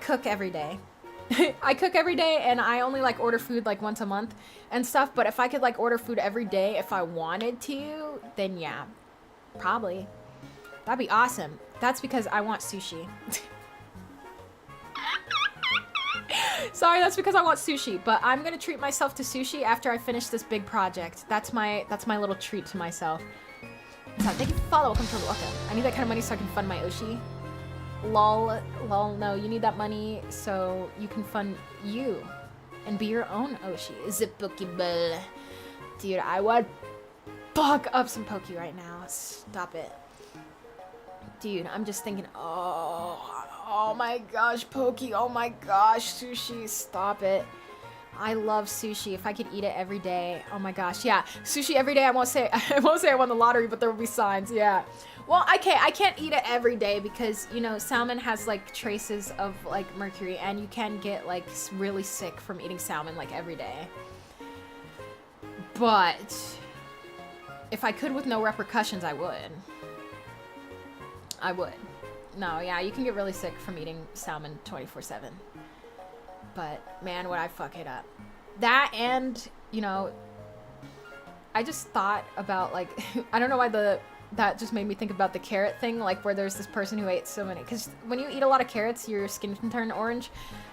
cook every day. I cook every day, and I only like order food like once a month and stuff, but if I could like order food every day if I wanted to, then yeah, probably. That'd be awesome. That's because I want sushi. Sorry, that's because I want sushi, but I'm gonna treat myself to sushi after I finish this big project. That's my little treat to myself. So, thank you for follow. Welcome to Welcome. I need that kind of money so I can fund my oshi. Lol, no, you need that money so you can fund you and be your own oshi. Zipokibel. Dude, I would fuck up some Poke right now. Stop it. Dude, I'm just thinking, oh my gosh, Poke, oh my gosh, sushi, stop it. I love sushi. If I could eat it every day, oh my gosh, yeah, sushi every day. I won't say I won the lottery, but there will be signs, yeah. Well, I can't eat it every day because, you know, salmon has like traces of like mercury, and you can get like really sick from eating salmon like every day. But if I could with no repercussions, I would. No, yeah, you can get really sick from eating salmon 24/7. But man, would I fuck it up. That, and, you know, I just thought about like, I don't know why that just made me think about the carrot thing, like where there's this person who ate so many, because when you eat a lot of carrots, your skin can turn orange.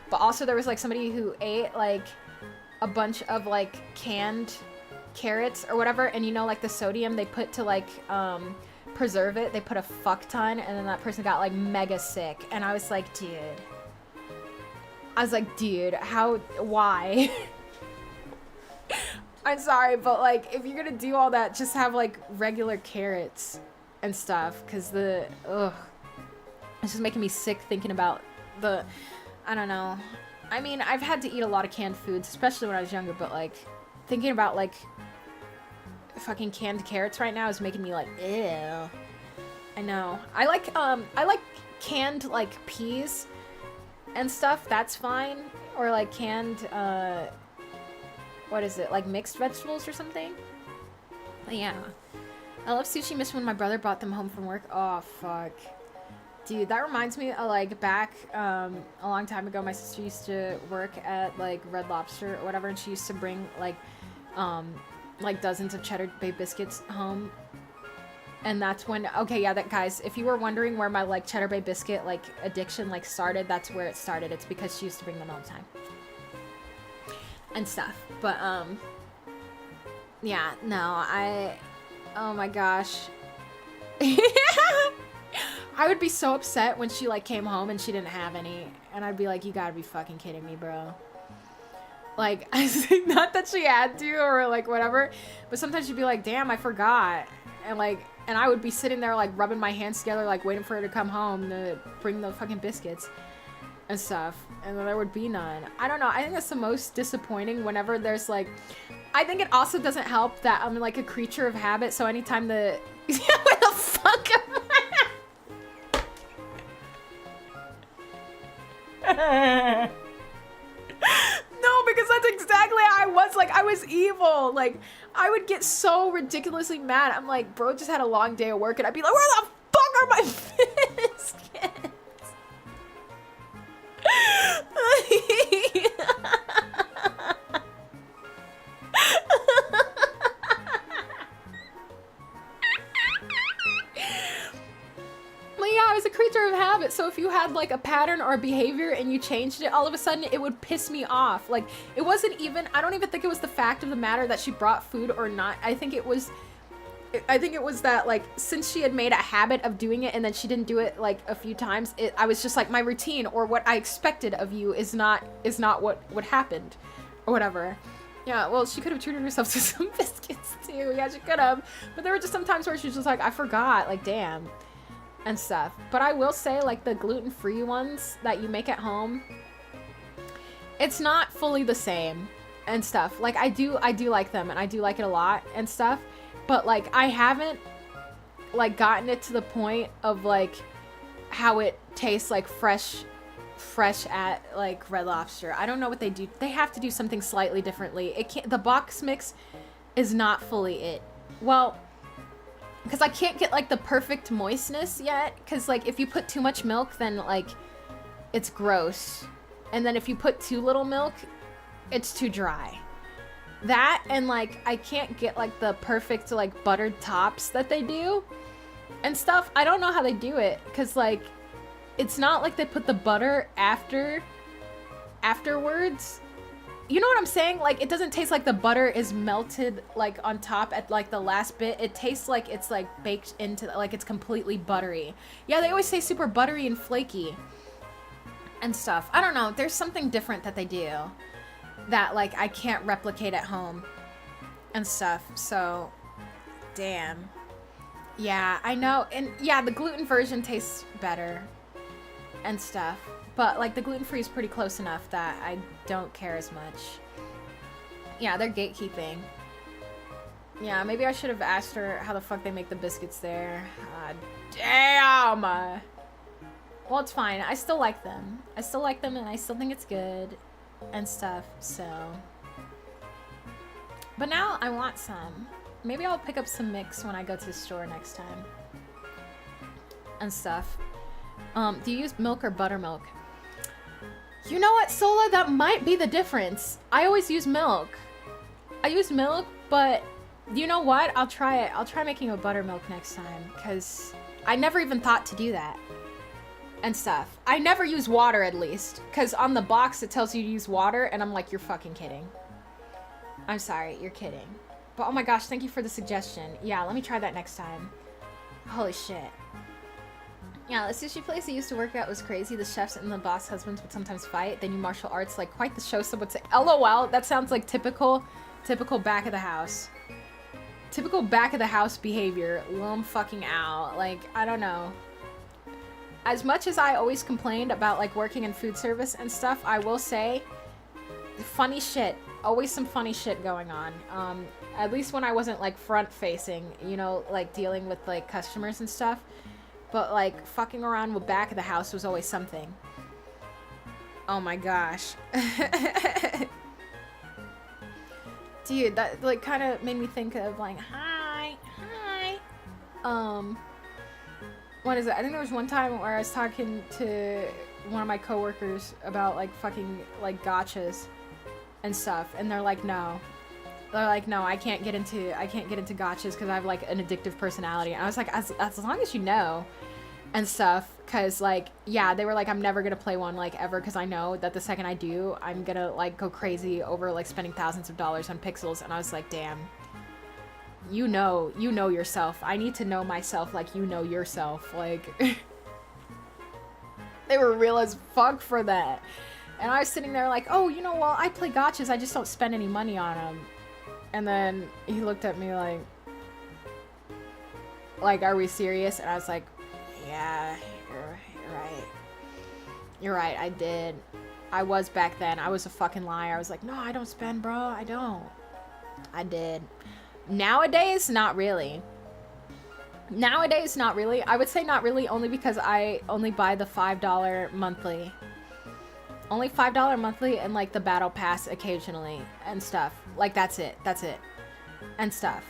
But also there was like somebody who ate like a bunch of like canned carrots or whatever, and you know, like the sodium they put to like preserve it, they put a fuck ton, and then that person got like mega sick. And I was like, dude, how, why? I'm sorry, but like, if you're gonna do all that, just have like regular carrots and stuff, because it's just making me sick thinking about I don't know. I mean, I've had to eat a lot of canned foods, especially when I was younger, but like, thinking about like fucking canned carrots right now is making me like, ew. I know. I like canned like peas and stuff, that's fine. Or like canned, what is it, like mixed vegetables or something? But yeah. I love sushi. Miss when my brother brought them home from work. Oh, fuck. Dude, that reminds me of like back a long time ago, my sister used to work at like Red Lobster or whatever, and she used to bring like dozens of Cheddar Bay biscuits home. And that's when, okay, yeah, that, guys, if you were wondering where my like Cheddar Bay biscuit like addiction like started, that's where it started. It's because she used to bring them all the time and stuff. But yeah, no, oh my gosh. I would be so upset when she like came home and she didn't have any, and I'd be like, you gotta be fucking kidding me, bro. Like, not that she had to or like whatever, but sometimes she'd be like, damn, I forgot. And I would be sitting there like rubbing my hands together, like waiting for her to come home to bring the fucking biscuits and stuff, and then there would be none. I don't know, I think that's the most disappointing whenever there's like, I think it also doesn't help that I'm like a creature of habit, so anytime where the fuck am I? No, because that's exactly how I was. Like, I was evil. Like, I would get so ridiculously mad. I'm like, bro just had a long day of work, and I'd be like, where the fuck are my biscuits? Yeah, I was a creature of habit, so if you had like a pattern or a behavior and you changed it, all of a sudden it would piss me off. Like, it wasn't even, I don't even think it was the fact of the matter that she brought food or not. I think it was that like, since she had made a habit of doing it and then she didn't do it like a few times, I was just like, my routine or what I expected of you is not what happened or whatever. Yeah, well, she could have treated herself to some biscuits too. Yeah, she could have. But there were just some times where she was just like, I forgot, like, damn. And stuff. But I will say, like, the gluten-free ones that you make at home, it's not fully the same and stuff. Like, I do like them, and I do like it a lot and stuff, but like, I haven't like gotten it to the point of like how it tastes like fresh at like Red Lobster. I don't know what they do. They have to do something slightly differently. The box mix is not fully it. Well, because I can't get like the perfect moistness yet, because like if you put too much milk, then like it's gross, and then if you put too little milk, it's too dry. That, and like I can't get like the perfect like buttered tops that they do and stuff. I don't know how they do it, because like it's not like they put the butter after afterwards. You know what I'm saying? Like, it doesn't taste like the butter is melted, like, on top at, like, the last bit. It tastes like it's, like, baked into, like, it's completely buttery. Yeah, they always say super buttery and flaky and stuff. I don't know. There's something different that they do that, like, I can't replicate at home and stuff. So, damn. Yeah, I know. And, yeah, the gluten version tastes better and stuff. But, like, the gluten-free is pretty close enough that I don't care as much. Yeah, they're gatekeeping. Yeah, maybe I should have asked her how the fuck they make the biscuits there. Damn! Well, it's fine. I still like them. I still like them, and I still think it's good and stuff, so. But now I want some. Maybe I'll pick up some mix when I go to the store next time. And stuff. Do you use milk or buttermilk? You know what, Sola? That might be the difference. I always use milk. I use milk, but you know what? I'll try it. I'll try making a buttermilk next time, because I never even thought to do that and stuff. I never use water, at least, because on the box it tells you to use water, and I'm like, you're fucking kidding. I'm sorry, you're kidding. But oh my gosh, thank you for the suggestion. Yeah, let me try that next time. Holy shit. Yeah, the sushi place I used to work at was crazy. The chefs and the boss husbands would sometimes fight. They knew martial arts like quite the show. Some would say, LOL, that sounds like typical back of the house. Typical back of the house behavior. Lum fucking out. Like, I don't know. As much as I always complained about like working in food service and stuff, I will say, funny shit. Always some funny shit going on. At least when I wasn't like front facing, you know, like dealing with like customers and stuff. But, like, fucking around with back of the house was always something. Oh my gosh. Dude, that, like, kind of made me think of, like, hi. What is it? I think there was one time where I was talking to one of my coworkers about, like, fucking, like, gotchas and stuff. And they're like, no. They're like, no, I can't get into gotchas because I have, like, an addictive personality. And I was like, as long as you know and stuff, because, like, yeah, they were like, I'm never going to play one, like, ever, because I know that the second I do, I'm going to, like, go crazy over, like, spending thousands of dollars on pixels. And I was like, damn, you know yourself. I need to know myself like you know yourself. Like, they were real as fuck for that. And I was sitting there like, oh, you know, well, I play gotchas, I just don't spend any money on them. And then he looked at me like, are we serious? And I was like, yeah, you're right. You're right, I did. I was back then. I was a fucking liar. I was like, no, I don't spend, bro. I don't. I did. Nowadays, not really. Nowadays, not really. I would say not really, only because I only buy the $5 monthly. Only $5 monthly and, like, the battle pass occasionally and stuff. Like, that's it. That's it. And stuff.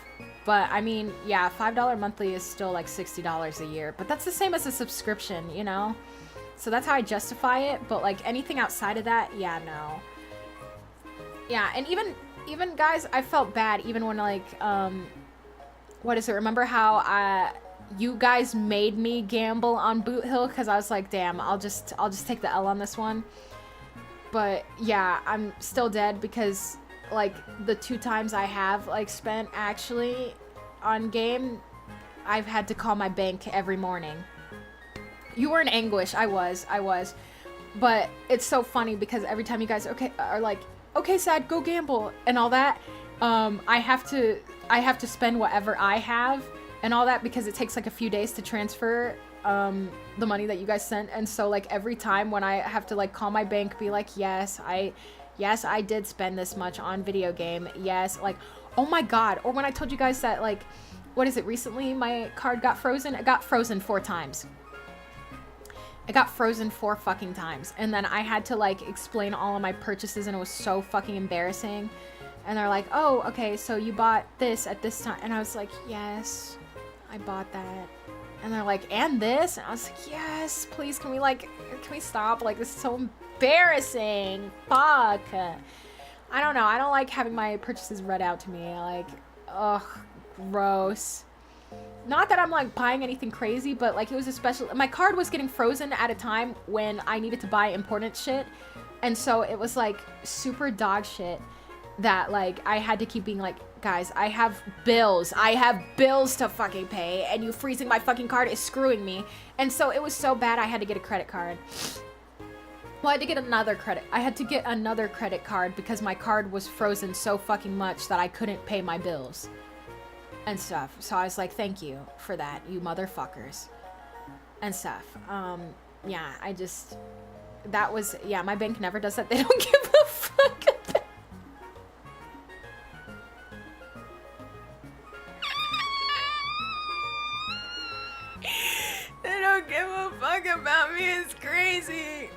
But, I mean, yeah, $5 monthly is still, like, $60 a year. But that's the same as a subscription, you know? So that's how I justify it. But, like, anything outside of that, yeah, no. Yeah, and even guys, I felt bad even when, like, what is it? Remember how you guys made me gamble on Boot Hill? Because I was like, damn, I'll just take the L on this one. But yeah, I'm still dead because, like, the 2 times I have, like, spent actually on game, I've had to call my bank every morning. You were in anguish. I was. But it's so funny because every time you guys are like, okay, Sad, go gamble and all that, I have to spend whatever I have and all that because it takes like a few days to transfer the money that you guys sent. And so, like, every time when I have to, like, call my bank, be like, yes, I did spend this much on video game. Yes, like, oh my god. Or when I told you guys that, like, what is it, recently my card got frozen? It got frozen 4 times. It got frozen 4 fucking times. And then I had to, like, explain all of my purchases, and it was so fucking embarrassing. And they're like, oh, okay, so you bought this at this time. And I was like, yes, I bought that. And they're like, and this? And I was like, yes, please, can we stop? Like, this is so embarrassing. Fuck. I don't know. I don't like having my purchases read out to me. Like, ugh, gross. not that I'm like buying anything crazy, but like it was a special, my card was getting frozen at a time when I needed to buy important shit. And so it was like super dog shit that like I had to keep being like, guys, I have bills to fucking pay, and you freezing my fucking card is screwing me. And so it was so bad I had to get a credit card. Well, I had to get another credit card because my card was frozen so fucking much that I couldn't pay my bills and stuff. So I was like, thank you for that, you motherfuckers and stuff. Yeah, my bank never does that. They don't give a fuck. They don't give a fuck about me. It's crazy.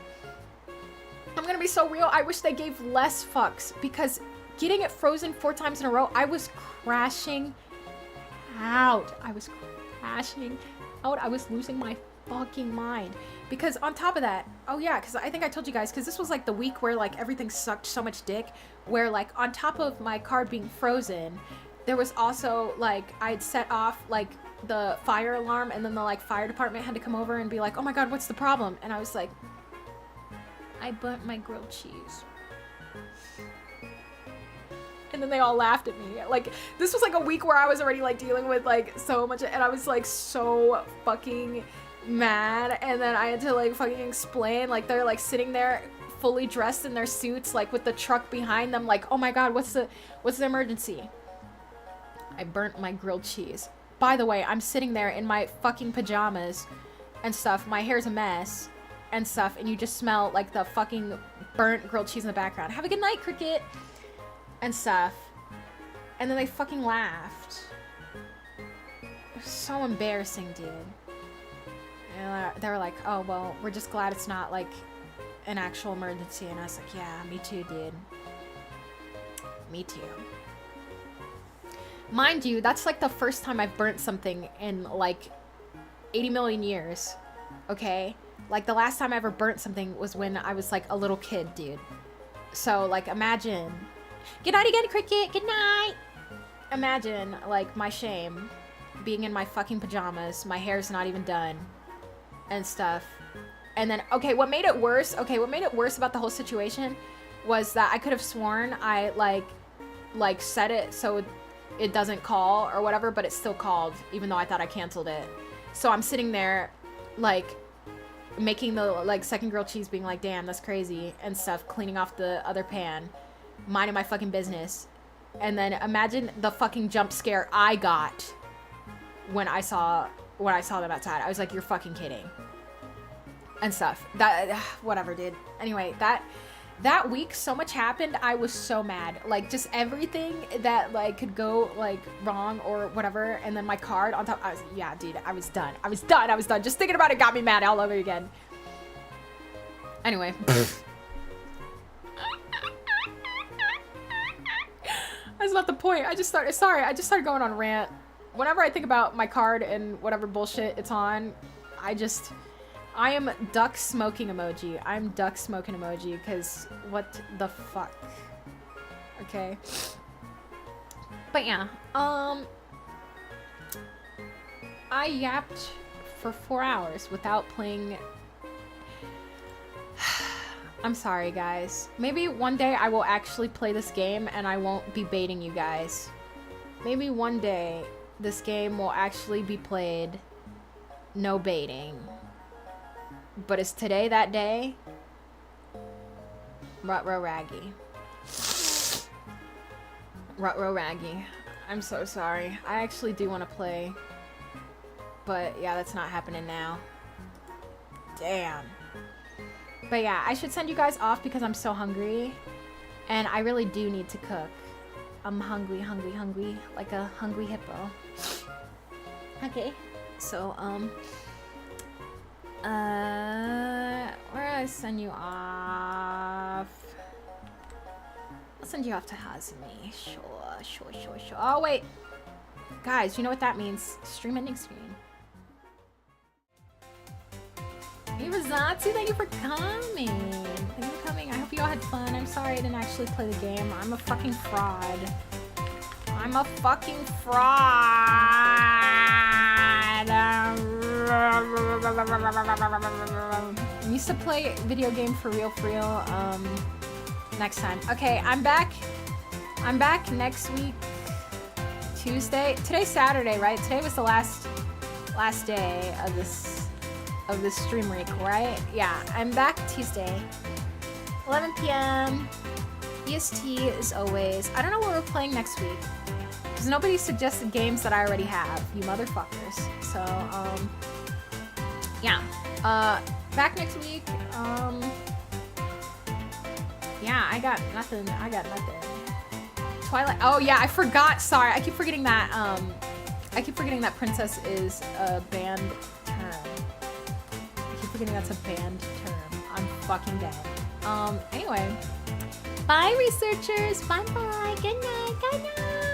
I'm gonna be so real. I wish they gave less fucks, because getting it frozen 4 times in a row, I was crashing out. I was losing my fucking mind. Because on top of that, oh yeah, because I think I told you guys, because this was like the week where like everything sucked so much dick, where like on top of my card being frozen, there was also like I'd set off like the fire alarm, and then the like fire department had to come over and be like, oh my god, what's the problem? And I was like, I burnt my grilled cheese. And then they all laughed at me. Like, this was like a week where I was already like dealing with like so much, and I was like so fucking mad. And then I had to like fucking explain, like they're like sitting there fully dressed in their suits, like with the truck behind them, like, oh my god, what's the emergency? I burnt my grilled cheese. By the way, I'm sitting there in my fucking pajamas and stuff. My hair's a mess and stuff, and you just smell like the fucking burnt grilled cheese in the background. Have a good night, Cricket. And stuff. And then they fucking laughed. It was so embarrassing, dude. And they were like, oh, well, we're just glad it's not like an actual emergency. And I was like, yeah, me too, dude. Me too. Mind you, that's like the first time I've burnt something in like 80 million years. Okay? Like the last time I ever burnt something was when I was like a little kid, dude. So like imagine. Good night again, Cricket. Good night. Imagine like my shame being in my fucking pajamas. My hair's not even done and stuff. And then, okay, what made it worse about the whole situation was that I could have sworn I like set it so it doesn't call or whatever, but it still called even though I thought I canceled it. So I'm sitting there like making the like second grilled cheese, being like, damn, that's crazy and stuff, cleaning off the other pan, minding my fucking business. And then imagine the fucking jump scare I got when I saw them outside. I was like, you're fucking kidding and stuff. That whatever, dude. Anyway, that week so much happened. I was so mad, like just everything that like could go like wrong or whatever. And then my card on top, yeah, dude, I was done. Just thinking about it got me mad all over again. Anyway. That's not the point. I just started going on a rant. Whenever I think about my card and whatever bullshit it's on, I am duck smoking emoji. I'm duck smoking emoji because what the fuck? Okay. But yeah, I yapped for 4 hours without playing. I'm sorry, guys. Maybe one day I will actually play this game and I won't be baiting you guys. Maybe one day this game will actually be played, no baiting. But is today that day? Rut-row raggy. Rut-row raggy. I'm so sorry. I actually do want to play. But yeah, that's not happening now. Damn. But yeah, I should send you guys off because I'm so hungry. And I really do need to cook. I'm hungry. Like a hungry hippo. Okay. So, where do I send you off? I'll send you off to Hazmi. Sure. Oh, wait. Guys, you know what that means. Stream ending screen. Hey, Zatsu, thank you for coming. I hope you all had fun. I'm sorry I didn't actually play the game. I'm a fucking fraud. I used to play video game for real, next time. Okay, I'm back next week, Tuesday. Today's Saturday, right? Today was the last day of this stream week, right? Yeah, I'm back Tuesday, 11 p.m. EST as always. I don't know what we're playing next week because nobody suggested games that I already have, you motherfuckers. So, yeah. Back next week. Yeah, I got nothing. Twilight. Oh yeah, I forgot. Sorry, I keep forgetting that. Princess is a banned term. I keep forgetting that's a banned term. I'm fucking dead. Anyway. Bye, researchers. Bye bye. Good night. Good night.